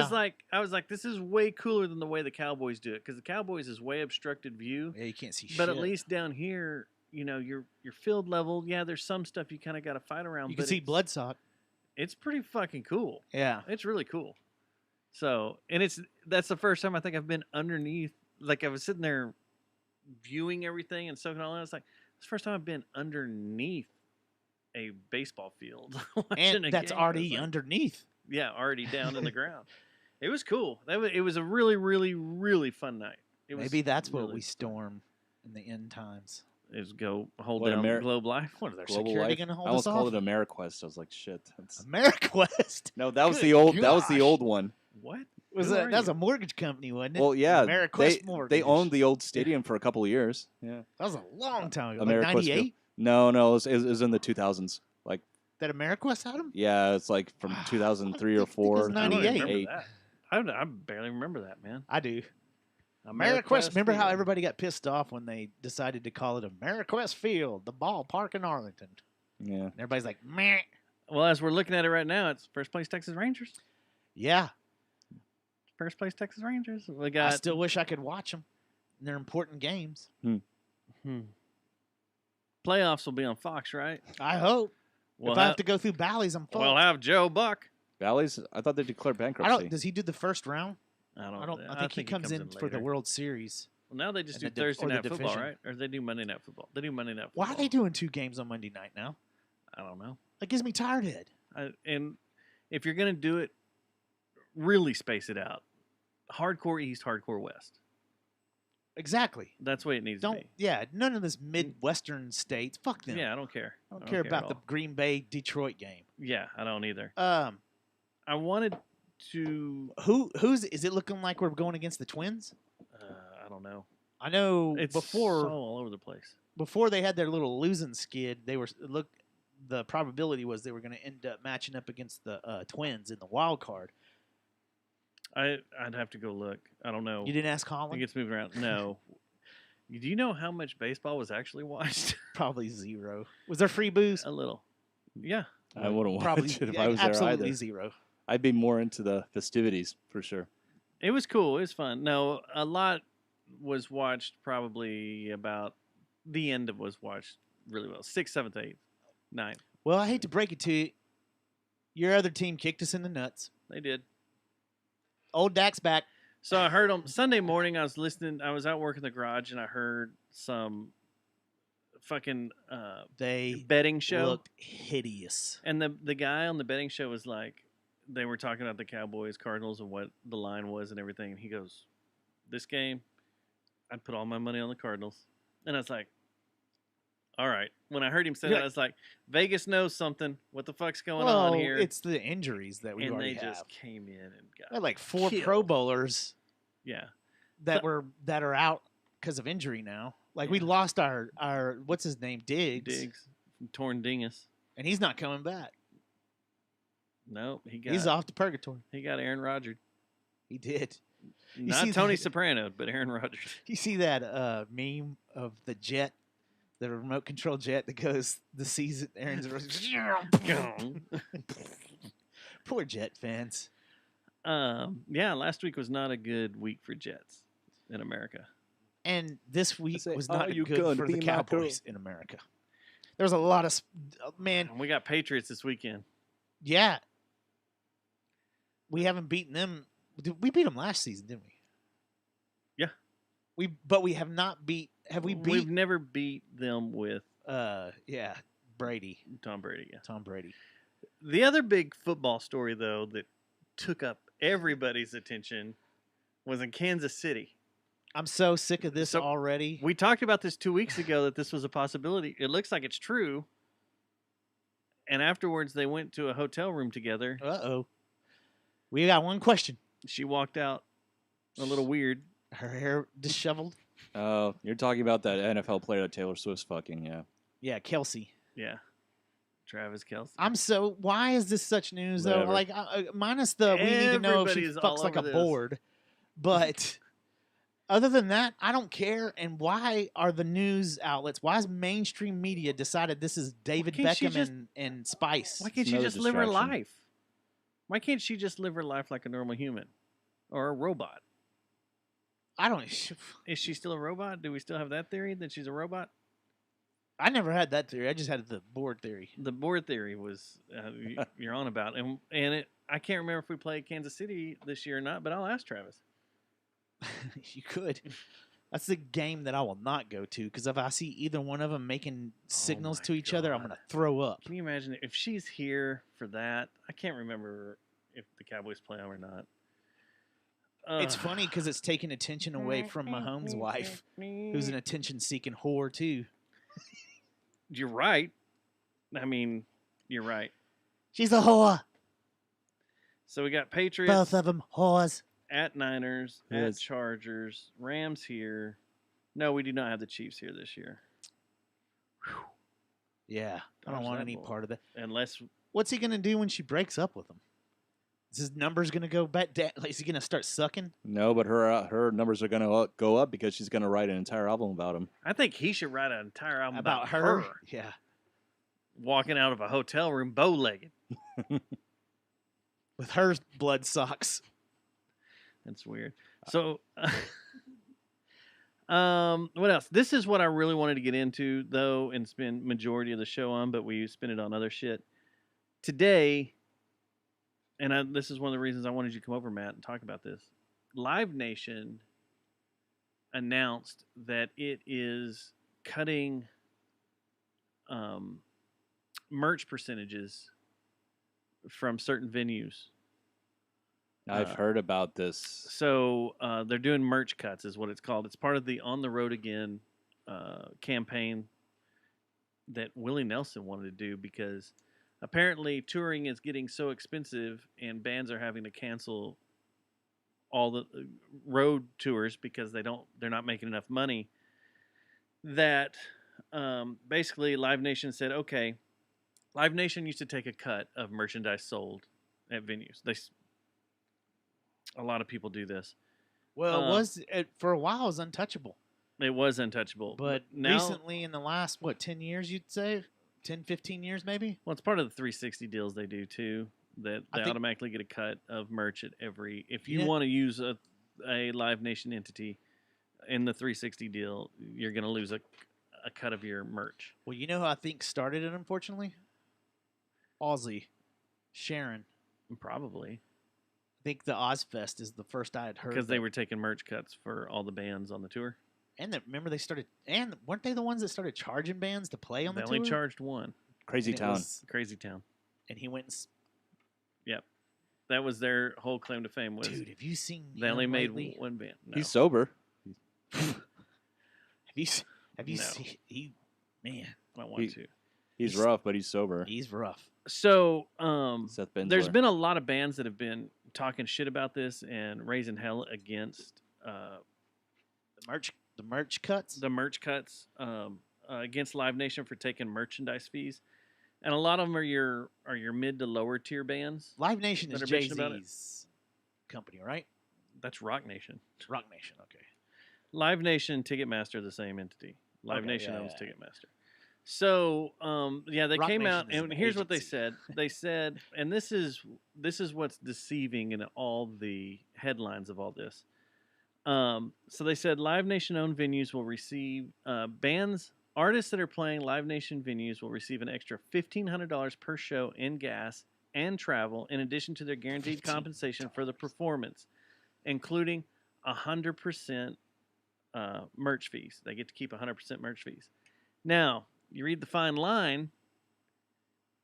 I was like, this is way cooler than the way the Cowboys do it, because the Cowboys is way obstructed view. Yeah, you can't see shit. But at least down here, your field level, yeah, there's some stuff you kind of got to fight around. you can but see it's- bloodsock. It's pretty fucking cool. Yeah, It's really cool. So, and that's the first time I think I've been underneath. Like I was sitting there viewing everything and soaking all in. It's like it's the first time I've been underneath a baseball field. watching and a that's game. already It's like- underneath. Yeah, already down in the ground. It was cool. It was a really, really, really fun night. Maybe that's what really we fun. storm in the end times. Is go hold What, down Ameri- Globe Life. What are their Global security Life. going to I hold almost us called off? it AmeriQuest. I was like, shit. That's... AmeriQuest. No, that was Good the old. That was the gosh. old one. What? Was Who that? are That was you? a mortgage company, wasn't it? Well, yeah, AmeriQuest Mortgage. they owned the old stadium for a couple of years. Yeah, That was a long time ago. AmeriQuest Like 98? Field. No, it was in the 2000s. Like, That AmeriQuest had them? yeah, it's like from 2003 or I think it was 4. I don't even 98. remember 8. that. I barely remember that, man. I do. AmeriQuest. AmeriQuest Remember how Field. everybody got pissed off when they decided to call it AmeriQuest Field, the ballpark in Arlington? Yeah, And everybody's like, meh. Well, as we're looking at it right now, it's first place Texas Rangers. Yeah. First place Texas Rangers. We I got. still wish I could watch them. They're important games. Playoffs will be on Fox, right? I hope. We'll if I have to go through Bally's, I'm fucked. We'll have Joe Buck. Bally's. I thought they declared I bankruptcy. don't. Does he do the first round? I think he comes in for the later. World Series. Well, now they just do and the Thursday or the night football, division. right? Or they do Monday night football. They do Monday night football. Why are they doing 2 games on Monday night now? I don't know. That gives me tired head. And if you're gonna do it, really space it out. Hardcore East, hardcore West. Exactly. That's the way it needs to Don't. be. Yeah. None of this Midwestern states. Fuck them. Yeah, I don't care. I don't care about at the all. Green Bay Detroit game. Yeah, I don't either. I wanted to. Who's is it looking like we're going against the Twins? I don't know. I know It's before so all over the place. before they had their little losing skid, they were the probability was they were going to end up matching up against the Twins in the wild card. I'd have to go look. I don't know. You didn't ask It Colin? gets moved around. No. Do you know how much baseball was actually watched? Probably 0. Was there free booze? A little. Yeah. I wouldn't watch Probably it if yeah, I was there absolutely either. 0. I'd be more into the festivities for sure. It was cool. It was fun. No, a lot was watched probably about the end of was watched really well. 6th, 7th, 8th, 9th. Well, I hate to break it to you. Your other team kicked us in the nuts. They did. Old Dak's back. So I heard on Sunday morning, I was listening. I was out working the garage, and I heard some fucking They betting show. looked hideous. And the guy on the betting show was like, they were talking about the Cowboys, Cardinals, and what the line was and everything. And he goes, this game, I'd put all my money on the Cardinals. And I was like, all right. When I heard him say You're that, I was like, Vegas knows something. What the fuck's going well, on here? it's the injuries that we and already they have. just came in and We got had like 4 killed. Pro Bowlers Yeah. that are out because of injury now. Like we Yeah. lost our what's his name Diggs. Torn dingus. and he's not coming back. Nope. He's off to purgatory. He got Aaron Rodgers. He did. Not see Tony the- Soprano, but Aaron Rodgers. You see that meme of the jet, the remote control jet that goes the season? Aaron's poor Jet fans. Yeah, last week was not a good week for Jets in America. And this week say, was "Are not you good gonna for be the my Cowboys in America. There's a lot of man. And we got Patriots this weekend. Yeah, we haven't beaten them. We beat them last season, didn't we? Yeah. But we have not beat. Have we beat? We've never beat them with Yeah, Brady, Tom Brady. Yeah. Tom Brady. The other big football story, though, that took up everybody's attention was in Kansas City. I'm so sick of this So, already. We talked about this 2 weeks ago that this was a possibility. It looks like it's true. And afterwards, they went to a hotel room together. Uh-oh. We got one question. She walked out a little weird. Her hair disheveled. Oh, you're talking about that NFL player that Taylor Swift's fucking, yeah. Yeah, Kelsey. Yeah. Travis Kelce. Why is this such news, though? Whatever. Like, minus the we need to know if she Everybody's all fucks like a over this. board. But other than that, I don't care. And why are the news outlets, why has mainstream media decided this is David can't she Beckham just- and Spice? Why can't she another just live her distraction. life? Why can't she just live her life like a normal human or a robot? I don't. Is she still a robot? Do we still have that theory that she's a robot? I never had that theory. I just had the board theory. The board theory was you're on about, and I can't remember if we played Kansas City this year or not, but I'll ask Travis. You could. That's the game that I will not go to because if I see either one of them making signals my to each other, I'm God. going to throw up. Can you imagine if she's here for that? I can't remember if the Cowboys play them or not. It's funny because it's taking attention away from Mahomes' wife, who's an attention-seeking whore too. You're right. I mean, you're right. She's a whore. So we got Patriots. Both of them whores. At Niners, Who at is- Chargers, Rams here. No, we do not have the Chiefs here this year. Yeah, I don't Dodge want that any bullet. part of that. Unless What's he gonna do when she breaks up with him? Is his numbers gonna go back down? Like, is he gonna start sucking? No, but her numbers are going to go up because she's going to write an entire album about him. I think he should write an entire album About her? Yeah. walking out of a hotel room bow-legged. With her blood socks. That's weird. So, what else? This is what I really wanted to get into, though, and spend majority of the show on, but we spend it on other shit. Today, and this is one of the reasons I wanted you to come over, Matt, and talk about this. Live Nation announced that it is cutting merch percentages from certain venues. I've heard about this. So they're doing merch cuts, is what it's called. It's part of the On the Road Again campaign that Willie Nelson wanted to do because apparently touring is getting so expensive and bands are having to cancel all the road tours because they're not making enough money. That basically Live Nation said, okay, Live Nation used to take a cut of merchandise sold at venues. A lot of people do this. Well, for a while it was untouchable. It was untouchable. But now, recently, in the last, 10 years, you'd say? 10, 15 years, maybe? well, it's part of the 360 deals they do, too, that I they think- automatically get a cut of merch at every... If you Yeah. want to use a Live Nation entity in the 360 deal, you're going to lose a cut of your merch. Well, you know who I think started it, unfortunately? Aussie. Sharon. Probably. I think the Ozfest is the first I had heard. Because they that- were taking merch cuts for all the bands on the tour. And remember they started, and weren't they the ones that started charging bands to play on They the only tour? charged one. Crazy And it Town. was- Crazy Town. and he went, Yep. That was their whole claim to fame was dude, have you seen they only him made lately? one band. No. He's sober. Have you No. seen, man, I want to. He's rough, but he's sober. he's rough. So, Seth Bensler. there's been a lot of bands that have been talking shit about this and raising hell against The merch cuts? the merch cuts, against Live Nation for taking merchandise fees, and a lot of them are your mid to lower tier bands. Live Nation that is are bitching about it. Jay-Z's company, right? That's Rock Nation. Rock Nation, okay. Live Nation, Ticketmaster, are the same entity. Live Okay, Nation yeah, owns yeah. Ticketmaster. So, they Rock came Nation out, is and an here's what they agency. said. They said, and this is what's deceiving in all the headlines of all this. So they said Live Nation owned venues will receive artists that are playing Live Nation venues will receive an extra $1,500 per show in gas and travel, in addition to their guaranteed compensation for the performance, including 100% merch fees. They get to keep 100% merch fees. Now, you read the fine line,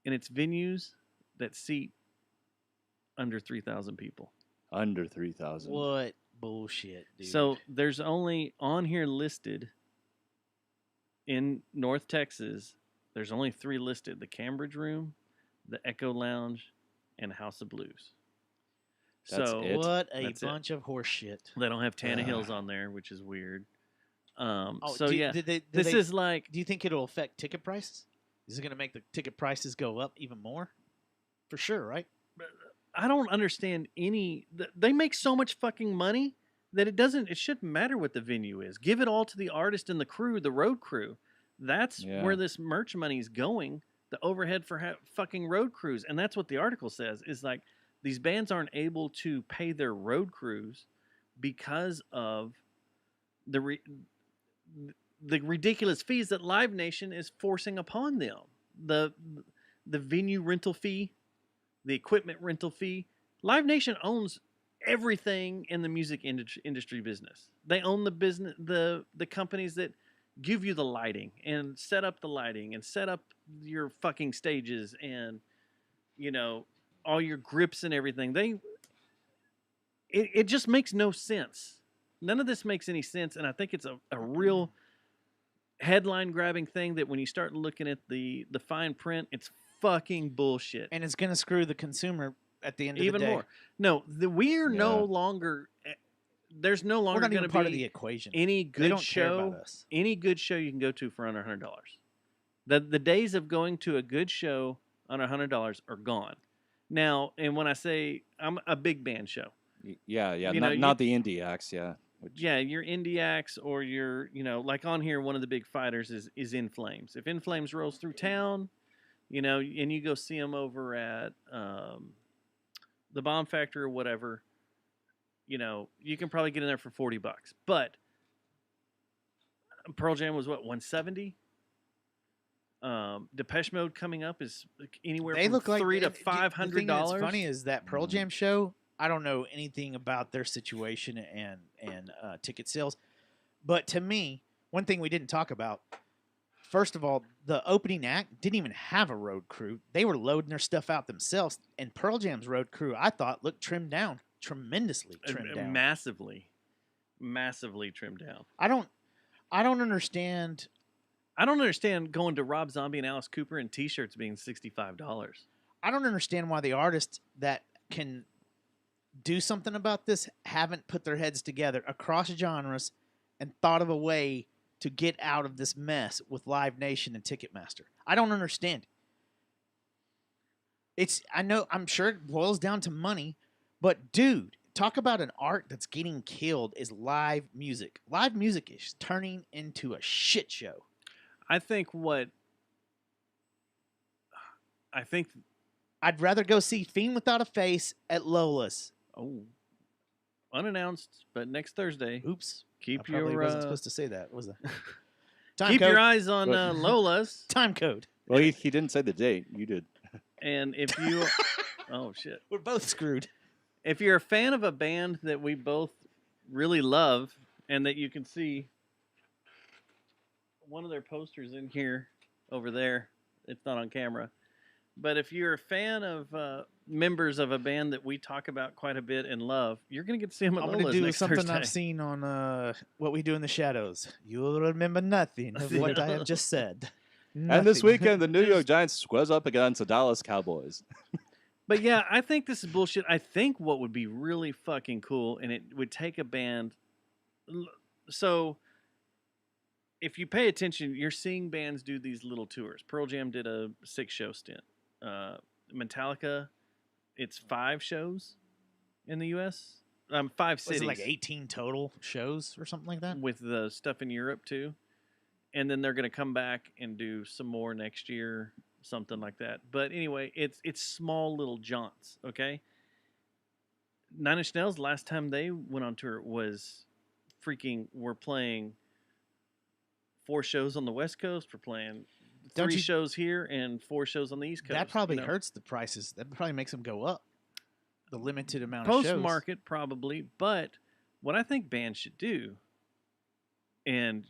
and it's venues that seat under 3,000 people. Under 3,000. What bullshit, dude. So there's only on here listed in North Texas, there's only 3 listed: the Cambridge Room, the Echo Lounge, and House of Blues. That's So it? what a That's it. bunch of horse shit. They don't have Tana Hills on there, which is weird. Oh, Yeah, did this is like, Do you think it'll affect ticket prices? Is it going to make the ticket prices go up even more? For sure, right? I don't understand they make so much fucking money that it shouldn't matter what the venue is. Give it all to the artist and the crew, the road crew. That's Yeah. where this merch money is going. The overhead for fucking road crews. And that's what the article says, is like these bands aren't able to pay their road crews because of the ridiculous fees that Live Nation is forcing upon them. The venue rental fee, the equipment rental fee. Live Nation owns everything in the music industry business. They own the business, the companies that give you the lighting and set up the lighting and set up your fucking stages and all your grips and everything. it just makes no sense. None of this makes any sense, and I think it's a real headline grabbing thing that when you start looking at the fine print, it's fucking bullshit. And it's going to screw the consumer at the end of Even the day. more. No, we're no Yeah. longer. There's no We're longer not going even to part of be the equation. any They good don't care show. about us. Any good show you can go to for under $100. The days of going to a good show on $100 are gone. Now, and when I say I'm a big band show, Yeah, You know, not the indie acts. Yeah, yeah, your indie acts or your, like on here, one of the big fighters is In Flames. If In Flames rolls through town, and you go see them over at the Bomb Factory or whatever, you can probably get in there for $40. But Pearl Jam was what, 170? Depeche Mode coming up is anywhere They from look like $300 to The thing $500. that's funny is that Pearl Jam show. I don't know anything about their situation and ticket sales, but to me, one thing we didn't talk about. First of all, the opening act didn't even have a road crew. They were loading their stuff out themselves. And Pearl Jam's road crew, I thought, looked trimmed down, tremendously trimmed down. Massively trimmed down. I don't understand. I don't understand going to Rob Zombie and Alice Cooper in T-shirts being $65. I don't understand why the artists that can do something about this haven't put their heads together across genres and thought of a way to get out of this mess with Live Nation and Ticketmaster. I don't understand it. I'm sure it boils down to money, but dude, talk about an art that's getting killed is live music. Live music is turning into a shit show. I think I'd rather go see Fiend Without a Face at Lola's. Oh, unannounced, but next Thursday. Oops. Keep I probably your wasn't supposed to say that, was I? keep your eyes on Lola's. Time code. Well, he didn't say the date. You did. And if you, oh shit, We're both screwed. if you're a fan of a band that we both really love, and that you can see one of their posters in here, over there, it's not on camera. But if you're a fan of members of a band that we talk about quite a bit and love, you're going to get to see them at I'm Lola's going to do next something Thursday. I've seen on What We Do in the Shadows. You'll remember nothing of what I have just said. And this Nothing. weekend, the New York Giants squares up against the Dallas Cowboys. But yeah, I think this is bullshit. I think what would be really fucking cool, and it would take a band. So, if you pay attention, you're seeing bands do these little tours. Pearl Jam did a 6-show stint. Metallica, it's 5 shows in the U.S. 5 Was cities. it like 18 total shows or something like that? with the stuff in Europe too. And then they're going to come back and do some more next year, something like that. But anyway, it's small little jaunts, okay? Nine Inch Nails, last time they went on tour was we're playing 4 shows on the West Coast. We're playing 3 shows here and 4 shows on the East Coast. That probably hurts the prices. That probably makes them go up. The limited amount of shows. Post-market, probably. But what I think bands should do, and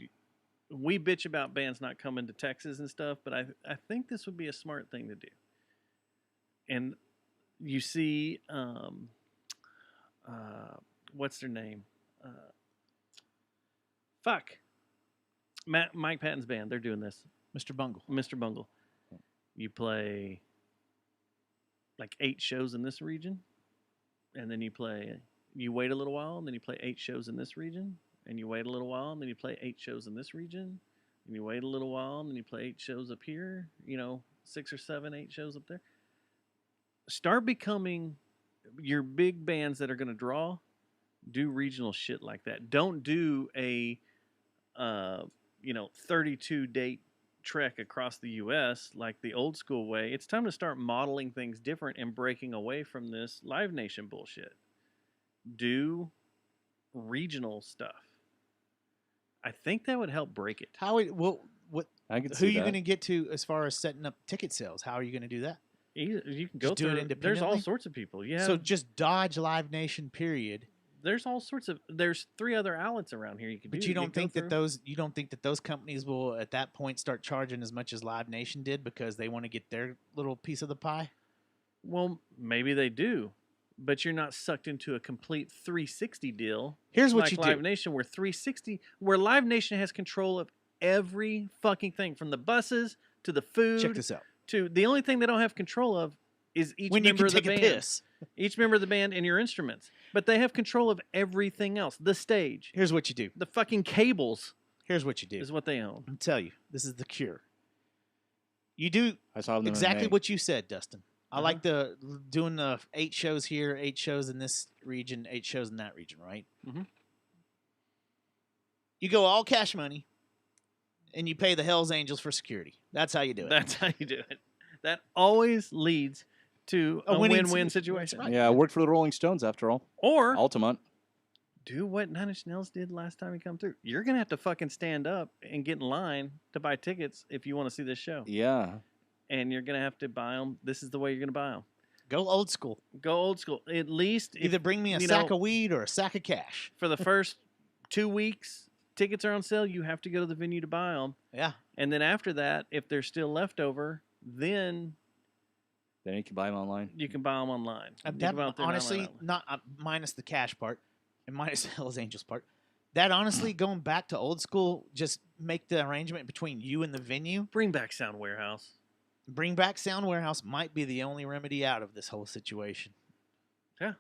we bitch about bands not coming to Texas and stuff, but I think this would be a smart thing to do. And you see, what's their name? Mike Patton's band. They're doing this. Mr. Bungle. Mr. Bungle. You play like 8 shows in this region, and then you wait a little while, and then you play 8 shows in this region, and you wait a little while, and then you play 8 shows in this region, and you wait a little while, and then you play 8 shows up here, 6 or 7, 8 shows up there. Start becoming your big bands that are going to draw. Do regional shit like that. Don't do a 32 date trek across the U.S. like the old school way. It's time to start modeling things different and breaking away from this Live Nation bullshit. Do regional stuff. I think that would help break it. What I can who see are you that. going to get to as far as setting up ticket sales? How are you going to do that? You can go Just do it through. There's all independently? sorts of people. Yeah. So just dodge Live Nation, period. There's all sorts of. There's 3 other outlets around here you can do. But you don't think that those companies will at that point start charging as much as Live Nation did because they want to get their little piece of the pie? Well, maybe they do. but you're not sucked into a complete 360 deal. Here's what like you Live do. Nation, where Live Nation has control of every fucking thing, from the buses to the food. Check this out. To the only thing they don't have control of is each When you member can of the take a band. piss. Each member of the band and your instruments. But they have control of everything else. The stage. Here's what you do. The fucking cables Here's what you do. is what they own. I'll tell you. This is the cure. You do I saw them exactly in May. what you said, Dustin. I Uh-huh. like doing the 8 shows here, 8 shows in this region, 8 shows in that region, right? Mhm. You go all cash money, and you pay the Hell's Angels for security. That's how you do it. That's how you do it. That always leads to a winning win-win situation. situation. Right. Yeah, I worked for the Rolling Stones after all. Or Altamont. do what Nine Inch Nails did last time he come through. You're going to have to fucking stand up and get in line to buy tickets if you want to see this show. Yeah. And you're going to have to buy them. This is the way you're going to buy them. Go old school. Go old school. At least if, Either bring me a you sack know, of weed or a sack of cash. for the first 2 weeks, tickets are on sale. You have to go to the venue to buy them. Yeah. And then after that, if they're still left over, then Then you can buy them online. you can buy them online. You That, can buy 'em through an honestly, online outlet. not minus the cash part and minus the Hell's Angels part. That honestly, going back to old school, just make the arrangement between you and the venue. Bring back Sound Warehouse. Bring back Sound Warehouse might be the only remedy out of this whole situation. Yeah.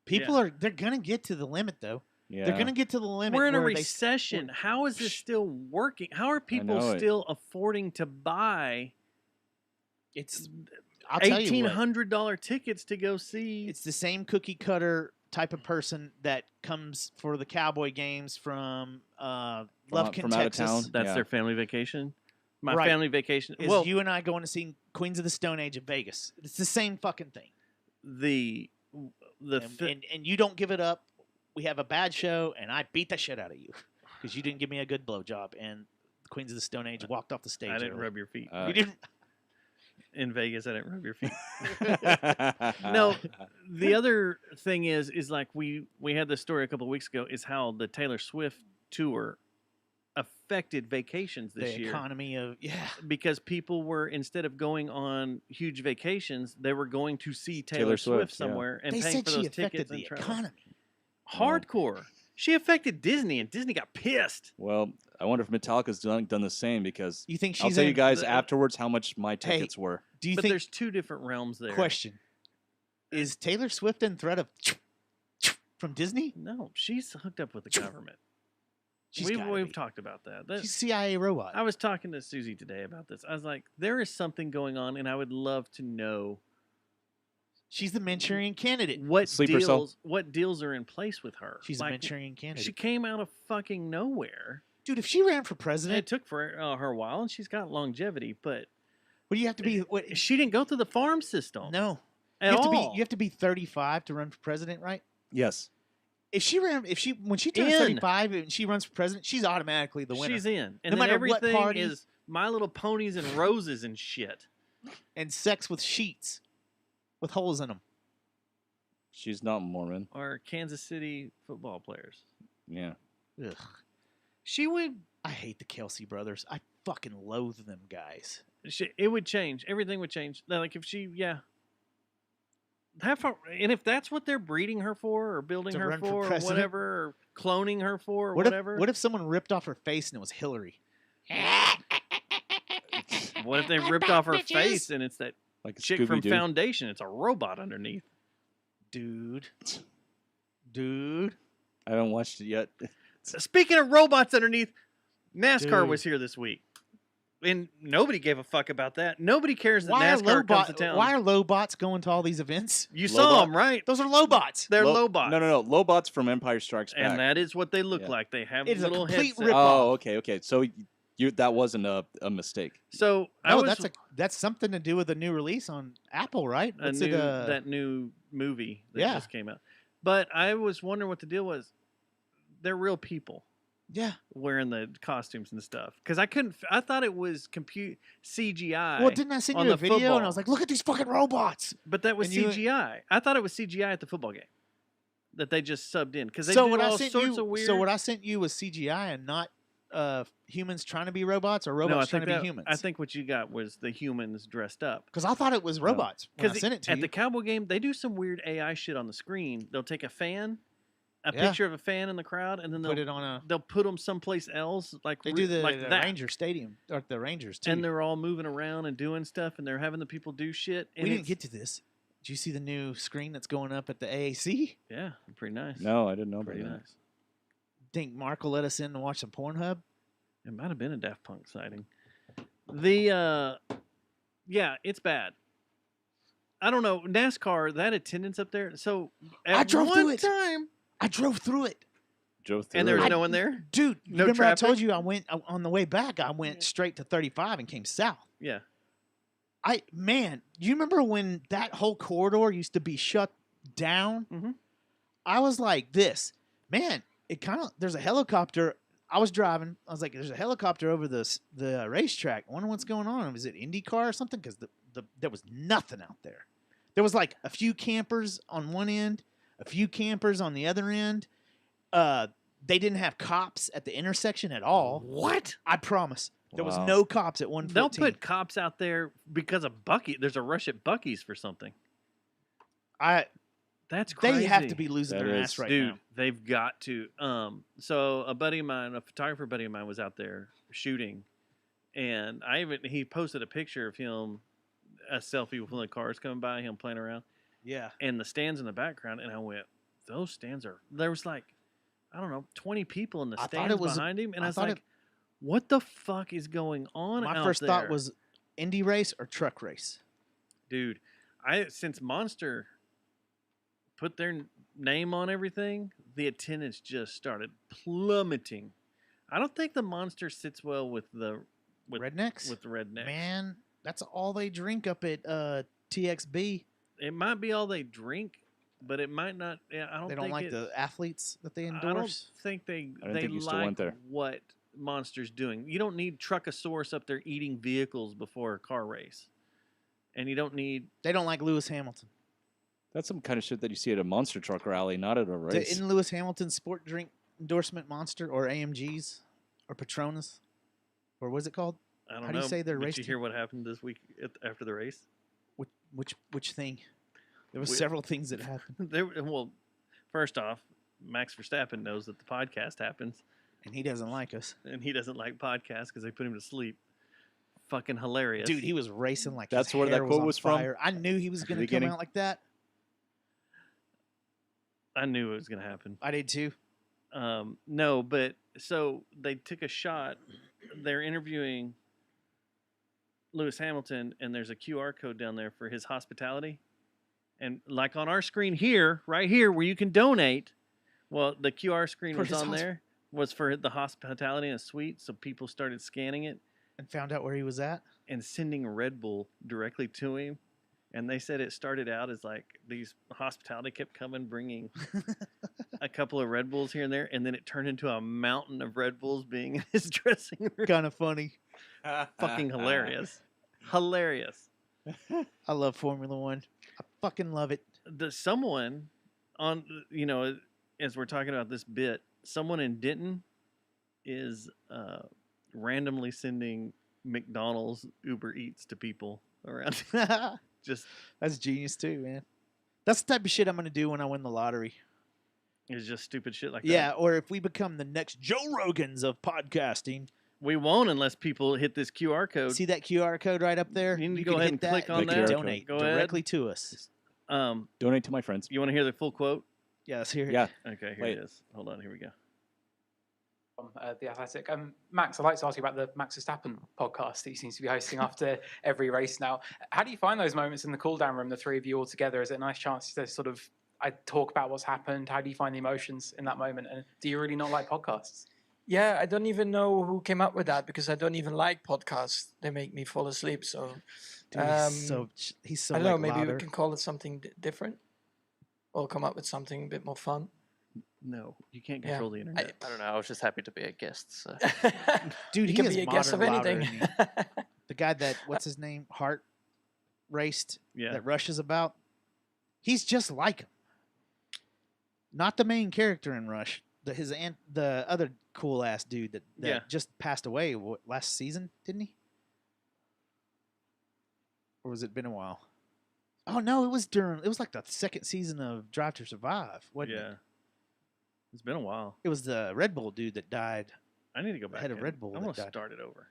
People they're gonna get to the limit though. Yeah. They're gonna get to the limit. We're in a where they- recession. How is this still working? How are people know it. still affording to buy It's I'll tell you what, $1,800 tickets to go see? it's the same cookie cutter type of person that comes for the Cowboy games from Lufkin, from out of Texas. town. That's Yeah. their family vacation. My Right. family vacation. Is Well, you and I going to see Queens of the Stone Age in Vegas. It's the same fucking thing. the And you don't give it up. We have a bad show, and I beat the shit out of you because you didn't give me a good blowjob. And the Queens of the Stone Age walked off the stage. I didn't early. rub your feet. You didn't. In Vegas, I didn't rub your feet. No, the other thing is like we had this story a couple of weeks ago, is how the Taylor Swift tour affected vacations this The year. economy of Because people were, instead of going on huge vacations, they were going to see Taylor, Taylor Swift Swift, yeah. somewhere and They paying said for she those affected tickets the and travel. economy. Hardcore. She affected Disney, and Disney got pissed. Well, I wonder if Metallica's done the same, because You think I'll she's tell you in- guys the- afterwards how much my Hey, tickets were. Do you But think? there's two different realms there. Question: is Taylor Swift in threat of from Disney? No, she's hooked up with the government. She's gotta We've be. talked about that. She's a CIA robot. I was talking to Susie today about this. I was like, there is something going on, and I would love to know She's the Manchurian candidate. what Sleeper cell. deals are in place with her. She's a Like, Manchurian candidate. She came out of fucking nowhere. Dude, if she ran for And president, it took for her a while, and she's got longevity, but what do you have to be? What, she didn't go through the farm system. no, at you have all. to be. You have to be 35 to run for president, right? Yes. If she when she turns In. 35 and she runs for president, she's automatically the winner. She's in. And No then matter what everything party- is My Little Ponies and roses and shit. And sex with sheets with holes in them. She's not Mormon. Or Kansas City football players. Yeah. Ugh. She would. I hate the Kelsey brothers. I fucking loathe them guys. It would change. Everything would change. Like if she, have her, and if that's what they're breeding her for, or building To her run for for, or president? whatever, or cloning her for, or What whatever. if someone ripped off her face and it was Hillary? What if they ripped off her face and it's that Like a chick from Scooby-Doo. Foundation? It's a robot underneath. Dude. I haven't watched it yet. Speaking of robots underneath, NASCAR Dude. was here this week. And nobody gave a fuck about that. Nobody cares that Why are NASCAR comes to town. Why are Lobots going to all these events? You saw Lobot? them, right? Those are Lobots. They're Lo- Lobots. No. Lobots from Empire Strikes Back. And that is what they look Yeah. like. They have It is a little complete headsets. rip-off. Oh, okay. So that wasn't a mistake. So I No, was that's something to do with the new release on Apple, right? What's it? that new movie that Yeah. just came out. But I was wondering what the deal was. They're real people Yeah. wearing the costumes and stuff. Because I thought it was CGI. Well, didn't I send on you a the video football. and I was like, look at these fucking robots. But that was and you- CGI. I thought it was CGI at the football game that they just subbed in because they So do what I all sent sorts you, of weird. so what I sent you was CGI and not humans trying to be robots or No, I robots trying think to that, be humans? I think what you got was the humans dressed up. Because I thought it was robots when I Because sent it to at you. the cowboy game, they do some weird AI shit on the screen. They'll take a fan, a Yeah. picture of a fan in the crowd, and then Put it on a. they'll put them someplace else, like They do the, like the that. Ranger Stadium or the Rangers too. And they're all moving around and doing stuff, and they're having the people do shit. And we didn't get to this. Did you see the new screen that's going up at the AAC? Yeah, pretty nice. No, I didn't know about Pretty that. nice. Think Mark will let us in to watch some Pornhub? It might have been a Daft Punk sighting. The yeah, it's bad. I don't know NASCAR. That attendance up there. So at I drove through one it. time, I drove through it. Drove through and there was it. no one there. Dude, No remember traffic? I told you I went on the way back. I went straight to 35 and came south. Yeah, You remember when that whole corridor used to be shut down? Mhm. I was like this, man. It kind of there's a helicopter. I was driving. I was like, there's a helicopter over the racetrack. I wonder what's going on. Was it IndyCar or something? Because there was nothing out there. There was like a few campers on one end, a few campers on the other end. They didn't have cops at the intersection at all. What? I promise. There was Wow. no cops at 114. They'll put cops out there because of Bucky. There's a rush at Bucky's for something. That's crazy. They have to be losing That their is. ass right Dude, now. they've got to. So a buddy of mine, a photographer buddy of mine, was out there shooting, and he posted a picture of him, a selfie with one of the cars coming by, him playing around, Yeah. and the stands in the background, and I went, those stands are. There was like, I don't know, 20 people in the I thought stands it was- behind him, and I I was thought like, what the fuck is going on? My out first thought there? was Indy race or truck race. Dude, since Monster put their name on everything, the attendance just started plummeting. I don't think the Monster sits well with Rednecks? With the rednecks. Man, that's all they drink up at TXB. It might be all they drink, but it might not. Yeah, I don't. They don't think like the athletes that they I don't endorse. think they. I didn't they think you like still went there. what Monster's doing. You don't need Truckosaurus up there eating vehicles before a car race, and you don't need. They don't like Lewis Hamilton. That's some kind of shit that you see at a monster truck rally, not at a race. Isn't Lewis Hamilton's sport drink endorsement Monster or AMGs or Patronas? Or what's it called? I don't know. How do you say their Did race you team? hear what happened this week after the race? Which thing? There was Wh- several things that happened, Well, first off, Max Verstappen knows that the podcast happens, and he doesn't like us. and he doesn't like podcasts because they put him to sleep. Fucking hilarious, Dude, he was racing like That's his where that hair quote on was from? fire. I knew he was At the going to come beginning? out like that. I knew it was gonna happen. I did too. No, but so they took a shot. They're interviewing Lewis Hamilton, and there's a QR code down there for his hospitality. And like on our screen here, right here, where you can donate, well, the QR screen For was his on there, was for the hospitality in a suite. So people started scanning it And found out where he was at. and sending Red Bull directly to him. And they said it started out as like these hospitality kept coming, bringing a couple of Red Bulls here and there, and then it turned into a mountain of Red Bulls being in his dressing room. Kind of funny. Fucking hilarious. Hilarious. I love Formula One. I fucking love it. Someone on, as we're talking about this bit, someone in Denton is randomly sending McDonald's Uber Eats to people around. Just That's genius too, man. That's the type of shit I'm gonna do when I win the lottery. it's just stupid shit like Yeah, that. or if we become the next Joe Rogans of podcasting. We won't unless people hit this QR code. See that QR code right up there? You need to can go ahead hit and that click on and you that. can donate Go ahead. directly to us. Donate to my friends. You want to hear the full quote? Yeah, let's hear it. Yeah. Okay, here Wait. it is. Hold on, here we go. The Athletic. Max, I'd like to ask you about the Max Verstappen podcast that you seem to be hosting after every race now. How do you find those moments in the cool-down room, the three of you all together? Is it a nice chance to sort of talk about what's happened? How do you find the emotions in that moment? And do you really not like podcasts? Yeah, I don't even know who came up with that because I don't even like podcasts. They make me fall asleep. So Dude, he's so I don't know. like, Maybe louder. we can call it something different, or come up with something a bit more fun. No, you can't Yeah. control the internet. I don't know. I was just happy to be a guest. So. Dude, You he can is be a guest of modern louder, anything. isn't he? The guy that what's his name? Hart raced Yeah. that Rush is about. He's just like him. Not the main character in Rush. The other cool ass dude that Yeah. just passed away last season, didn't he? Or was it been a while? Oh no, it was like the second season of Drive to Survive, wasn't Yeah. it? It's been a while. It was the Red Bull dude that died. I need to go back. Head of and- Red Bull I that want to died. start it over.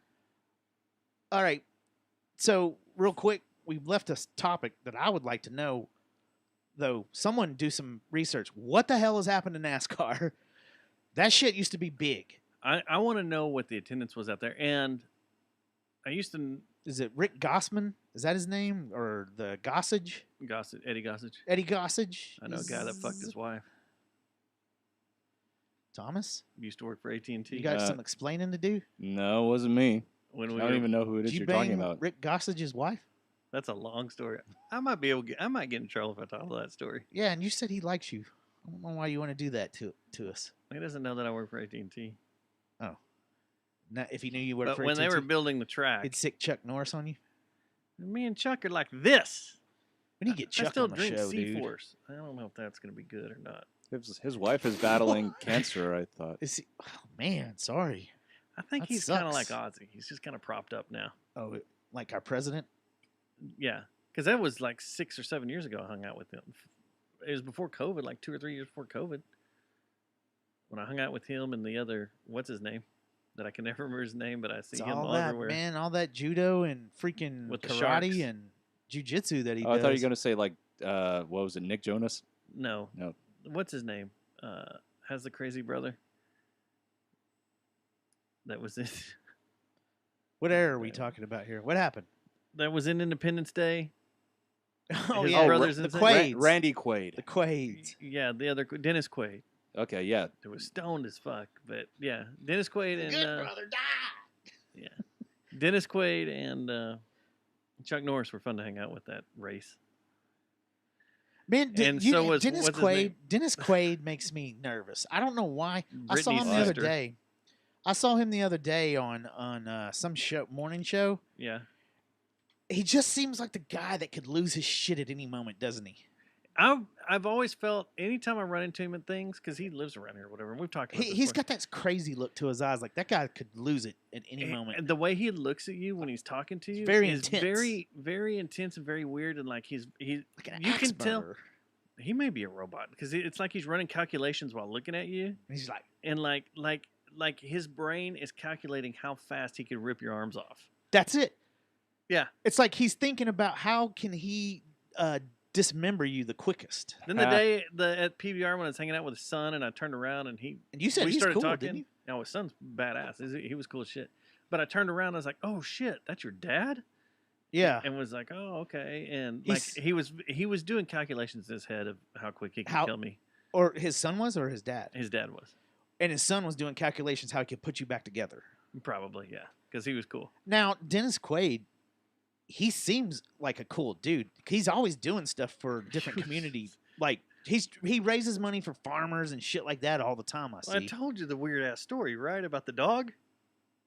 All right. So, real quick, we've left a topic that I would like to know, though. Someone do some research. What the hell has happened to NASCAR? That shit used to be big. I want to know what the attendance was out there. And I used to Is it Rick Gossman? Is that his name? Or the Gossage? Eddie Gossage. Eddie Gossage? I know a guy that fucked his wife. Thomas? Used to work for AT&T. You got some explaining to do? No, it wasn't me. When I we don't were- even know who it Did is you you're talking bang about. Rick Gossage's wife? That's a long story. I might be able. I might get in trouble if I tell that story. Yeah, and you said he likes you. I don't know why you want to do that to us. He doesn't know that I work for AT&T. Oh. Now, if he knew you worked But for when they were AT&T, building the track, he'd sick Chuck Norris on you? me and Chuck are like this. We need to get I Chuck still on the drink show, dude. C-Force. I don't know if that's going to be good or not. His wife is battling cancer, I thought. Is he, oh, man, sorry. I think That he's kind of like sucks. Ozzy. He's just kind of propped up now. Oh, like our president? Yeah, because that was like 6 or 7 years ago. I hung out with him. It was before COVID, like 2 or 3 years before COVID. When I hung out with him and the other, what's his name? That I can never remember his name, but I see It's him all that, everywhere. man, all that judo and freaking With the karate sharks. and jujitsu that he Oh, I does. thought you were going to say, like, what was it, Nick Jonas? No. No. What's his name? Has the crazy brother. That was it. What era are we talking about here? What happened? That was in Independence Day. Oh, His yeah, brothers the and Quaids. Randy Quaid. The Quaids. Yeah, the other Dennis Quaid. Okay, yeah. It was stoned as fuck, but yeah, Dennis Quaid and die. yeah, Dennis Quaid and Chuck Norris were fun to hang out with that race. Man, And so was- Dennis what's his Quaid. name? Dennis Quaid makes me nervous. I don't know why. I saw Britney's him the other sister. day. I saw him the other day on some show, morning show. Yeah, He just seems like the guy that could lose his shit at any moment, doesn't he? I've always felt anytime I run into him at things because he lives around here, or whatever. And we've talked about this He's before. got that crazy look to his eyes, like that guy could lose it at any moment. And the way he looks at you when he's talking to you very is intense. very, very intense and very weird. And like he, Like an you axe can tell murderer. he may be a robot because it's like he's running calculations while looking at you, And he's like, and like his brain is calculating how fast he could rip your arms off. that's it. Yeah. It's like he's thinking about how can he dismember you the quickest. Then the day at PBR when I was hanging out with his son and I turned around and And you said we he's started cool, talking. didn't you? No, his son's badass. He was cool as shit. But I turned around and I was like, "Oh shit, that's your dad?" Yeah. And was like, "Oh, okay." And like he was doing calculations in his head of how quick he could kill me. Or his son was, or his dad? His dad was. And his son was doing calculations how he could put you back together. Probably, yeah, because he was cool. Now, Dennis Quaid, he seems like a cool dude. He's always doing stuff for different communities. Like he raises money for farmers and shit like that all the time. I Well, I see. told you the weird ass story, right, about the dog.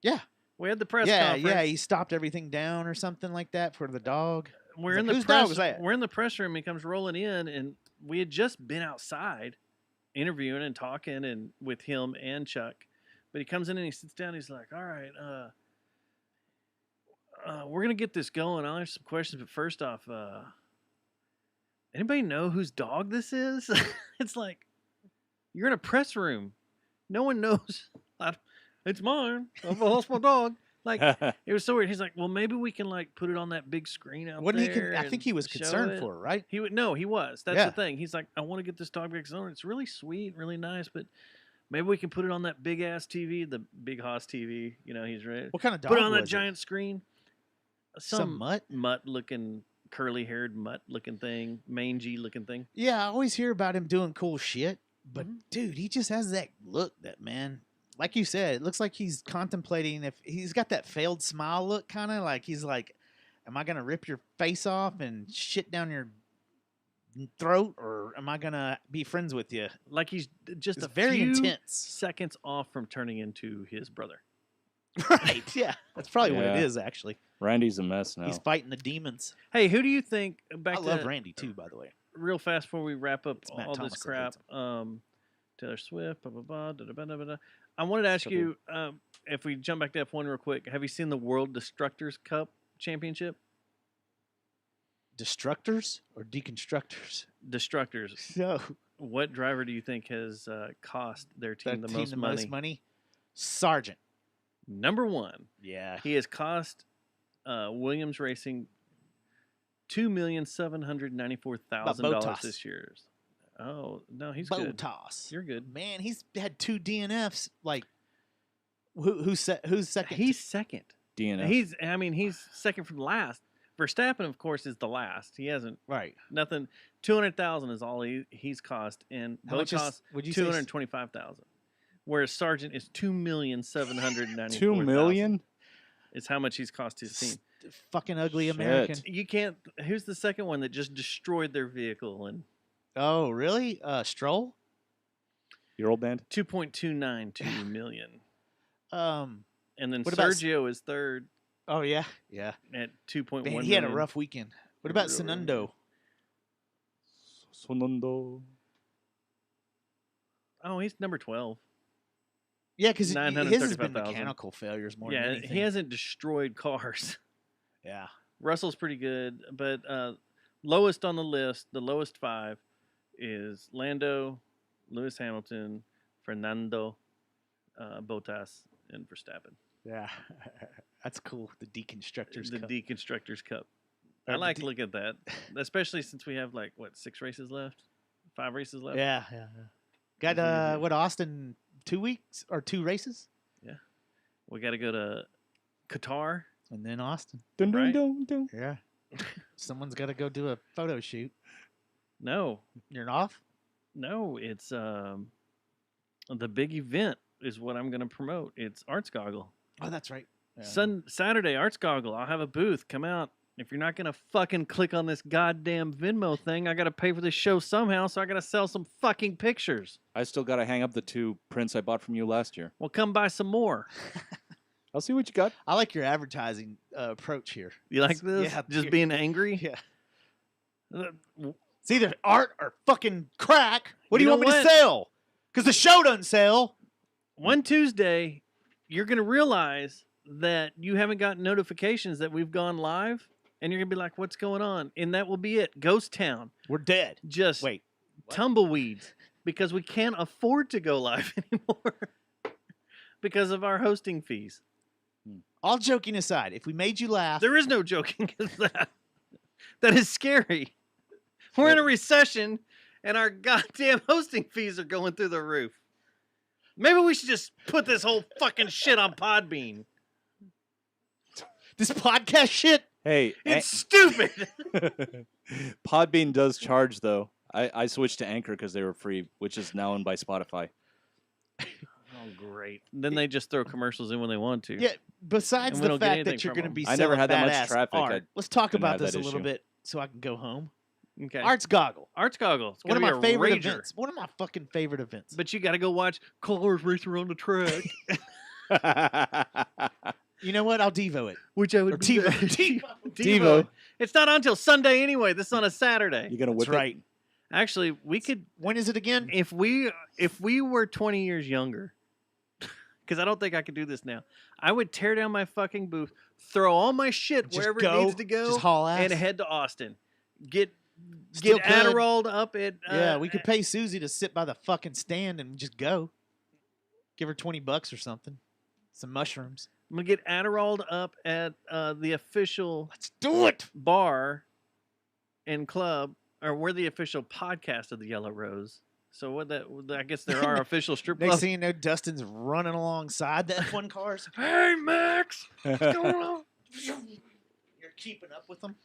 Yeah. We had the press Yeah, conference. yeah. He stopped everything down or something like that for the dog. We're He's in like, the whose press. dog was that? We're in the press room. He comes rolling in, and we had just been outside interviewing and talking and with him and Chuck. But he comes in and he sits down. He's like, "All right, we're gonna get this going. I'll answer some questions, but first off, anybody know whose dog this is?" It's like you're in a press room. No one knows. It's mine. I've lost my dog. Like it was so weird. He's like, "Well, maybe we can like put it on that big screen out Wasn't he? there." I think and he was show concerned it." for it, right? He would no, he was. That's Yeah. the thing. He's like, "I want to get this dog back on. It's really sweet, really nice, but maybe we can put it on that big ass TV, the big Haas TV." You know, he's ready. What kind of dog Put it on that was it? giant screen. Some mutt? mutt looking, curly haired mutt looking thing, mangy looking thing. Yeah, I always hear about him doing cool shit, but Mm-hmm. dude, he just has that look that, man, like you said, it looks like he's contemplating if he's got that failed smile look, kind of like he's like, am I going to rip your face off and shit down your throat, or am I going to be friends with you? Like he's just It's a very few intense. seconds off from turning into his brother. Right, yeah. That's probably what it Yeah. is, actually. Randy's a mess now. He's fighting the demons. Hey, who do you think? Back I to love Randy, too, by the way. real fast before we wrap up Matt all Thomas this that crap. hates Taylor Swift, blah blah blah, da, da, da, da, da. I wanted to ask So cool. you if we jump back to F1 real quick. Have you seen the World Destructors Cup Championship? Destructors or deconstructors? Destructors. No. What driver do you think has cost their team Their the team most the money? most money? Sargent. Number one. Yeah. He has cost Williams Racing $2,794,000 this year. Oh no, he's good. Botas. You're good. Man, he's had 2 DNFs. Like, who's second? He's second. DNF. He's second from last. Verstappen, of course, is the last. He hasn't right. Nothing. 200,000 is all he's cost, and How much is- Botas would you say- 225,000. Whereas Sargent is 2,794,000. 2 million? Is how much he's cost his team. Fucking ugly Shit. American. You can't. Who's the second one that just destroyed their vehicle and Oh, really? Stroll? Your old band? 2.292 million. Um, And then what about Sergio is third oh yeah, yeah. at 2.1 Man, million. he had a rough weekend. What about Sonundo? Sonundo. Oh, he's number 12. Yeah, because his has been 935,000. mechanical failures more than Yeah, anything. he hasn't destroyed cars. Yeah. Russell's pretty good, but lowest on the list, the lowest 5 is Lando, Lewis Hamilton, Fernando, Bottas, and Verstappen. Yeah. That's cool. The Deconstructors The Cup. Deconstructors Cup. Or I the like to look at that, especially since we have 6 races left, 5 races left. Yeah, yeah, yeah. Got what, Austin 2 weeks or 2 races? Yeah. We got to go to Qatar. And then Austin. Dun, dun, Right? dun, dun. Yeah. Someone's got to go do a photo shoot. No, You're off? no, it's the big event is what I'm going to promote. It's Arts Goggle. Oh, that's right. Yeah. Saturday, Arts Goggle. I'll have a booth. Come out. If you're not going to fucking click on this goddamn Venmo thing, I got to pay for this show somehow, so I got to sell some fucking pictures. I still got to hang up the 2 prints I bought from you last year. Well, come buy some more. I'll see what you got. I like your advertising approach here. You like this? Yeah. Just being angry? Yeah. Uh, It's either art or fucking crack. What do You you know want me to what? sell? Because the show doesn't sell. One Tuesday, you're going to realize that you haven't gotten notifications that we've gone live, and you're going to be like, what's going on? And that will be it. Ghost Town. We're dead. Just Wait. What? tumbleweeds because we can't afford to go live anymore because of our hosting fees. All joking aside, if we made you laugh, There is no joking as that. That is scary. We're in a recession, and our goddamn hosting fees are going through the roof. Maybe we should just put this whole fucking shit on Podbean. this podcast shit. Hey, It's stupid. Podbean does charge, though. I switched to Anchor because they were free, which is now owned by Spotify. Oh, great. Then they just throw commercials in when they want to. Yeah. Besides And we the don't get fact anything that you're from going to them. be I never selling had that much badass traffic. I art, let's talk didn't about have this that a little issue. bit so I can go home. Okay. Arts Goggle. Arts Goggle. It's One of gonna my be a favorite rager. events. One of my fucking favorite events. But you got to go watch cars racing around the track. You know what? I'll Devo it. Which I would Or be TiVo. Devo. Devo. It's not until Sunday anyway. This is on a Saturday. You gonna whip That's right. Actually, we could When is it again? if we were 20 years younger, because I don't think I could do this now. I would tear down my fucking booth, throw all my shit Just wherever go. it needs to go, Just haul ass. and head to Austin. Get Still get could. Adderalled up at Yeah, we could pay Susie to sit by the fucking stand and just go. Give her $20 or something. Some mushrooms. I'm gonna get Adderalled up at the official Let's do it. bar and club, or we're the official podcast of the Yellow Rose. So what that? I guess there are official strip Next clubs. thing you know, Dustin's running alongside the F1 cars. Hey Max, what's going on? You're keeping up with them.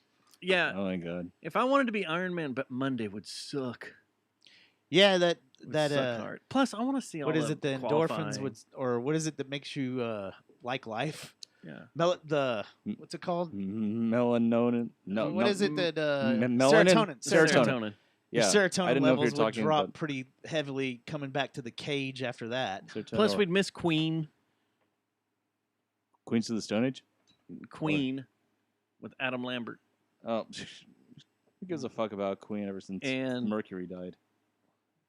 Yeah, Oh my god. if I wanted to be Iron Man, but Monday would suck. Yeah, Would suck hard. Plus, I want to see all what is it? The endorphins qualifying. would, or what is it that makes you like life? Yeah. What's it called? Melatonin. No. What no, is it that melanin? serotonin? Serotonin. Your Yeah. serotonin I didn't know if you levels were would talking drop about pretty heavily coming back to the cage after that. serotonin. Plus, we'd miss Queen. Queens of the Stone Age. Queen with Adam Lambert. Oh, who gives a fuck about Queen ever since And Mercury died?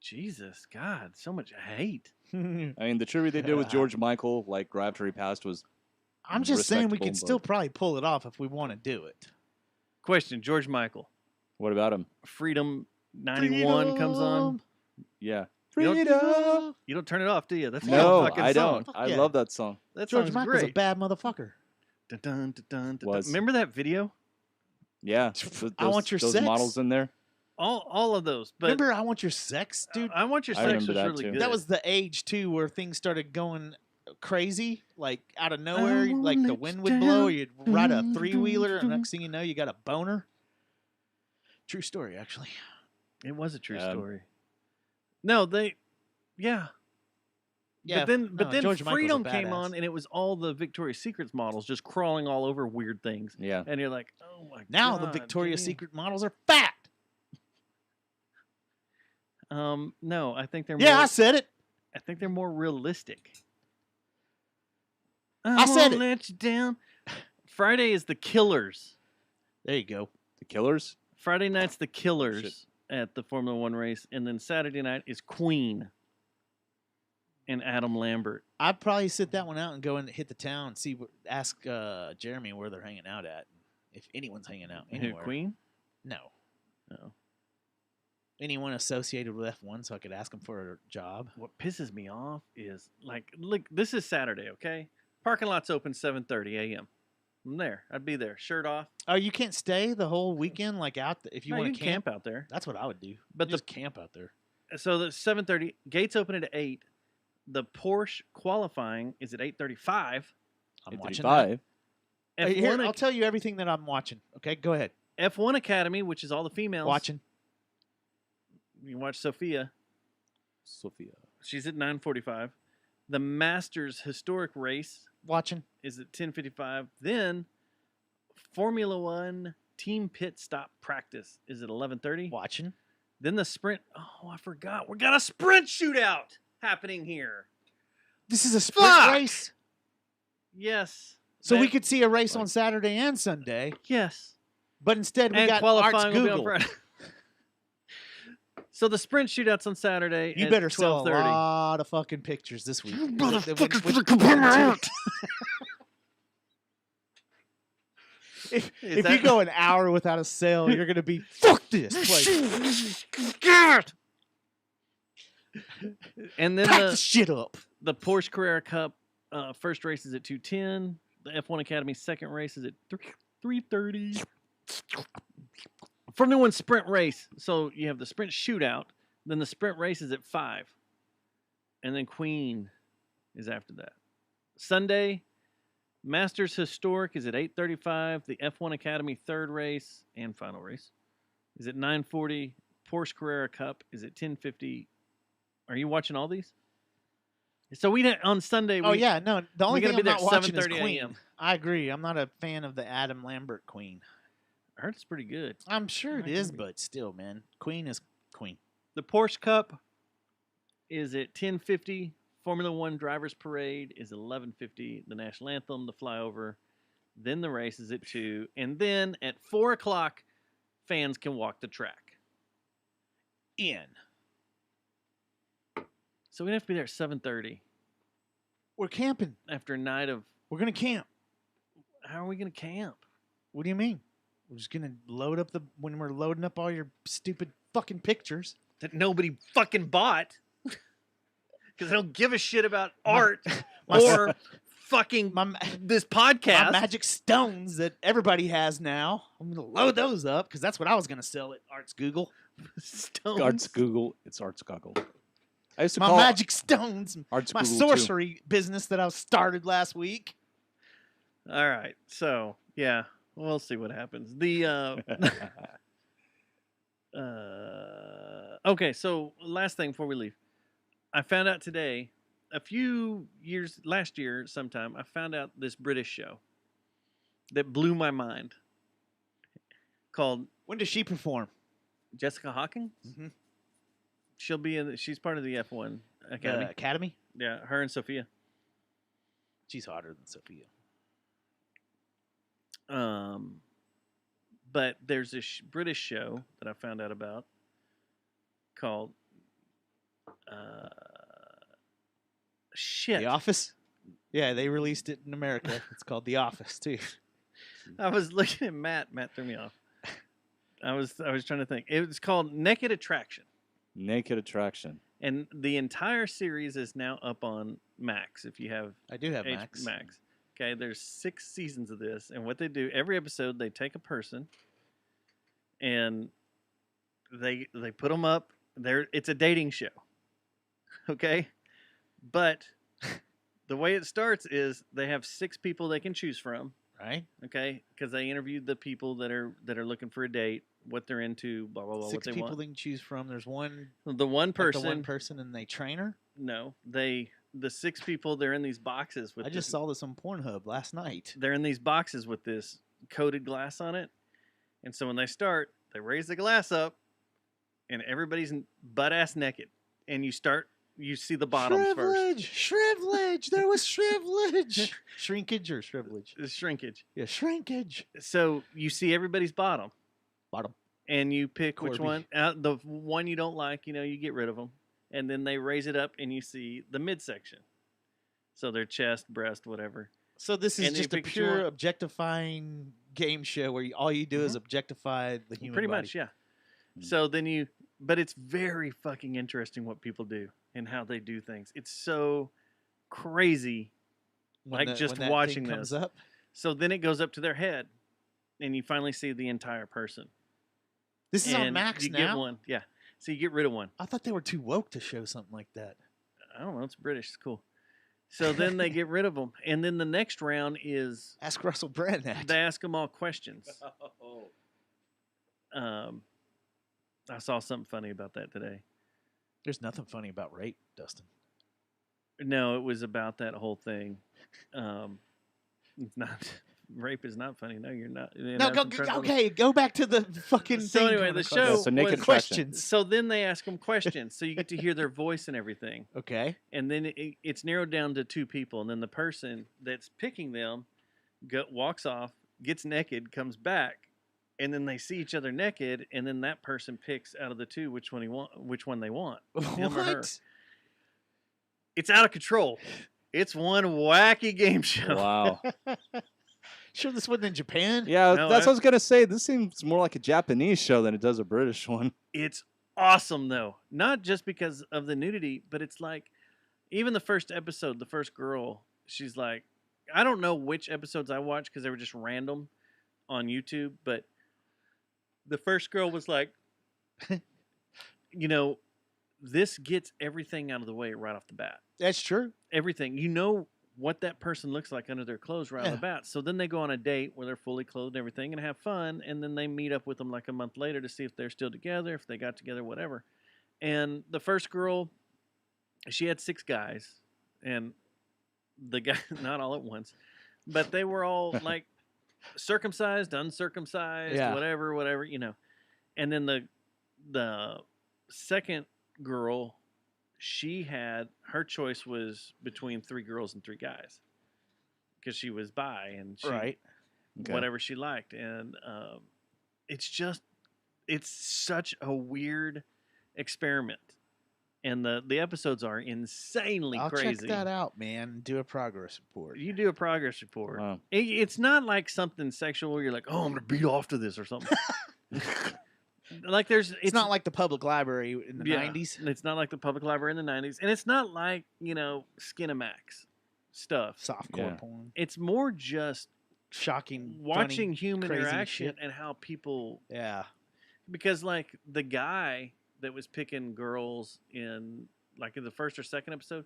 Jesus, God, so much hate. I mean, the tribute they did with George Michael, like right after he passed, was. I'm just saying we respectable, could still but- probably pull it off if we want to do it. Question: George Michael. What about him? Freedom 91 comes on. Yeah. You don't- Freedom. You don't turn it off, do you? That's a No, good fucking I song. don't. I yeah. love that song. That George song's Michael's great. a bad motherfucker. Dun, dun, dun, dun, dun. Was. Remember that video? Yeah. I Want Your those Sex? models in there. All of those. But Remember I Want Your Sex, dude? I Want Your I Sex remember was that really too. good. That was the age, too, where things started going crazy, like out of nowhere. won't Like the let wind you would blow, down. you'd ride a three-wheeler, and next thing you know, you got a boner. True story, actually. It was a true Yeah. story. No, yeah. Yeah, but then, no, George Michael's a Freedom came badass. on, and it was all the Victoria's Secrets models just crawling all over weird things. Yeah. And you're like, oh my god. Now the Victoria's damn. Secret models are fat. No, I think they're Yeah, more, I said it. I think they're more realistic. I said won't it. Let you down. Friday is the Killers. There you go. The Killers. Friday night's the Killers Shit. at the Formula One race, and then Saturday night is Queen and Adam Lambert. I'd probably sit that one out and go and hit the town and see. Ask Jeremy where they're hanging out at, if anyone's hanging out Who, anywhere. Queen? No. No. Anyone associated with F1, so I could ask them for a job. What pisses me off is like, look, this is Saturday, okay? Parking lot's open 7:30 a.m. I'm there. I'd be there, shirt off. Oh, you can't stay the whole weekend, like out if you No, want you to can camp out there. That's what I would do. But Just camp out there. So the 7:30 gates open at 8. The Porsche qualifying is at 8:35. I'm watching that. 8:35. Here, F1 I'll tell you everything that I'm watching. Okay, go ahead. F1 Academy, which is all the females. Watching. You watch Sophia. Sophia. She's at 9:45. The Masters historic race Watching. is at 10:55. Then Formula One team pit stop practice is at 11:30. Watching. Then the sprint. Oh, I forgot. We got a sprint shootout happening here. This is a sprint Fuck! race. Yes. So we That- could see a race on Saturday and Sunday, Yes. but instead we And got Arts qualifying will be on Google. Friday. So the sprint shootouts on Saturday. You at better sell a 12:30. lot of fucking pictures this week. If you that- go an hour without a sale, you're gonna be fuck this place. And then Pack the shit up. the Porsche Carrera Cup first race is at 2:10. The F1 Academy second race is at 3:30. Formula One sprint race. So you have the sprint shootout. Then the sprint race is at 5. And then Queen is after that. Sunday, Masters Historic is at 8:35. The F1 Academy third race and final race is at 9:40. Porsche Carrera Cup is at 10:50. Are you watching all these? So we didn't on Sunday. Oh we, yeah, no. The only gotta thing be I'm there not at watching is 7:30 Queen. a.m.. I agree. I'm not a fan of the Adam Lambert Queen. I heard it's pretty good. I'm sure it I is, agree. but still, man, Queen is Queen. The Porsche Cup is at 10:50. Formula One Drivers Parade is 11:50. The National Anthem, the flyover, then the race is at 2, and then at 4:00, fans can walk the track. So we have to be there at 7:30 We're camping. after a night of. We're gonna camp. How are we going to camp? What do you mean? We're just gonna load up when we're loading up all your stupid fucking pictures. That nobody fucking bought because I don't give a shit about art my- or fucking this podcast. My magic stones that everybody has now. I'm gonna load those up because that's what I was gonna sell at Arts Google. Stones. Arts Google. It's Arts Goggle. I used to My call magic stones. Arts My Google sorcery business that I started last week. All right. So, yeah, we'll see what happens. The okay, so last thing before we leave. I found out today, a few years last year sometime, I found out this British show that blew my mind called When does she perform? Jessica Hawkins. Mhm. She'll be in she's part of the F1 Academy. Academy? Yeah, her and Sophia. She's hotter than Sophia. But there's this British show that I found out about called Shit. The Office? Yeah, they released it in America. It's called The Office too. I was looking at Matt. Matt threw me off. I was trying to think. It was called Naked Attraction, Naked Attraction. and the entire series is now up on Max. If you have, I do have H- Max. Okay, there's 6 seasons of this, and what they do every episode, they take a person, and they put them up. It's a dating show. Okay, but the way it starts is they have 6 people they can choose from. Right? Okay, because they interviewed the people that are looking for a date, what they're into, blah blah blah, 6 what they people want. they can choose from. There's one The one person, the one person, and they train her. no, the 6 people, they're in these boxes with. I just saw this on Pornhub last night. They're in these boxes with this coated glass on it, and so when they start, they raise the glass up, and everybody's butt ass naked, and you see the bottoms first. Shrivelage. There was shrivelage. Shrinkage or shrivelage? It's shrinkage. Yeah, shrinkage. So you see everybody's bottom, and you pick which Corby. one. The one you don't like, you get rid of them, and then they raise it up, and you see the midsection. So their chest, breast, whatever. So this is And then you just a pick what you pure want. objectifying game show where all you do is objectify the human Pretty body. much, yeah. So then but it's very fucking interesting what people do and how they do things. It's so crazy, When just that watching thing comes this. up. So then it goes up to their head, and you finally see the entire person. This is on And Max you now? get one, yeah. So you get rid of one. I thought they were too woke to show something like that. I don't know. It's British. It's cool. So then they get rid of them, and then the next round is Ask Russell Brand that. they ask them all questions. I saw something funny about that today. There's nothing funny about rape, Dustin. No, it was about that whole thing. It's not rape is not funny. No, you're not. No, go back to the fucking So thing. anyway, going the across. show so Naked was Attraction. questions. So then they ask them questions, so you get to hear their voice and everything. Okay. And then it's narrowed down to 2 people, and then the person that's picking them walks off, gets naked, comes back, and then they see each other naked, and then that person picks out of the 2 which one they want, him or her. What? It's out of control. It's one wacky game show. Wow. Sure, this wasn't in Japan. Yeah, No, that's what I was gonna say. This seems more like a Japanese show than it does a British one. It's awesome though, not just because of the nudity, but it's like even the first episode, the first girl, she's like, I don't know which episodes I watched because they were just random on YouTube, but the first girl was like, this gets everything out of the way right off the bat. That's true. Everything. You know what that person looks like under their clothes right off the bat. So then they go on a date where they're fully clothed and everything and have fun, and then they meet up with them like a month later to see if they're still together, if they got together, whatever. And the first girl, she had 6 guys, and the guy, not all at once, but they were all like circumcised, uncircumcised, whatever, And then the second girl, her choice was between 3 girls and 3 guys because she was bi and she whatever she liked. And it's such a weird experiment. And the episodes are insanely I'll crazy. check that out, man. Do a progress report. You do a progress report. Wow. It's not like something sexual where you're like, oh, I'm going to beat off to this or something. Like It's not like the public library in the 90s. It's not like the public library in the 90s. And it's not like, Skinamax stuff. Softcore porn. It's more just Shocking, watching funny, human crazy interaction shit. and how people. Yeah. Because, like, the guy that was picking girls in the first or second episode,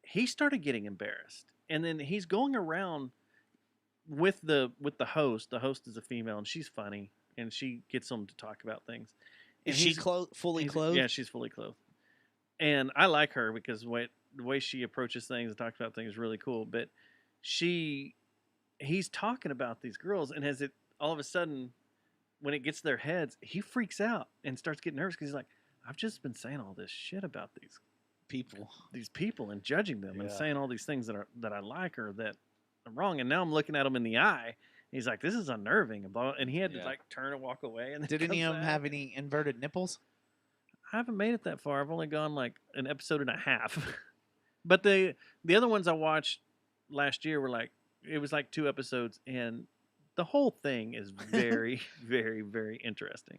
he started getting embarrassed. And then he's going around with the host. The host is a female, and she's funny. And she gets them to talk about things. And Is she fully clothed? Yeah, she's fully clothed. And I like her because the way she approaches things and talks about things is really cool. But he's talking about these girls, and all of a sudden, when it gets to their heads, he freaks out and starts getting nervous because he's like, I've just been saying all this shit about these people and judging them and saying all these things that I like or that are wrong. And now I'm looking at him in the eye. He's like, this is unnerving. And he had to turn and walk away. And Did any of them have any inverted nipples? I haven't made it that far. I've only gone like an episode and a half. But the other ones I watched last year were like it was like 2 episodes, and the whole thing is very, very, very interesting.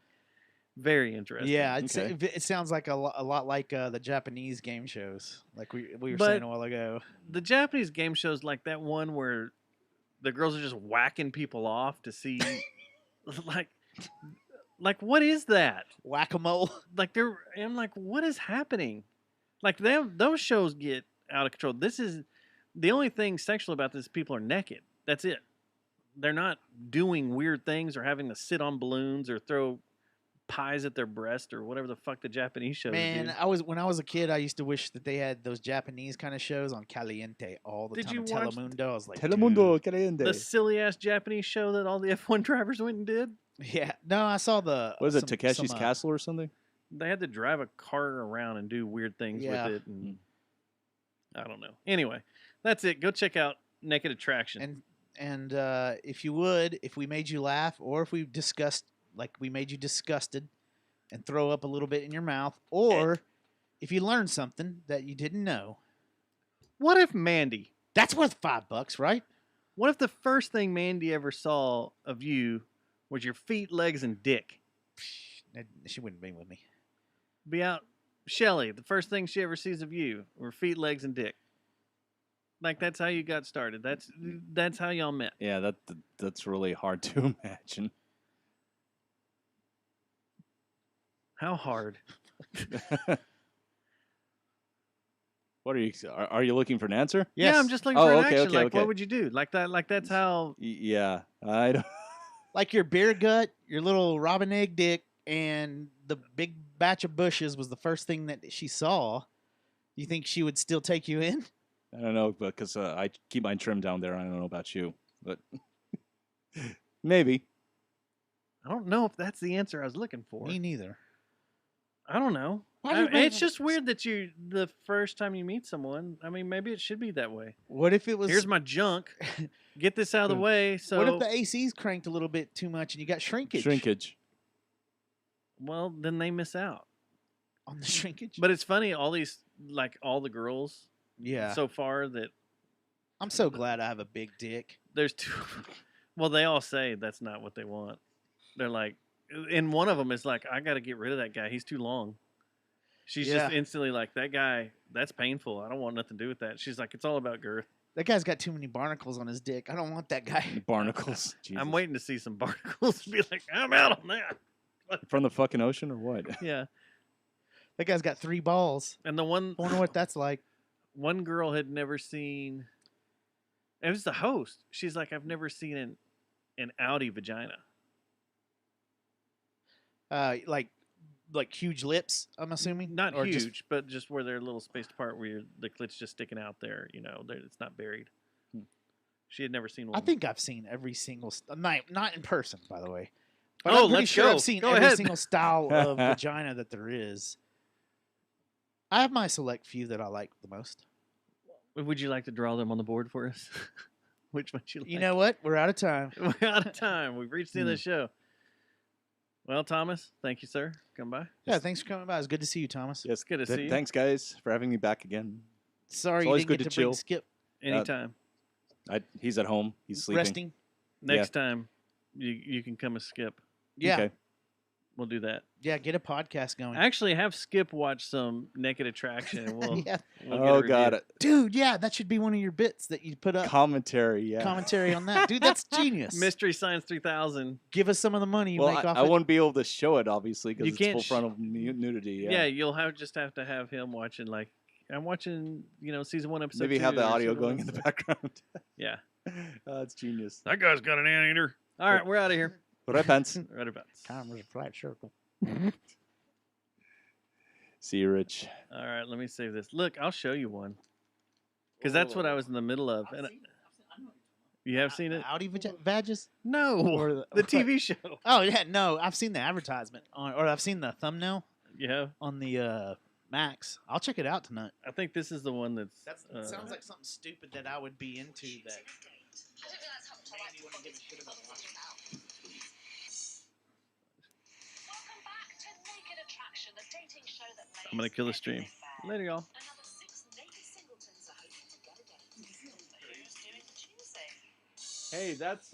Very interesting. Yeah, Okay. it sounds like a lot like the Japanese game shows, like we were But- saying a while ago. The Japanese game shows like that one where the girls are just whacking people off to see like what is that? Whack-a-mole. Like I'm like, what is happening? Like those shows get out of control. This is the only thing sexual about this. People are naked. That's it. They're not doing weird things or having to sit on balloons or throw pies at their breast or whatever the fuck the Japanese shows Man, do. when I was a kid, I used to wish that they had those Japanese kind of shows on Caliente all the Did time. you on watch Telemundo. I was like, Telemundo dude. Caliente. The silly ass Japanese show that all the F1 drivers went and did. Yeah, no, I saw the. What is it, some- Takeshi's some, Castle or something? They had to drive a car around and do weird things Yeah. with it, and I don't know. Anyway, that's it. Go check out Naked Attraction. And if you would, if we made you laugh, or if we made you disgusted, and throw up a little bit in your mouth, or if you learned something that you didn't know, What if Mandy? that's worth $5, right? What if the first thing Mandy ever saw of you was your feet, legs, and dick? She wouldn't be with me. Be out, Shelly. The first thing she ever sees of you were feet, legs, and dick. Like that's how you got started. That's how y'all met. Yeah, that's really hard to imagine. How hard? What are you? Are you looking for an answer? Yeah, I'm just looking for an action. Like, what would you do? Like that? Like that's how. Yeah, I don't. Like your beer gut, your little robin egg dick, and the big batch of bushes was the first thing that she saw. You think she would still take you in? I don't know, because I keep mine trimmed down there. I don't know about you, but maybe. I don't know if that's the answer I was looking for. Me neither. I don't know. Why do you It's make- just weird that the first time you meet someone. I mean, maybe it should be that way. What if it was? Here's my junk. Get this out of the way. So What if the AC's cranked a little bit too much and you got shrinkage? Shrinkage. Well, then they miss out on the shrinkage. But it's funny, all the girls. Yeah. So far that I'm so glad I have a big dick. there's two. Well, they all say that's not what they want. They're like, and one of them is like, I got to get rid of that guy. He's too long. She's just Yeah. instantly like, that guy, that's painful. I don't want nothing to do with that. She's like, it's all about girth. That guy's got too many barnacles on his dick. I don't want that guy. Barnacles. Jesus. I'm waiting to see some barnacles and be like, I'm out on that. From the fucking ocean or what? Yeah. That guy's got 3 balls. And the one, I wonder what that's like. one girl had never seen, it was the host. She's like, I've never seen an Audi vagina. Like huge lips, I'm assuming. Not Or huge, just- but just where they're a little spaced apart, where the clit's just sticking out there. You know, it's not buried. She had never seen one. I think I've seen every single not in person, by the way. But Oh, I'm pretty let's sure go. I've seen Go every ahead. single style of vagina that there is. I have my select few that I like the most. Would you like to draw them on the board for us? Which one you like? You know what? We're out of time. We're out of time. We've reached the end of the show. Well, Thomas, thank you, sir. Come by. Yeah, thanks for coming by. It's good to see you, Thomas. Yes, good to see you. Thanks, guys, for having me back again. Sorry It's you always didn't good get to to bring chill. Skip. Anytime. He's at home. He's sleeping. Resting. Next time, you can come and Skip. Yeah. Okay. We'll do that. Yeah, get a podcast going. Actually, have Skip watch some Naked Attraction. And we'll, Yeah. we'll get a Oh, review. got it. Dude, yeah, that should be one of your bits that you put up. Commentary, yeah. Commentary on that. Dude, that's genius. Mystery Science 3000. Give us some of the money you Well, make I, off I it. won't be able to show it, obviously, because You it's can't full frontal nudity. Yeah, Yeah. you'll just have to have him watching. Like, I'm watching, season 1, episode Maybe 2. have the or audio season going 1, in the so- background. Yeah. It's genius. That guy's got an anteater. All right, we're out of here. Right, pants. Right about. Time was a flat circle. See you, Rich. All right, let me save this. Look, I'll show you one. Because that's what I was in the middle of. And you have seen it? Audi badges? No, Or the TV show. Oh yeah, no, I've seen the advertisement or I've seen the thumbnail Yeah, on the Max. I'll check it out tonight. I think this is the one that's. That sounds like something stupid that I would be into. That. Andy wouldn't give a shit about watching. Welcome back to Naked Attraction, the dating show I'm gonna kill the stream. Later, y'all. Hey, that's